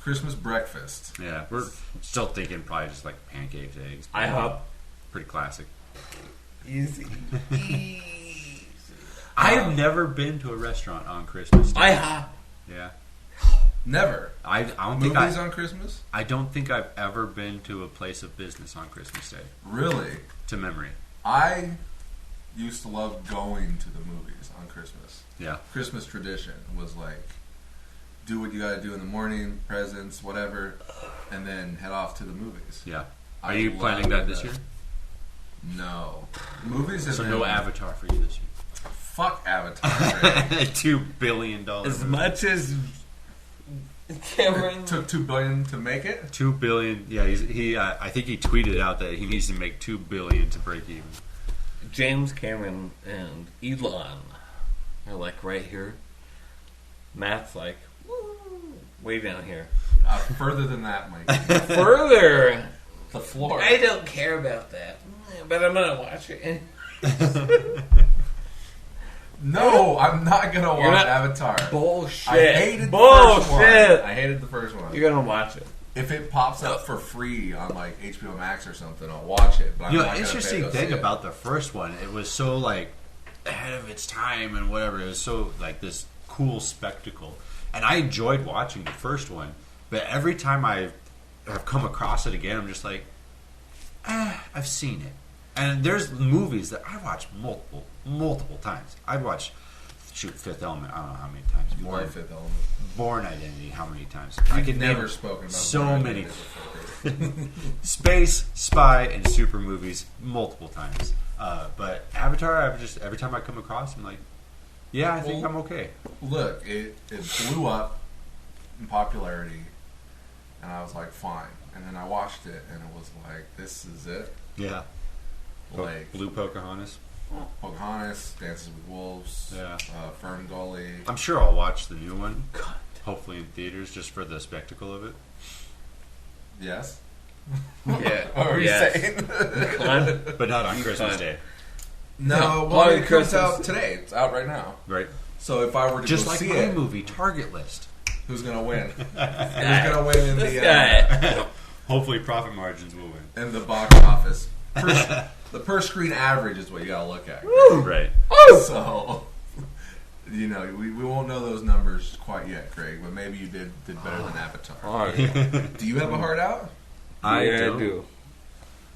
[SPEAKER 3] Christmas breakfast.
[SPEAKER 1] Yeah, we're still thinking probably just like pancakes, eggs.
[SPEAKER 4] IHOP.
[SPEAKER 1] Pretty classic.
[SPEAKER 4] Easy.
[SPEAKER 1] I have never been to a restaurant on Christmas Day.
[SPEAKER 4] IHOP.
[SPEAKER 1] Yeah.
[SPEAKER 3] Never.
[SPEAKER 1] I don't think
[SPEAKER 3] Movies on Christmas?
[SPEAKER 1] I don't think I've ever been to a place of business on Christmas Day.
[SPEAKER 3] Really?
[SPEAKER 1] To memory.
[SPEAKER 3] I used to love going to the movies on Christmas.
[SPEAKER 1] Yeah.
[SPEAKER 3] Christmas tradition was like, do what you gotta do in the morning, presents, whatever, and then head off to the movies.
[SPEAKER 1] Yeah.
[SPEAKER 3] I
[SPEAKER 1] Are you
[SPEAKER 3] love
[SPEAKER 1] planning that this year?
[SPEAKER 3] No. Movies have
[SPEAKER 1] So
[SPEAKER 3] been...
[SPEAKER 1] no Avatar for you this year.
[SPEAKER 3] Fuck Avatar. Right?
[SPEAKER 1] $2 billion.
[SPEAKER 4] As much as Cameron
[SPEAKER 3] It took $2 billion to make it?
[SPEAKER 1] $2 billion. Yeah, I think he tweeted out that he needs to make $2 billion to break even.
[SPEAKER 4] James Cameron and Elon are like right here. Matt's like way down here.
[SPEAKER 3] Further than that, Mike.
[SPEAKER 4] Further.
[SPEAKER 3] The floor.
[SPEAKER 4] I don't care about that, but I'm gonna watch it.
[SPEAKER 3] No, I'm not gonna
[SPEAKER 4] You're
[SPEAKER 3] watch
[SPEAKER 4] not-
[SPEAKER 3] Avatar.
[SPEAKER 4] Bullshit.
[SPEAKER 3] I hated the first one.
[SPEAKER 4] Bullshit.
[SPEAKER 3] I hated the first one.
[SPEAKER 4] You're gonna watch it.
[SPEAKER 3] If it pops up for free on like HBO Max or something, I'll watch it. But I'm
[SPEAKER 1] You know,
[SPEAKER 3] not gonna pay
[SPEAKER 1] interesting
[SPEAKER 3] to
[SPEAKER 1] thing
[SPEAKER 3] see it.
[SPEAKER 1] about the first one, it was so like ahead of its time and whatever. It was so like this cool spectacle, and I enjoyed watching the first one. But every time I have come across it again, I'm just like, I've seen it. And there's movies that I watch multiple times. I've watched Fifth Element. I don't know how many times.
[SPEAKER 3] You love Fifth Element.
[SPEAKER 1] Born Identity. How many times?
[SPEAKER 3] I
[SPEAKER 1] could
[SPEAKER 3] could never
[SPEAKER 1] name
[SPEAKER 3] spoken about
[SPEAKER 1] so
[SPEAKER 3] Born
[SPEAKER 1] many.
[SPEAKER 3] Identity.
[SPEAKER 1] Space, spy, and super movies multiple times. But Avatar, every time I come across, I'm like, yeah, I think I'm okay.
[SPEAKER 3] Look, it blew up in popularity, and I was like, fine. And then I watched it, and it was like, this is it.
[SPEAKER 1] Yeah.
[SPEAKER 3] Like
[SPEAKER 1] Blue Pocahontas.
[SPEAKER 3] Pocahontas, Dances with Wolves,
[SPEAKER 1] Yeah.
[SPEAKER 3] Fern Gully.
[SPEAKER 1] I'm sure I'll watch the new one. Hopefully in theaters, just for the spectacle of it.
[SPEAKER 3] Yes.
[SPEAKER 4] Yeah.
[SPEAKER 3] What were you saying?
[SPEAKER 1] But not on Christmas Day.
[SPEAKER 3] No,
[SPEAKER 4] All
[SPEAKER 3] well,
[SPEAKER 4] in
[SPEAKER 3] it comes
[SPEAKER 4] Christmas.
[SPEAKER 3] out today. It's out right now.
[SPEAKER 1] Right.
[SPEAKER 3] So if I were to
[SPEAKER 1] Just
[SPEAKER 3] go
[SPEAKER 1] like
[SPEAKER 3] see
[SPEAKER 1] my
[SPEAKER 3] it,
[SPEAKER 1] movie, Target List.
[SPEAKER 3] who's gonna win? Who's gonna win in
[SPEAKER 4] This
[SPEAKER 3] the
[SPEAKER 4] guy.
[SPEAKER 1] Hopefully profit margins will win.
[SPEAKER 3] in the box office? The per screen average is what you gotta look at.
[SPEAKER 1] Right.
[SPEAKER 3] So, you know, we won't know those numbers quite yet, Craig. But maybe you did better than Avatar.
[SPEAKER 4] Oh, yeah.
[SPEAKER 3] Do you have a heart out?
[SPEAKER 1] I
[SPEAKER 4] Yeah,
[SPEAKER 1] do.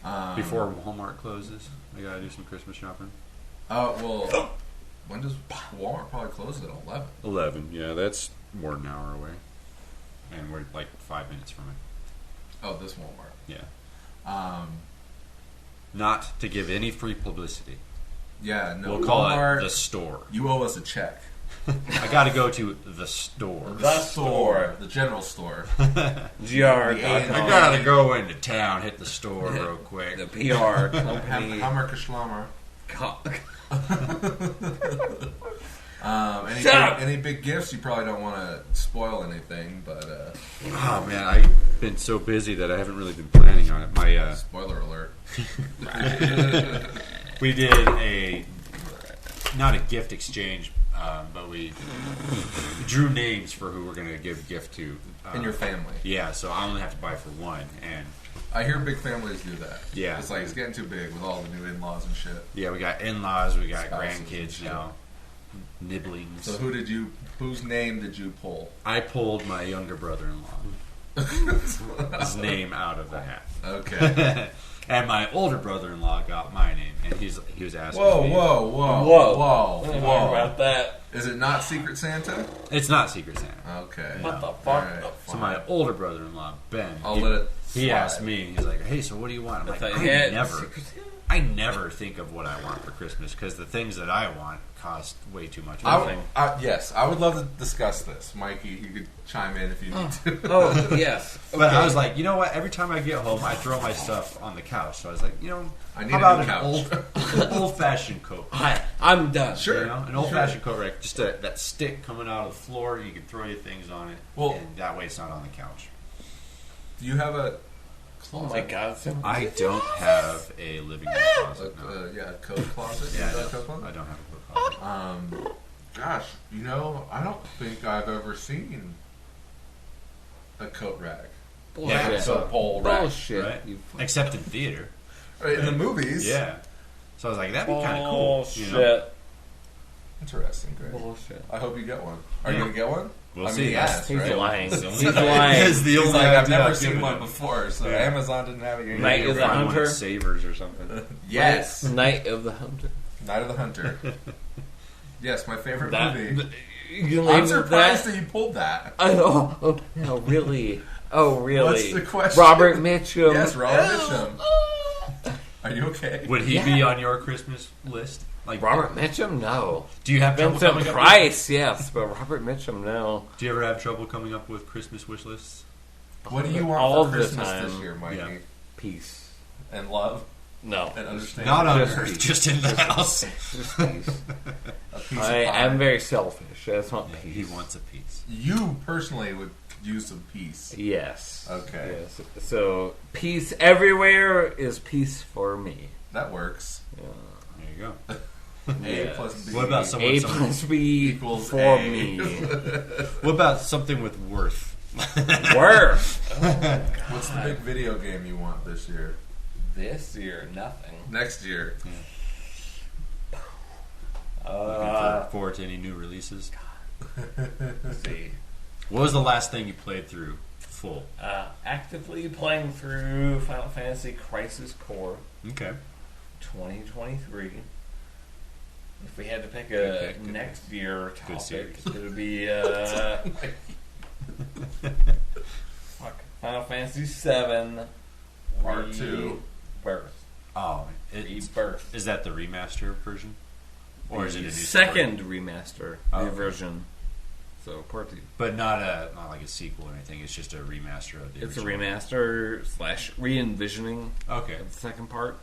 [SPEAKER 3] Um,
[SPEAKER 1] Before Walmart closes, I gotta do some Christmas shopping.
[SPEAKER 3] Oh well. When does Walmart probably close at 11?
[SPEAKER 1] 11. Yeah, that's more than an hour away. And we're like 5 minutes from it.
[SPEAKER 3] Oh, this Walmart.
[SPEAKER 1] Yeah. Not to give any free publicity.
[SPEAKER 3] Yeah, no.
[SPEAKER 1] We'll call
[SPEAKER 3] Walmart,
[SPEAKER 1] it the store.
[SPEAKER 3] you owe us a check.
[SPEAKER 1] I got to go to the store.
[SPEAKER 3] The store. The general store.
[SPEAKER 4] GR.
[SPEAKER 1] I got to go into town, hit the store real quick.
[SPEAKER 4] The PR company.
[SPEAKER 3] Hammer Kashlammer. Any big gifts? You probably don't want to spoil anything, but
[SPEAKER 1] Oh man, I've been so busy that I haven't really been planning on it. My
[SPEAKER 3] spoiler alert.
[SPEAKER 1] we did not a gift exchange, but we drew names for who we're going to give a gift to
[SPEAKER 3] In your family.
[SPEAKER 1] Yeah, so I only have to buy for one, and
[SPEAKER 3] I hear big families do that.
[SPEAKER 1] Yeah.
[SPEAKER 3] It's like it's getting too big with all the new in-laws and shit.
[SPEAKER 1] yeah, we got in-laws, we got
[SPEAKER 3] Spouses and
[SPEAKER 1] grandkids
[SPEAKER 3] shit.
[SPEAKER 1] now, nibblings.
[SPEAKER 3] So whose name did you pull?
[SPEAKER 1] I pulled my younger brother-in-law. His name out of the hat.
[SPEAKER 3] Okay.
[SPEAKER 1] And my older brother-in-law got my name, and he was asking
[SPEAKER 3] Whoa,
[SPEAKER 1] me.
[SPEAKER 3] whoa.
[SPEAKER 4] About that.
[SPEAKER 3] Is it not Secret Santa?
[SPEAKER 1] It's not Secret Santa.
[SPEAKER 3] Okay.
[SPEAKER 4] What the fuck?
[SPEAKER 3] Alright,
[SPEAKER 1] So my older brother-in-law, Ben,
[SPEAKER 3] I'll let it
[SPEAKER 1] he
[SPEAKER 3] slide.
[SPEAKER 1] asked me, he's like, hey, so what do you want? I'm like, I never think of what I want for Christmas, because the things that I want cost way too much money.
[SPEAKER 3] Yes, I would love to discuss this. Mikey, you could chime in if you need to.
[SPEAKER 4] Oh, yes.
[SPEAKER 1] But I was like, you know what? Every time I get home, I throw my stuff on the couch. So I was like,
[SPEAKER 3] I need
[SPEAKER 1] how
[SPEAKER 3] a
[SPEAKER 1] about
[SPEAKER 3] new
[SPEAKER 1] an
[SPEAKER 3] couch.
[SPEAKER 1] old-fashioned coat?
[SPEAKER 4] I'm done.
[SPEAKER 3] Sure.
[SPEAKER 1] An old-fashioned coat, right? Just that stick coming out of the floor. You can throw your things on it, and that way it's not on the couch.
[SPEAKER 3] Do you have a
[SPEAKER 4] Oh my god.
[SPEAKER 1] I don't have a living room closet. No.
[SPEAKER 3] a coat closet?
[SPEAKER 1] Yeah,
[SPEAKER 3] You got a
[SPEAKER 1] no,
[SPEAKER 3] coat closet?
[SPEAKER 1] I don't have a coat closet.
[SPEAKER 3] Gosh, I don't think I've ever seen a coat rack.
[SPEAKER 1] Yeah,
[SPEAKER 4] Bullshit.
[SPEAKER 3] So pole rack.
[SPEAKER 4] Bullshit.
[SPEAKER 1] Right?
[SPEAKER 4] You
[SPEAKER 1] Except in theater.
[SPEAKER 3] Right, in the movies.
[SPEAKER 1] Yeah. So I was like, that'd be kind of cool.
[SPEAKER 4] Bullshit.
[SPEAKER 3] Interesting, great.
[SPEAKER 4] Bullshit.
[SPEAKER 3] I hope you get one. Are you going to get one?
[SPEAKER 1] We'll
[SPEAKER 3] I mean,
[SPEAKER 1] see.
[SPEAKER 3] he asked,
[SPEAKER 4] He's
[SPEAKER 3] right?
[SPEAKER 4] lying.
[SPEAKER 1] It's
[SPEAKER 4] He's
[SPEAKER 1] the only-
[SPEAKER 4] lying.
[SPEAKER 1] It's the
[SPEAKER 3] He's
[SPEAKER 1] only
[SPEAKER 3] like, I've
[SPEAKER 1] idea
[SPEAKER 3] never
[SPEAKER 1] I've
[SPEAKER 3] seen
[SPEAKER 1] given
[SPEAKER 3] one
[SPEAKER 1] him.
[SPEAKER 3] before, so
[SPEAKER 1] Yeah.
[SPEAKER 3] Amazon didn't have it. You're
[SPEAKER 4] Night
[SPEAKER 3] gonna
[SPEAKER 4] of
[SPEAKER 3] get
[SPEAKER 4] the
[SPEAKER 3] one.
[SPEAKER 1] Find one
[SPEAKER 4] Hunter.
[SPEAKER 1] at Savers or something.
[SPEAKER 3] Yes.
[SPEAKER 4] Night of the Hunter.
[SPEAKER 3] Night of the Hunter. Yes, my favorite
[SPEAKER 4] That,
[SPEAKER 3] movie.
[SPEAKER 4] you
[SPEAKER 3] I'm
[SPEAKER 4] named
[SPEAKER 3] surprised
[SPEAKER 4] that.
[SPEAKER 3] that you pulled that.
[SPEAKER 4] Oh, no, really? Oh, really?
[SPEAKER 3] What's the question?
[SPEAKER 4] Robert Mitchum.
[SPEAKER 3] Yes, Robert Mitchum. Are you okay?
[SPEAKER 1] Would he be on your Christmas list? Like
[SPEAKER 4] Robert Mitchum? No.
[SPEAKER 1] Do you have trouble
[SPEAKER 4] Vincent
[SPEAKER 1] coming up
[SPEAKER 4] Price, yes, but Robert Mitchum, no.
[SPEAKER 1] Do you ever have trouble coming up with Christmas wish lists?
[SPEAKER 3] What do you want
[SPEAKER 4] All
[SPEAKER 3] for
[SPEAKER 4] the
[SPEAKER 3] Christmas
[SPEAKER 4] time.
[SPEAKER 3] this year, Mikey?
[SPEAKER 1] Yeah.
[SPEAKER 4] Peace.
[SPEAKER 3] And love
[SPEAKER 4] No.
[SPEAKER 3] and understanding.
[SPEAKER 1] Not on
[SPEAKER 4] Just
[SPEAKER 1] Earth,
[SPEAKER 4] peace.
[SPEAKER 1] just in the house.
[SPEAKER 4] Just peace.
[SPEAKER 3] A piece of
[SPEAKER 4] I
[SPEAKER 3] pie.
[SPEAKER 4] am very selfish. That's not peace.
[SPEAKER 1] He wants a piece.
[SPEAKER 3] You personally would use some peace.
[SPEAKER 4] Yes.
[SPEAKER 3] Okay.
[SPEAKER 4] Yes. So, peace everywhere is peace for me.
[SPEAKER 3] That works.
[SPEAKER 4] Yeah.
[SPEAKER 1] There you go.
[SPEAKER 3] A
[SPEAKER 4] Yes.
[SPEAKER 3] plus B.
[SPEAKER 1] What about
[SPEAKER 4] A
[SPEAKER 1] someone?
[SPEAKER 4] plus B
[SPEAKER 3] equals
[SPEAKER 4] for
[SPEAKER 3] A.
[SPEAKER 4] me.
[SPEAKER 1] What about something with worth?
[SPEAKER 4] Worth.
[SPEAKER 3] What's the big video game you want this year?
[SPEAKER 4] This year, nothing.
[SPEAKER 3] Next year?
[SPEAKER 1] Looking forward to any new releases.
[SPEAKER 4] Let's see.
[SPEAKER 1] What was the last thing you played through full?
[SPEAKER 4] Actively playing through Final Fantasy Crisis Core
[SPEAKER 1] Okay.
[SPEAKER 4] 2023. If we had to pick
[SPEAKER 1] Good
[SPEAKER 4] a
[SPEAKER 1] pick, good
[SPEAKER 4] next year topic,
[SPEAKER 1] series.
[SPEAKER 4] it would be fuck, Final Fantasy 7
[SPEAKER 3] Part 2.
[SPEAKER 4] Rebirth.
[SPEAKER 1] Oh,
[SPEAKER 4] Rebirth.
[SPEAKER 1] is that the remaster version, or is it a new
[SPEAKER 4] Second
[SPEAKER 1] story?
[SPEAKER 4] remaster
[SPEAKER 1] Oh.
[SPEAKER 4] version? So part 2.
[SPEAKER 1] But not like a sequel or anything. It's just a remaster of the.
[SPEAKER 4] It's a
[SPEAKER 1] original.
[SPEAKER 4] remaster / re-envisioning
[SPEAKER 1] Okay.
[SPEAKER 4] of the second part.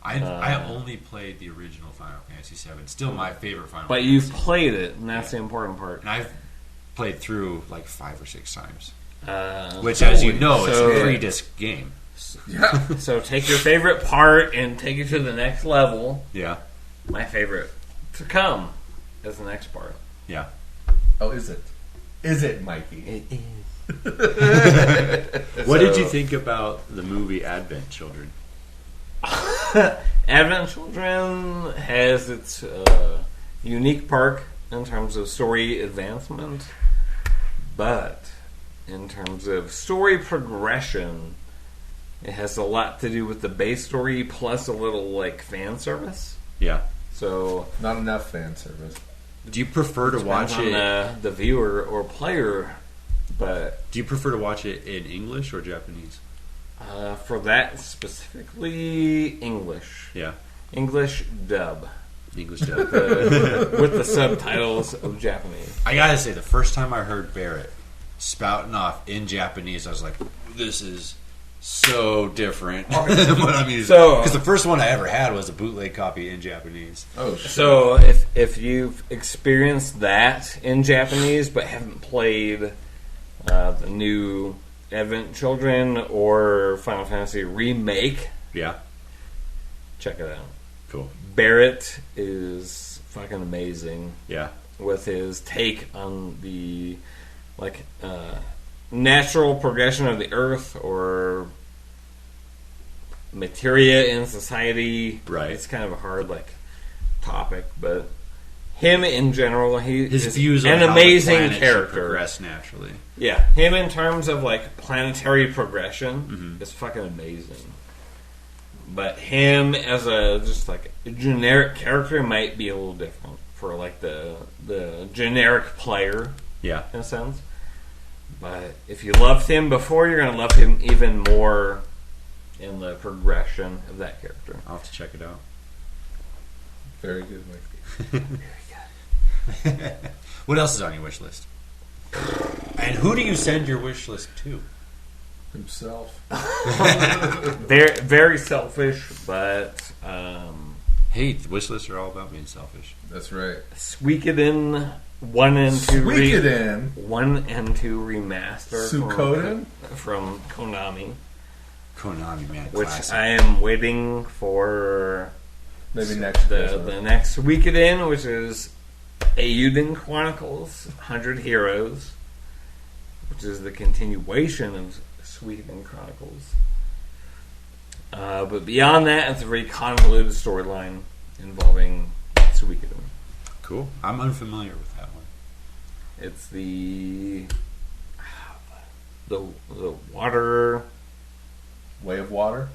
[SPEAKER 1] I only played the original Final Fantasy VII. Still my favorite Final.
[SPEAKER 4] But
[SPEAKER 1] Fantasy.
[SPEAKER 4] you've played it, and that's the important part.
[SPEAKER 1] And I've played through like 5 or 6 times. Which,
[SPEAKER 4] So-
[SPEAKER 1] as you know,
[SPEAKER 4] so-
[SPEAKER 1] it's a 3-disc game.
[SPEAKER 3] Yeah.
[SPEAKER 4] So take your favorite part and take it to the next level.
[SPEAKER 1] Yeah.
[SPEAKER 4] My favorite to come is the next part.
[SPEAKER 1] Yeah.
[SPEAKER 3] Oh, is it? Is it, Mikey?
[SPEAKER 4] It is.
[SPEAKER 1] What did you think about the movie Advent Children?
[SPEAKER 4] Advent Children has its unique perk in terms of story advancement, but in terms of story progression, it has a lot to do with the base story plus a little like fan service.
[SPEAKER 1] Yeah.
[SPEAKER 4] So
[SPEAKER 3] Not enough fan service.
[SPEAKER 1] Do you prefer to watch
[SPEAKER 4] depends on
[SPEAKER 1] it?
[SPEAKER 4] the viewer or player, but
[SPEAKER 1] Do you prefer to watch it in English or Japanese?
[SPEAKER 4] for that specifically, English
[SPEAKER 1] Yeah.
[SPEAKER 4] dub.
[SPEAKER 1] English dub.
[SPEAKER 4] with the subtitles of Japanese.
[SPEAKER 1] I gotta say, the first time I heard Barrett spouting off in Japanese, I was like, "This is so different than what I'm using." Because the first one I ever had was a bootleg copy in Japanese.
[SPEAKER 3] Oh, shit.
[SPEAKER 4] So if you've experienced that in Japanese but haven't played the new Advent Children or Final Fantasy Remake,
[SPEAKER 1] Yeah,
[SPEAKER 4] check it out.
[SPEAKER 1] cool.
[SPEAKER 4] Barrett is fucking amazing
[SPEAKER 1] Yeah,
[SPEAKER 4] with his take on the natural progression of the Earth or materia in society.
[SPEAKER 1] Right.
[SPEAKER 4] It's kind of a hard topic, but him in general,
[SPEAKER 1] his
[SPEAKER 4] is
[SPEAKER 1] views on
[SPEAKER 4] an
[SPEAKER 1] how
[SPEAKER 4] amazing
[SPEAKER 1] the planet should
[SPEAKER 4] character.
[SPEAKER 1] progress naturally.
[SPEAKER 4] Yeah, him in terms of planetary progression is fucking amazing. But him as a generic character might be a little different for the generic player
[SPEAKER 1] Yeah,
[SPEAKER 4] in a sense. But if you loved him before, you're gonna love him even more in the progression of that character.
[SPEAKER 1] I'll have to check it out.
[SPEAKER 3] Very good, Mike.
[SPEAKER 1] What else is on your wish list? And who do you send your wish list to?
[SPEAKER 3] Himself.
[SPEAKER 4] Very, very selfish, but
[SPEAKER 1] Hey, the wish lists are all about being selfish.
[SPEAKER 3] That's right.
[SPEAKER 4] Suikoden 1 and 2
[SPEAKER 3] Suikoden.
[SPEAKER 4] 1 and 2 remaster
[SPEAKER 3] Suikoden?
[SPEAKER 4] from Konami,
[SPEAKER 1] Konami, man,
[SPEAKER 4] which
[SPEAKER 1] classic.
[SPEAKER 4] I am waiting for
[SPEAKER 3] Maybe next
[SPEAKER 4] the
[SPEAKER 3] Christmas.
[SPEAKER 4] next Suikoden, which is Eiyuden Chronicles 100 Heroes, which is the continuation of Suikoden Chronicles. But beyond that, it's a very convoluted storyline involving Suikoden.
[SPEAKER 1] Cool. I'm unfamiliar with that one.
[SPEAKER 4] It's the Water
[SPEAKER 3] Way of Water?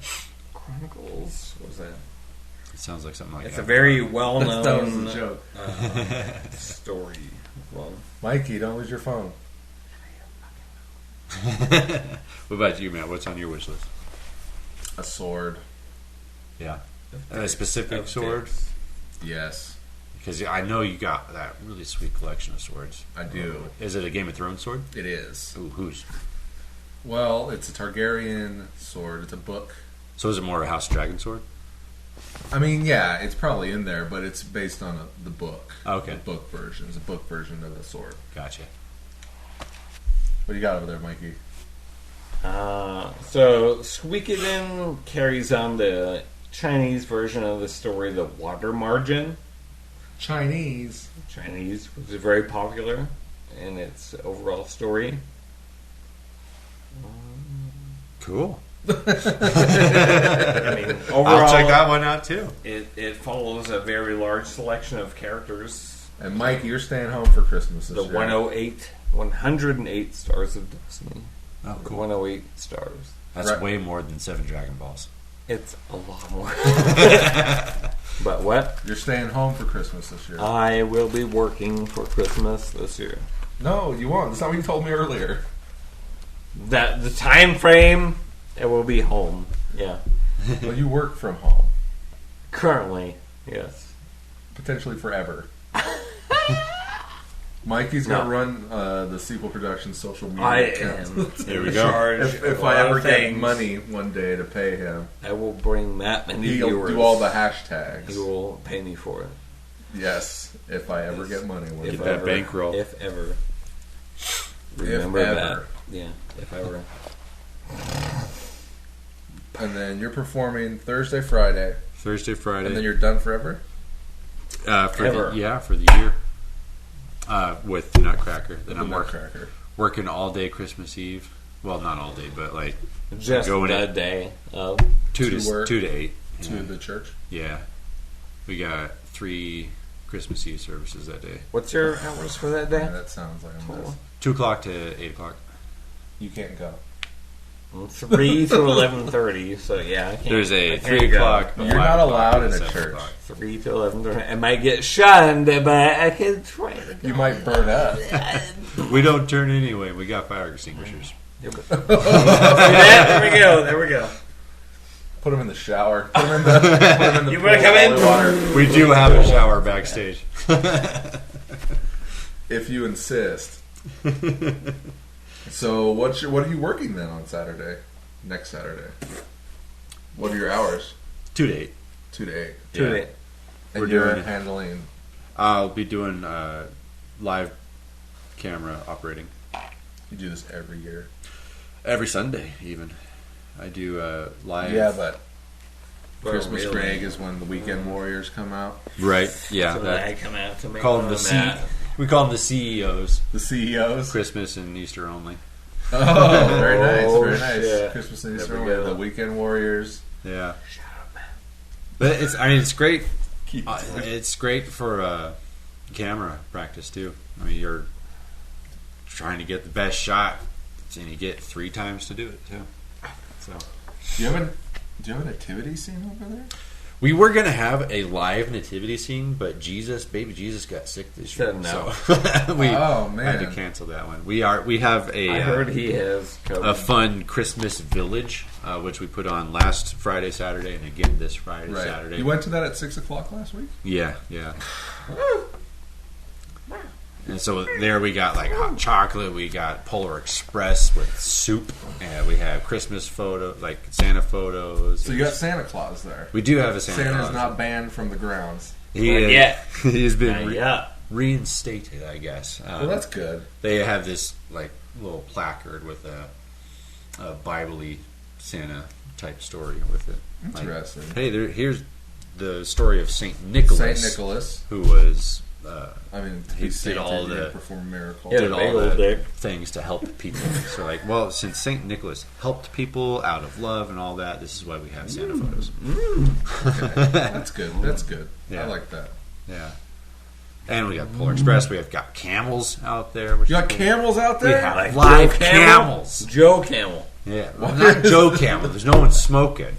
[SPEAKER 4] Chronicles. What was that?
[SPEAKER 1] It sounds like something like
[SPEAKER 4] It's
[SPEAKER 1] that.
[SPEAKER 4] a very
[SPEAKER 3] That was
[SPEAKER 4] well-known
[SPEAKER 3] the joke.
[SPEAKER 4] story. Well,
[SPEAKER 3] Mikey, don't lose your phone.
[SPEAKER 1] What about you, Matt? What's on your wish list?
[SPEAKER 3] A sword.
[SPEAKER 1] Yeah. A specific sword?
[SPEAKER 3] Yes,
[SPEAKER 1] Because I know you got that really sweet collection of swords.
[SPEAKER 3] I do.
[SPEAKER 1] Is it a Game of Thrones sword?
[SPEAKER 3] It is.
[SPEAKER 1] Ooh, whose?
[SPEAKER 3] Well, it's a Targaryen sword. It's a book.
[SPEAKER 1] So is it more a House Dragon sword?
[SPEAKER 3] I mean, yeah, it's probably in there, but it's based on the book.
[SPEAKER 1] Okay.
[SPEAKER 3] The book version. It's a book version of the sword.
[SPEAKER 1] Gotcha.
[SPEAKER 3] What do you got over there, Mikey?
[SPEAKER 4] so Suikoden carries on the Chinese version of the story, The Water Margin.
[SPEAKER 3] Chinese.
[SPEAKER 4] Chinese, which is very popular in its overall story.
[SPEAKER 1] Cool.
[SPEAKER 4] I mean, overall,
[SPEAKER 1] I'll check that one out too.
[SPEAKER 4] It follows a very large selection of characters.
[SPEAKER 3] And Mikey, you're staying home for Christmas this
[SPEAKER 4] The
[SPEAKER 3] year.
[SPEAKER 4] 108 stars of Destiny.
[SPEAKER 1] Oh,
[SPEAKER 4] The
[SPEAKER 1] cool.
[SPEAKER 4] 108 stars.
[SPEAKER 1] That's
[SPEAKER 3] Right.
[SPEAKER 1] way more than 7 Dragon Balls.
[SPEAKER 4] It's a lot more. But what?
[SPEAKER 3] You're staying home for Christmas this year.
[SPEAKER 4] I will be working for Christmas this year.
[SPEAKER 3] No, you won't. That's not what you told me earlier.
[SPEAKER 4] That the time frame, it will be home. Yeah.
[SPEAKER 3] Well, you work from home.
[SPEAKER 4] Currently, yes.
[SPEAKER 3] Potentially forever. Mikey's going to
[SPEAKER 4] No.
[SPEAKER 3] run the Sequel Productions social media
[SPEAKER 4] I
[SPEAKER 3] account.
[SPEAKER 4] am
[SPEAKER 1] There we
[SPEAKER 4] in
[SPEAKER 1] go.
[SPEAKER 4] charge
[SPEAKER 3] If
[SPEAKER 4] of a
[SPEAKER 3] I
[SPEAKER 4] lot
[SPEAKER 3] ever
[SPEAKER 4] of
[SPEAKER 3] get
[SPEAKER 4] things.
[SPEAKER 3] money one day to pay him,
[SPEAKER 4] I will bring that many
[SPEAKER 3] he'll
[SPEAKER 4] viewers.
[SPEAKER 3] do all the hashtags.
[SPEAKER 4] He will pay me for it.
[SPEAKER 3] Yes, if I ever get money one
[SPEAKER 1] Get
[SPEAKER 3] day.
[SPEAKER 1] that bankroll.
[SPEAKER 4] If ever. Remember
[SPEAKER 3] ever.
[SPEAKER 4] that. Yeah, if ever.
[SPEAKER 3] And then you're performing Thursday, Friday,
[SPEAKER 1] Thursday, Friday.
[SPEAKER 3] and then you're done forever?
[SPEAKER 1] for
[SPEAKER 4] Ever.
[SPEAKER 1] the year. With the Nutcracker. Then I'm
[SPEAKER 3] Nutcracker.
[SPEAKER 1] working all day Christmas Eve. Well, not all day, but like
[SPEAKER 4] Just
[SPEAKER 1] Going
[SPEAKER 4] the
[SPEAKER 1] in.
[SPEAKER 4] day of.
[SPEAKER 1] 2
[SPEAKER 3] To work.
[SPEAKER 1] 2 to 8.
[SPEAKER 3] To
[SPEAKER 1] Yeah.
[SPEAKER 3] the church?
[SPEAKER 1] Yeah. We got 3 Christmas Eve services that day.
[SPEAKER 4] What's your hours for that
[SPEAKER 3] Yeah,
[SPEAKER 4] day?
[SPEAKER 3] that sounds like a mess.
[SPEAKER 1] 2 o'clock to 8 o'clock.
[SPEAKER 3] You can't go.
[SPEAKER 4] 3 to 11:30. So yeah, I can't.
[SPEAKER 1] There's a
[SPEAKER 4] I can't
[SPEAKER 1] 3
[SPEAKER 4] go.
[SPEAKER 1] o'clock.
[SPEAKER 3] You're
[SPEAKER 1] 5
[SPEAKER 3] not
[SPEAKER 1] o'clock,
[SPEAKER 3] allowed
[SPEAKER 1] and
[SPEAKER 3] in a
[SPEAKER 1] 7
[SPEAKER 3] church.
[SPEAKER 1] o'clock.
[SPEAKER 4] 3 to 11:30. I might get shunned, but I can try to go.
[SPEAKER 3] You might burn up.
[SPEAKER 1] We don't turn anyway. We got fire extinguishers.
[SPEAKER 4] See that? There we go.
[SPEAKER 3] Put him in the shower. Put him in the
[SPEAKER 4] You wanna come in?
[SPEAKER 3] holy water.
[SPEAKER 1] We do have a shower backstage.
[SPEAKER 3] If you insist. So what are you working then on Saturday? Next Saturday. What are your hours?
[SPEAKER 1] 2 to 8.
[SPEAKER 3] 2 to 8.
[SPEAKER 1] Yeah.
[SPEAKER 3] And
[SPEAKER 1] We're
[SPEAKER 3] you're
[SPEAKER 1] doing-
[SPEAKER 3] handling.
[SPEAKER 1] I'll be doing live camera operating.
[SPEAKER 3] You do this every year.
[SPEAKER 1] Every Sunday, even. I do live.
[SPEAKER 3] Yeah, but
[SPEAKER 4] Well,
[SPEAKER 3] Christmas
[SPEAKER 4] really.
[SPEAKER 3] Greg is when the Weekend Warriors come out.
[SPEAKER 1] Right. Yeah.
[SPEAKER 4] So
[SPEAKER 1] that-
[SPEAKER 4] I come out to make
[SPEAKER 1] call them
[SPEAKER 4] fun
[SPEAKER 1] the
[SPEAKER 4] of
[SPEAKER 1] We call them the CEOs.
[SPEAKER 3] The CEOs.
[SPEAKER 1] Christmas and Easter only.
[SPEAKER 3] Oh, very nice,
[SPEAKER 4] Oh,
[SPEAKER 3] very nice.
[SPEAKER 4] shit.
[SPEAKER 3] Christmas and
[SPEAKER 4] There
[SPEAKER 3] Easter,
[SPEAKER 4] we go.
[SPEAKER 3] the Weekend Warriors.
[SPEAKER 1] Yeah. But it's great.
[SPEAKER 3] Keep it
[SPEAKER 1] It's great for camera practice too. I mean, you're trying to get the best shot, and you get 3 times to do it too. So
[SPEAKER 3] Do you have a nativity scene over there?
[SPEAKER 1] we were gonna have a live nativity scene, but baby Jesus got sick this year,
[SPEAKER 4] Said no.
[SPEAKER 1] so we
[SPEAKER 3] Oh,
[SPEAKER 1] had to
[SPEAKER 3] man.
[SPEAKER 1] cancel that one. We have a
[SPEAKER 4] I heard he has
[SPEAKER 1] a
[SPEAKER 4] COVID.
[SPEAKER 1] fun Christmas village, which we put on last Friday, Saturday, and again this Friday,
[SPEAKER 3] Right.
[SPEAKER 1] Saturday.
[SPEAKER 3] You went to that at 6 o'clock last week?
[SPEAKER 1] Yeah. And so there we got like hot chocolate, we got Polar Express with soup, and we have Christmas photos, like Santa photos.
[SPEAKER 3] So you got Santa Claus there.
[SPEAKER 1] We do have a Santa
[SPEAKER 3] Santa's
[SPEAKER 1] Claus.
[SPEAKER 3] not banned from the grounds.
[SPEAKER 1] He
[SPEAKER 4] Not
[SPEAKER 1] is,
[SPEAKER 4] yet.
[SPEAKER 1] He's been
[SPEAKER 4] Yeah.
[SPEAKER 1] reinstated, I guess.
[SPEAKER 3] Well, that's good.
[SPEAKER 1] They have this like little placard with a Bible-y Santa type story with it. Like,
[SPEAKER 3] Interesting.
[SPEAKER 1] hey, here's the story of Saint Nicholas,
[SPEAKER 3] Saint Nicholas.
[SPEAKER 1] who was
[SPEAKER 3] I mean,
[SPEAKER 1] He
[SPEAKER 3] he's
[SPEAKER 1] did
[SPEAKER 3] Santa,
[SPEAKER 1] all
[SPEAKER 3] he
[SPEAKER 1] the-
[SPEAKER 3] didn't perform miracles.
[SPEAKER 4] Yeah.
[SPEAKER 1] did
[SPEAKER 4] big
[SPEAKER 1] all
[SPEAKER 4] old
[SPEAKER 1] the
[SPEAKER 4] dick.
[SPEAKER 1] things to help people. So like, well, since Saint Nicholas helped people out of love and all that, this is why we have Santa photos.
[SPEAKER 3] Okay. That's good. That's good.
[SPEAKER 1] Yeah.
[SPEAKER 3] I like that.
[SPEAKER 1] Yeah. And we got Polar Express. We have got camels out there. Which
[SPEAKER 3] You
[SPEAKER 1] is
[SPEAKER 3] got
[SPEAKER 1] cool.
[SPEAKER 3] camels out
[SPEAKER 1] We
[SPEAKER 3] there?
[SPEAKER 1] have
[SPEAKER 4] Like
[SPEAKER 1] live
[SPEAKER 4] Joe Camel?
[SPEAKER 1] camels.
[SPEAKER 4] Joe Camel.
[SPEAKER 1] Yeah, well, not Joe Camel. There's no one smoking.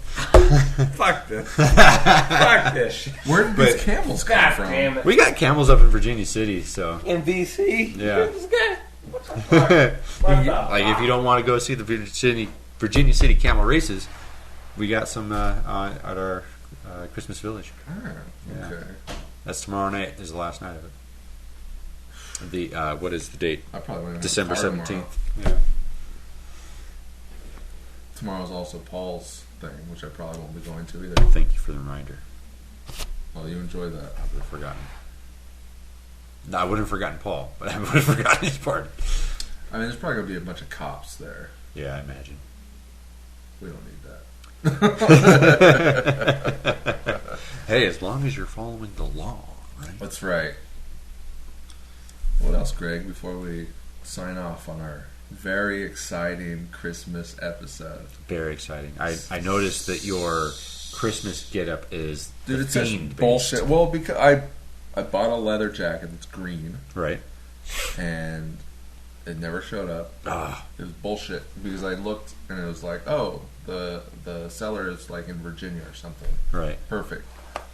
[SPEAKER 4] Fuck this. Fuck this shit.
[SPEAKER 3] Where did these camels come
[SPEAKER 4] God
[SPEAKER 3] from?
[SPEAKER 4] damn it.
[SPEAKER 1] We got camels up in Virginia City, so
[SPEAKER 4] In BC?
[SPEAKER 1] Yeah.
[SPEAKER 4] This guy? What the fuck? What the
[SPEAKER 1] like if
[SPEAKER 4] fuck?
[SPEAKER 1] you don't want to go see the Virginia City camel races, we got some at our Christmas Village.
[SPEAKER 3] Ah,
[SPEAKER 1] Yeah.
[SPEAKER 3] okay.
[SPEAKER 1] That's tomorrow night. Is the last night of it. The what is the date?
[SPEAKER 3] I probably won't have
[SPEAKER 1] December
[SPEAKER 3] a car tomorrow.
[SPEAKER 1] 17th. Yeah.
[SPEAKER 3] Tomorrow's also Paul's thing, which I probably won't be going to either.
[SPEAKER 1] Thank you for the reminder.
[SPEAKER 3] Well, you enjoy that.
[SPEAKER 1] I would have forgotten. No, I wouldn't have forgotten Paul, but I would have forgotten his part.
[SPEAKER 3] I mean, there's probably going to be a bunch of cops there.
[SPEAKER 1] Yeah, I imagine.
[SPEAKER 3] We don't need that.
[SPEAKER 1] Hey, as long as you're following the law, right?
[SPEAKER 3] That's right. What else, Greg, before we sign off on our very exciting Christmas episode?
[SPEAKER 1] Very exciting. I noticed that your Christmas getup is
[SPEAKER 3] Dude, it's such
[SPEAKER 1] themed
[SPEAKER 3] bullshit. Well, because I bought a leather jacket that's green,
[SPEAKER 1] right?
[SPEAKER 3] and it never showed up.
[SPEAKER 1] Ah,
[SPEAKER 3] It was bullshit because I looked and it was like, oh, the seller is like in Virginia or something.
[SPEAKER 1] right.
[SPEAKER 3] Perfect.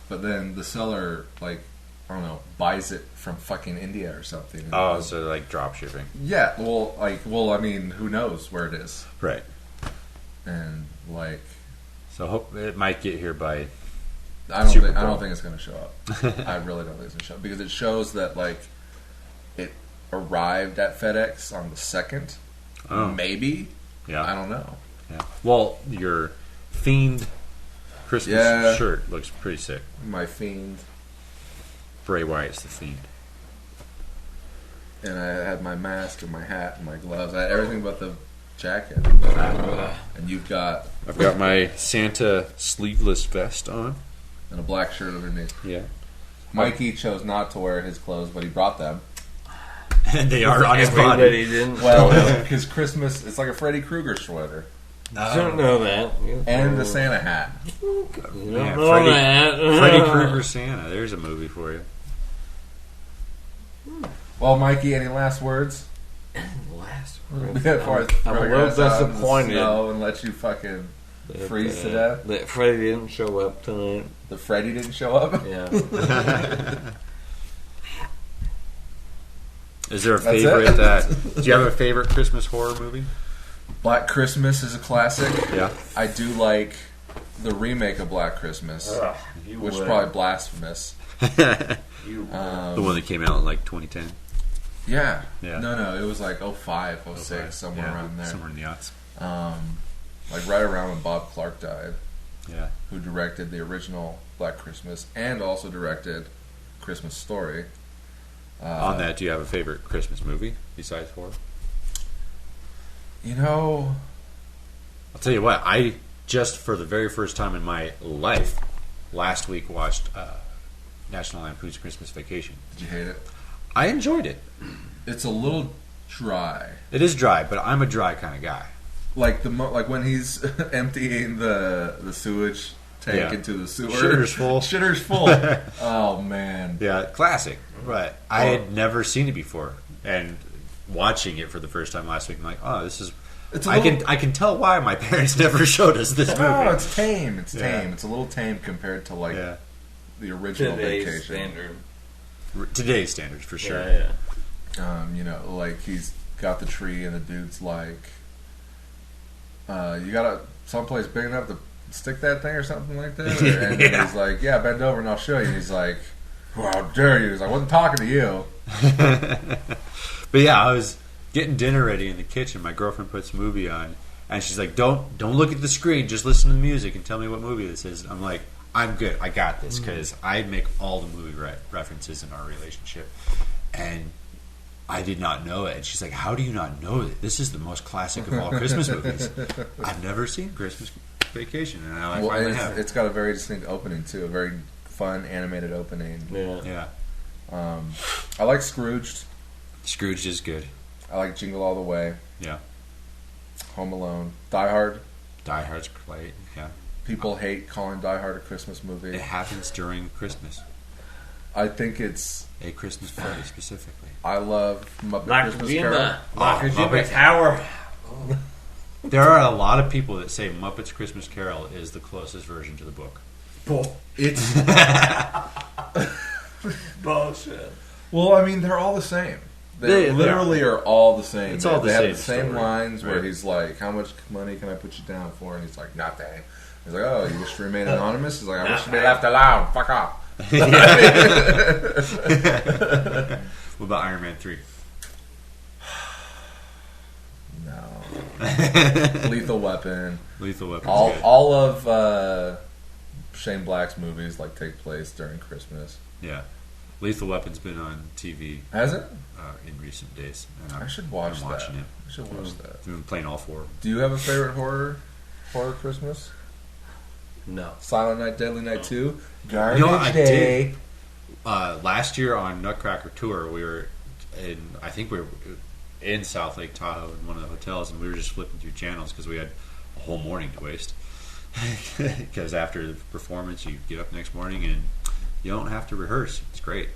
[SPEAKER 3] But then the seller, like, I don't know, buys it from fucking India or something. And it
[SPEAKER 1] Oh,
[SPEAKER 3] was-
[SPEAKER 1] so like drop shipping,
[SPEAKER 3] yeah. Well, I mean, who knows where it is?
[SPEAKER 1] right?
[SPEAKER 3] And like,
[SPEAKER 1] So hope it might get here by.
[SPEAKER 3] I don't
[SPEAKER 1] Super
[SPEAKER 3] think
[SPEAKER 1] Bowl.
[SPEAKER 3] it's gonna show up. I really don't think it's gonna show up because it shows that like it arrived at FedEx on the 2nd.
[SPEAKER 1] Oh,
[SPEAKER 3] Maybe.
[SPEAKER 1] yeah.
[SPEAKER 3] I don't know.
[SPEAKER 1] Yeah. Well, your themed Christmas
[SPEAKER 3] Yeah.
[SPEAKER 1] shirt looks pretty sick.
[SPEAKER 3] My Fiend.
[SPEAKER 1] Bray Wyatt's the Fiend.
[SPEAKER 3] And I had my mask and my hat and my gloves. I had everything but the jacket. And you've got
[SPEAKER 1] I've got my Santa sleeveless vest on.
[SPEAKER 3] and a black shirt underneath.
[SPEAKER 1] Yeah.
[SPEAKER 3] Mikey chose not to wear his clothes, but he brought them.
[SPEAKER 1] And they are on his
[SPEAKER 4] Everybody
[SPEAKER 1] body.
[SPEAKER 4] didn't.
[SPEAKER 3] Well, because Christmas, it's like a Freddy Krueger sweater.
[SPEAKER 4] don't know that.
[SPEAKER 3] And the Santa hat.
[SPEAKER 4] You don't
[SPEAKER 1] Yeah,
[SPEAKER 4] know
[SPEAKER 1] Freddy-
[SPEAKER 4] that.
[SPEAKER 1] Freddy Krueger Santa. There's a movie for you.
[SPEAKER 3] Well, Mikey, any last words?
[SPEAKER 4] Last
[SPEAKER 3] Before I
[SPEAKER 4] I'm
[SPEAKER 3] throw
[SPEAKER 4] a
[SPEAKER 3] your
[SPEAKER 4] little
[SPEAKER 3] ass out in the
[SPEAKER 4] disappointed.
[SPEAKER 3] snow and let you fucking freeze to death.
[SPEAKER 4] That Freddie didn't show up tonight.
[SPEAKER 3] The Freddy didn't show up?
[SPEAKER 4] Yeah.
[SPEAKER 1] Is there a
[SPEAKER 3] That's
[SPEAKER 1] favorite?
[SPEAKER 3] it?
[SPEAKER 1] Do you have a favorite Christmas horror movie?
[SPEAKER 3] Black Christmas is a classic.
[SPEAKER 1] Yeah.
[SPEAKER 3] I do like the remake of Black Christmas,
[SPEAKER 4] Ugh, you
[SPEAKER 3] which is
[SPEAKER 4] would.
[SPEAKER 3] probably blasphemous.
[SPEAKER 4] You
[SPEAKER 1] The one that came out in like 2010.
[SPEAKER 3] Yeah.
[SPEAKER 1] Yeah.
[SPEAKER 3] No, it was like 05, 06, somewhere
[SPEAKER 1] Yeah,
[SPEAKER 3] around there.
[SPEAKER 1] Somewhere in the odds.
[SPEAKER 3] Like right around when Bob Clark died,
[SPEAKER 1] Yeah.
[SPEAKER 3] who directed the original Black Christmas and also directed Christmas Story.
[SPEAKER 1] On that, do you have a favorite Christmas movie besides horror?
[SPEAKER 3] You know,
[SPEAKER 1] I'll tell you what. I just for the very first time in my life last week watched National Lampoon's Christmas Vacation.
[SPEAKER 3] did you hate it?
[SPEAKER 1] I enjoyed it.
[SPEAKER 3] It's a little dry.
[SPEAKER 1] It is dry, but I'm a dry kind of guy.
[SPEAKER 3] Like like when he's emptying the sewage tank
[SPEAKER 1] Yeah.
[SPEAKER 3] into the sewer.
[SPEAKER 1] Shitter's full.
[SPEAKER 3] Shitter's full. Oh man.
[SPEAKER 1] Yeah, classic. But I had never seen it before, and watching it for the first time last week, I'm like, oh, this is.
[SPEAKER 3] It's a
[SPEAKER 1] I
[SPEAKER 3] little-
[SPEAKER 1] can tell why my parents never showed us this movie.
[SPEAKER 3] Oh, it's tame. It's
[SPEAKER 1] Yeah.
[SPEAKER 3] tame. It's a little tame compared to like
[SPEAKER 1] Yeah,
[SPEAKER 3] the original
[SPEAKER 4] today's
[SPEAKER 3] Vacation.
[SPEAKER 4] standard.
[SPEAKER 1] today's standards for sure.
[SPEAKER 4] Yeah, yeah.
[SPEAKER 3] You know, like he's got the tree, and the dude's like, "You got someplace big enough to stick that thing or something like that." And then
[SPEAKER 1] Yeah.
[SPEAKER 3] he's like, "Yeah, bend over and I'll show you." And he's like, "Well, how dare you?" He's like, "I wasn't talking to you."
[SPEAKER 1] But yeah, I was getting dinner ready in the kitchen. My girlfriend puts a movie on, and she's like, "Don't look at the screen. Just listen to the music and tell me what movie this is." I'm like, "I'm good. I got this," because I make all the movie references in our relationship, and I did not know it. And she's like, "How do you not know it? This is the most classic of all Christmas movies." I've never seen Christmas Vacation, and I
[SPEAKER 3] Well,
[SPEAKER 1] finally
[SPEAKER 3] and
[SPEAKER 1] have.
[SPEAKER 3] it's got a very distinct opening too. A very fun animated opening.
[SPEAKER 4] Yeah.
[SPEAKER 1] Yeah,
[SPEAKER 3] I like Scrooged.
[SPEAKER 1] Scrooge is good.
[SPEAKER 3] I like Jingle All the Way.
[SPEAKER 1] Yeah,
[SPEAKER 3] Home Alone. Die Hard.
[SPEAKER 1] Die Hard's great. Yeah,
[SPEAKER 3] People hate calling Die Hard a Christmas movie.
[SPEAKER 1] it happens during Christmas,
[SPEAKER 3] I think it's.
[SPEAKER 1] a Christmas party specifically.
[SPEAKER 3] I love Muppet
[SPEAKER 4] Like
[SPEAKER 3] Christmas
[SPEAKER 4] in
[SPEAKER 3] Carol.
[SPEAKER 4] the like in the
[SPEAKER 1] Muppet.
[SPEAKER 4] tower.
[SPEAKER 1] There are a lot of people that say Muppets Christmas Carol is the closest version to the book.
[SPEAKER 3] It's
[SPEAKER 4] Bullshit.
[SPEAKER 3] well, I mean, they're all the same. They
[SPEAKER 1] They
[SPEAKER 3] literally are all the same.
[SPEAKER 1] It's all the
[SPEAKER 3] they have
[SPEAKER 1] same
[SPEAKER 3] the same
[SPEAKER 1] story.
[SPEAKER 3] lines where
[SPEAKER 1] Right.
[SPEAKER 3] he's like, "How much money can I put you down for?" And he's like, "Nothing." He's like, "Oh, you wish to remain anonymous?" He's like, "I wish to be left alone. Fuck off."
[SPEAKER 1] What about Iron Man 3?
[SPEAKER 3] No. Lethal Weapon.
[SPEAKER 1] Lethal Weapon.
[SPEAKER 3] All of Shane Black's movies like take place during Christmas.
[SPEAKER 1] Yeah. Lethal Weapon's been on TV
[SPEAKER 3] Has it?
[SPEAKER 1] in recent days. And
[SPEAKER 3] I should watch
[SPEAKER 1] I'm
[SPEAKER 3] that.
[SPEAKER 1] watching it.
[SPEAKER 3] I should watch that.
[SPEAKER 1] I've been playing all four.
[SPEAKER 3] Do you have a favorite horror Christmas?
[SPEAKER 4] No.
[SPEAKER 3] Silent Night, Deadly Night 2?
[SPEAKER 1] You know what, I did. Last year on Nutcracker Tour, we were in South Lake Tahoe in one of the hotels, and we were just flipping through channels because we had a whole morning to waste. Because after the performance, you get up next morning and you don't have to rehearse. It's great.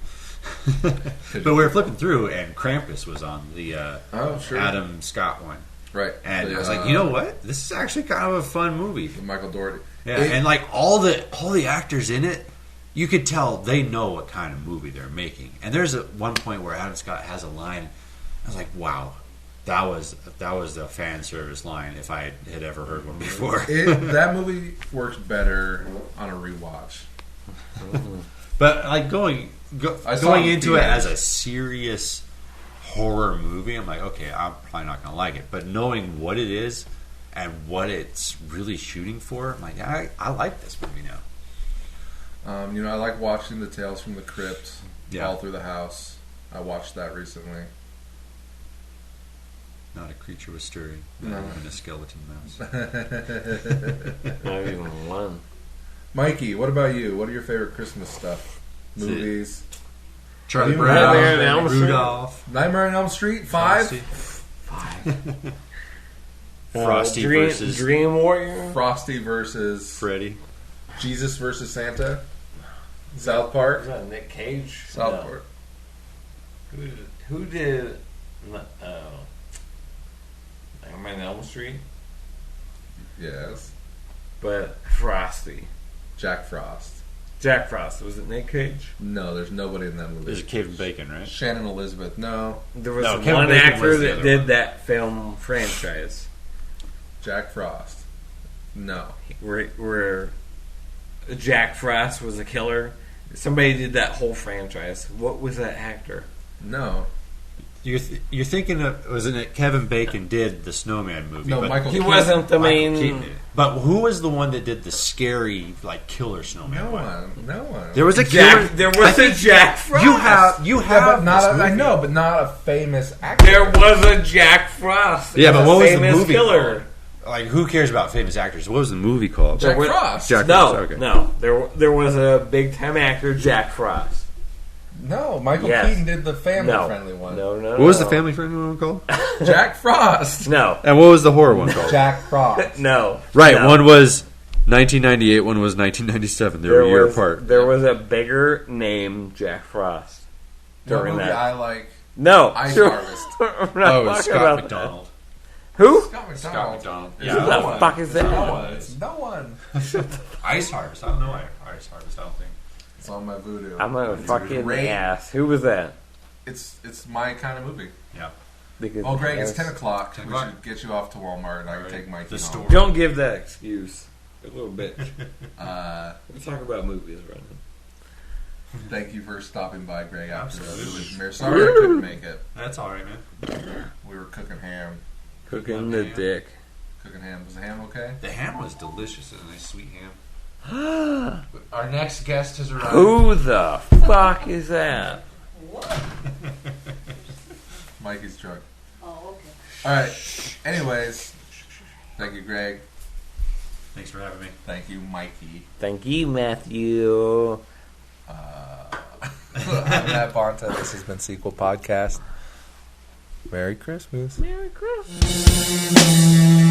[SPEAKER 1] But we were flipping through, and Krampus was on the
[SPEAKER 3] Oh, sure.
[SPEAKER 1] Adam Scott one.
[SPEAKER 3] Right.
[SPEAKER 1] And
[SPEAKER 3] The,
[SPEAKER 1] I was like, you know what? This is actually kind of a fun movie.
[SPEAKER 3] Michael Dougherty.
[SPEAKER 1] Yeah,
[SPEAKER 3] It-
[SPEAKER 1] and like all the actors in it, you could tell they know what kind of movie they're making. And there's one point where Adam Scott has a line. I was like, wow, that was the fan service line if I had ever heard one before.
[SPEAKER 3] That movie works better on a rewatch.
[SPEAKER 1] But like going
[SPEAKER 3] I saw it in
[SPEAKER 1] into it
[SPEAKER 3] theaters.
[SPEAKER 1] as a serious horror movie, I'm like, okay, I'm probably not gonna like it. But knowing what it is and what it's really shooting for, I'm like, I like this movie now.
[SPEAKER 3] I like watching the Tales from the Crypt
[SPEAKER 1] Yeah.
[SPEAKER 3] all through the house. I watched that recently.
[SPEAKER 1] Not a creature was stirring,
[SPEAKER 3] No.
[SPEAKER 1] not even a skeleton mouse.
[SPEAKER 4] Not even one.
[SPEAKER 3] Mikey, what about you? What are your favorite Christmas stuff?
[SPEAKER 1] See.
[SPEAKER 3] Movies?
[SPEAKER 1] Charlie
[SPEAKER 3] Nightmare
[SPEAKER 1] Brown,
[SPEAKER 4] on Elm Street.
[SPEAKER 1] Rudolph,
[SPEAKER 3] Nightmare on Elm Street 5?
[SPEAKER 1] Frosty
[SPEAKER 4] Dream,
[SPEAKER 1] versus
[SPEAKER 4] Dream Warrior.
[SPEAKER 3] Frosty versus
[SPEAKER 1] Freddy.
[SPEAKER 3] Jesus versus Santa? South Park?
[SPEAKER 4] Is that Nick Cage?
[SPEAKER 3] South
[SPEAKER 4] No.
[SPEAKER 3] Park.
[SPEAKER 4] Who did Nightmare on Elm Street?
[SPEAKER 3] Yes.
[SPEAKER 4] But Frosty.
[SPEAKER 3] Jack Frost.
[SPEAKER 4] Jack Frost. Was it Nick Cage?
[SPEAKER 3] No, there's nobody in that movie.
[SPEAKER 1] There's Kevin Bacon, right?
[SPEAKER 3] Shannon Elizabeth. No.
[SPEAKER 4] There was
[SPEAKER 1] No, Kevin
[SPEAKER 4] one
[SPEAKER 1] Bacon
[SPEAKER 4] actor
[SPEAKER 1] was the
[SPEAKER 4] that
[SPEAKER 1] other
[SPEAKER 4] did
[SPEAKER 1] one.
[SPEAKER 4] that film franchise.
[SPEAKER 3] Jack Frost. No.
[SPEAKER 4] where Jack Frost was a killer? Somebody did that whole franchise. What was that actor?
[SPEAKER 3] No.
[SPEAKER 1] You're thinking of, wasn't it Kevin Bacon did the Snowman movie?
[SPEAKER 3] No,
[SPEAKER 1] but
[SPEAKER 3] Michael
[SPEAKER 4] He
[SPEAKER 3] Keaton.
[SPEAKER 4] wasn't the
[SPEAKER 1] Michael
[SPEAKER 4] main.
[SPEAKER 1] Keaton did it. But who was the one that did the scary, like, killer snowman?
[SPEAKER 3] No
[SPEAKER 1] one?
[SPEAKER 3] one. No one.
[SPEAKER 1] There was a killer.
[SPEAKER 4] Jack, there was a Jack Frost.
[SPEAKER 1] You
[SPEAKER 3] Yeah,
[SPEAKER 1] have.
[SPEAKER 3] but not
[SPEAKER 1] this
[SPEAKER 3] a, I
[SPEAKER 1] movie.
[SPEAKER 3] know, but not a famous actor.
[SPEAKER 4] There was a Jack Frost.
[SPEAKER 1] Yeah,
[SPEAKER 4] He
[SPEAKER 1] but
[SPEAKER 4] a
[SPEAKER 1] what was the
[SPEAKER 4] famous
[SPEAKER 1] movie
[SPEAKER 4] killer?
[SPEAKER 1] called? Like, who cares about famous actors? What was the movie called?
[SPEAKER 3] Jack
[SPEAKER 4] There was-
[SPEAKER 3] Frost.
[SPEAKER 1] Jack
[SPEAKER 4] No,
[SPEAKER 1] Frost, okay.
[SPEAKER 4] no. There was a big time actor, Jack Frost.
[SPEAKER 3] No, Michael
[SPEAKER 4] Yes.
[SPEAKER 3] Keaton did the family-friendly one.
[SPEAKER 4] No.
[SPEAKER 1] What was the family-friendly one called?
[SPEAKER 3] Jack Frost.
[SPEAKER 4] No,
[SPEAKER 1] And what was the horror one called?
[SPEAKER 3] Jack Frost.
[SPEAKER 4] no.
[SPEAKER 1] Right,
[SPEAKER 4] no.
[SPEAKER 1] one was 1998, one was 1997. They were a year apart.
[SPEAKER 4] There was a bigger name, Jack Frost.
[SPEAKER 3] The
[SPEAKER 4] During
[SPEAKER 3] movie
[SPEAKER 4] that.
[SPEAKER 3] I like.
[SPEAKER 4] No,
[SPEAKER 3] Ice
[SPEAKER 4] sure.
[SPEAKER 3] Harvest.
[SPEAKER 4] I'm not
[SPEAKER 1] Oh, it was
[SPEAKER 4] talking
[SPEAKER 1] Scott
[SPEAKER 4] about
[SPEAKER 1] McDonald.
[SPEAKER 4] that. Who?
[SPEAKER 3] Scott McDonald.
[SPEAKER 1] Scott McDonald.
[SPEAKER 4] Who
[SPEAKER 1] Yeah.
[SPEAKER 4] the
[SPEAKER 3] No one.
[SPEAKER 4] fuck is that?
[SPEAKER 3] No one. No one.
[SPEAKER 1] Ice Harvest. I don't know Ice Harvest, I don't think.
[SPEAKER 3] It's on my voodoo.
[SPEAKER 4] I'm a fucking
[SPEAKER 3] great.
[SPEAKER 4] ass. Who was that?
[SPEAKER 3] It's my kind of movie.
[SPEAKER 1] Yeah.
[SPEAKER 4] Because
[SPEAKER 3] Well, Greg, it's
[SPEAKER 4] yes.
[SPEAKER 3] 10 o'clock.
[SPEAKER 1] 10
[SPEAKER 3] We
[SPEAKER 1] o'clock.
[SPEAKER 3] should get you off to Walmart, and I can
[SPEAKER 1] Alright.
[SPEAKER 3] take Mikey
[SPEAKER 1] The
[SPEAKER 3] home.
[SPEAKER 1] store.
[SPEAKER 4] Don't give that excuse. A little bit. We'll talk about movies right now.
[SPEAKER 3] Thank you for stopping by, Greg, after the
[SPEAKER 1] Absolutely.
[SPEAKER 3] premiere. Sorry I couldn't make it.
[SPEAKER 1] That's alright, man.
[SPEAKER 3] We were cooking ham.
[SPEAKER 4] Cooking the dick.
[SPEAKER 3] Cooking ham. Was the ham okay?
[SPEAKER 1] The ham was delicious. It was a nice sweet ham.
[SPEAKER 3] Our next guest has arrived.
[SPEAKER 4] Who the fuck is that?
[SPEAKER 3] Mikey's truck.
[SPEAKER 9] Oh, okay.
[SPEAKER 3] Alright. Anyways, thank you, Greg.
[SPEAKER 1] Thanks for having me.
[SPEAKER 3] Thank you, Mikey.
[SPEAKER 4] Thank you, Matthew.
[SPEAKER 3] I'm Matt Bonta. This has been Sequel Podcast. Merry Christmas.
[SPEAKER 4] Merry Christmas.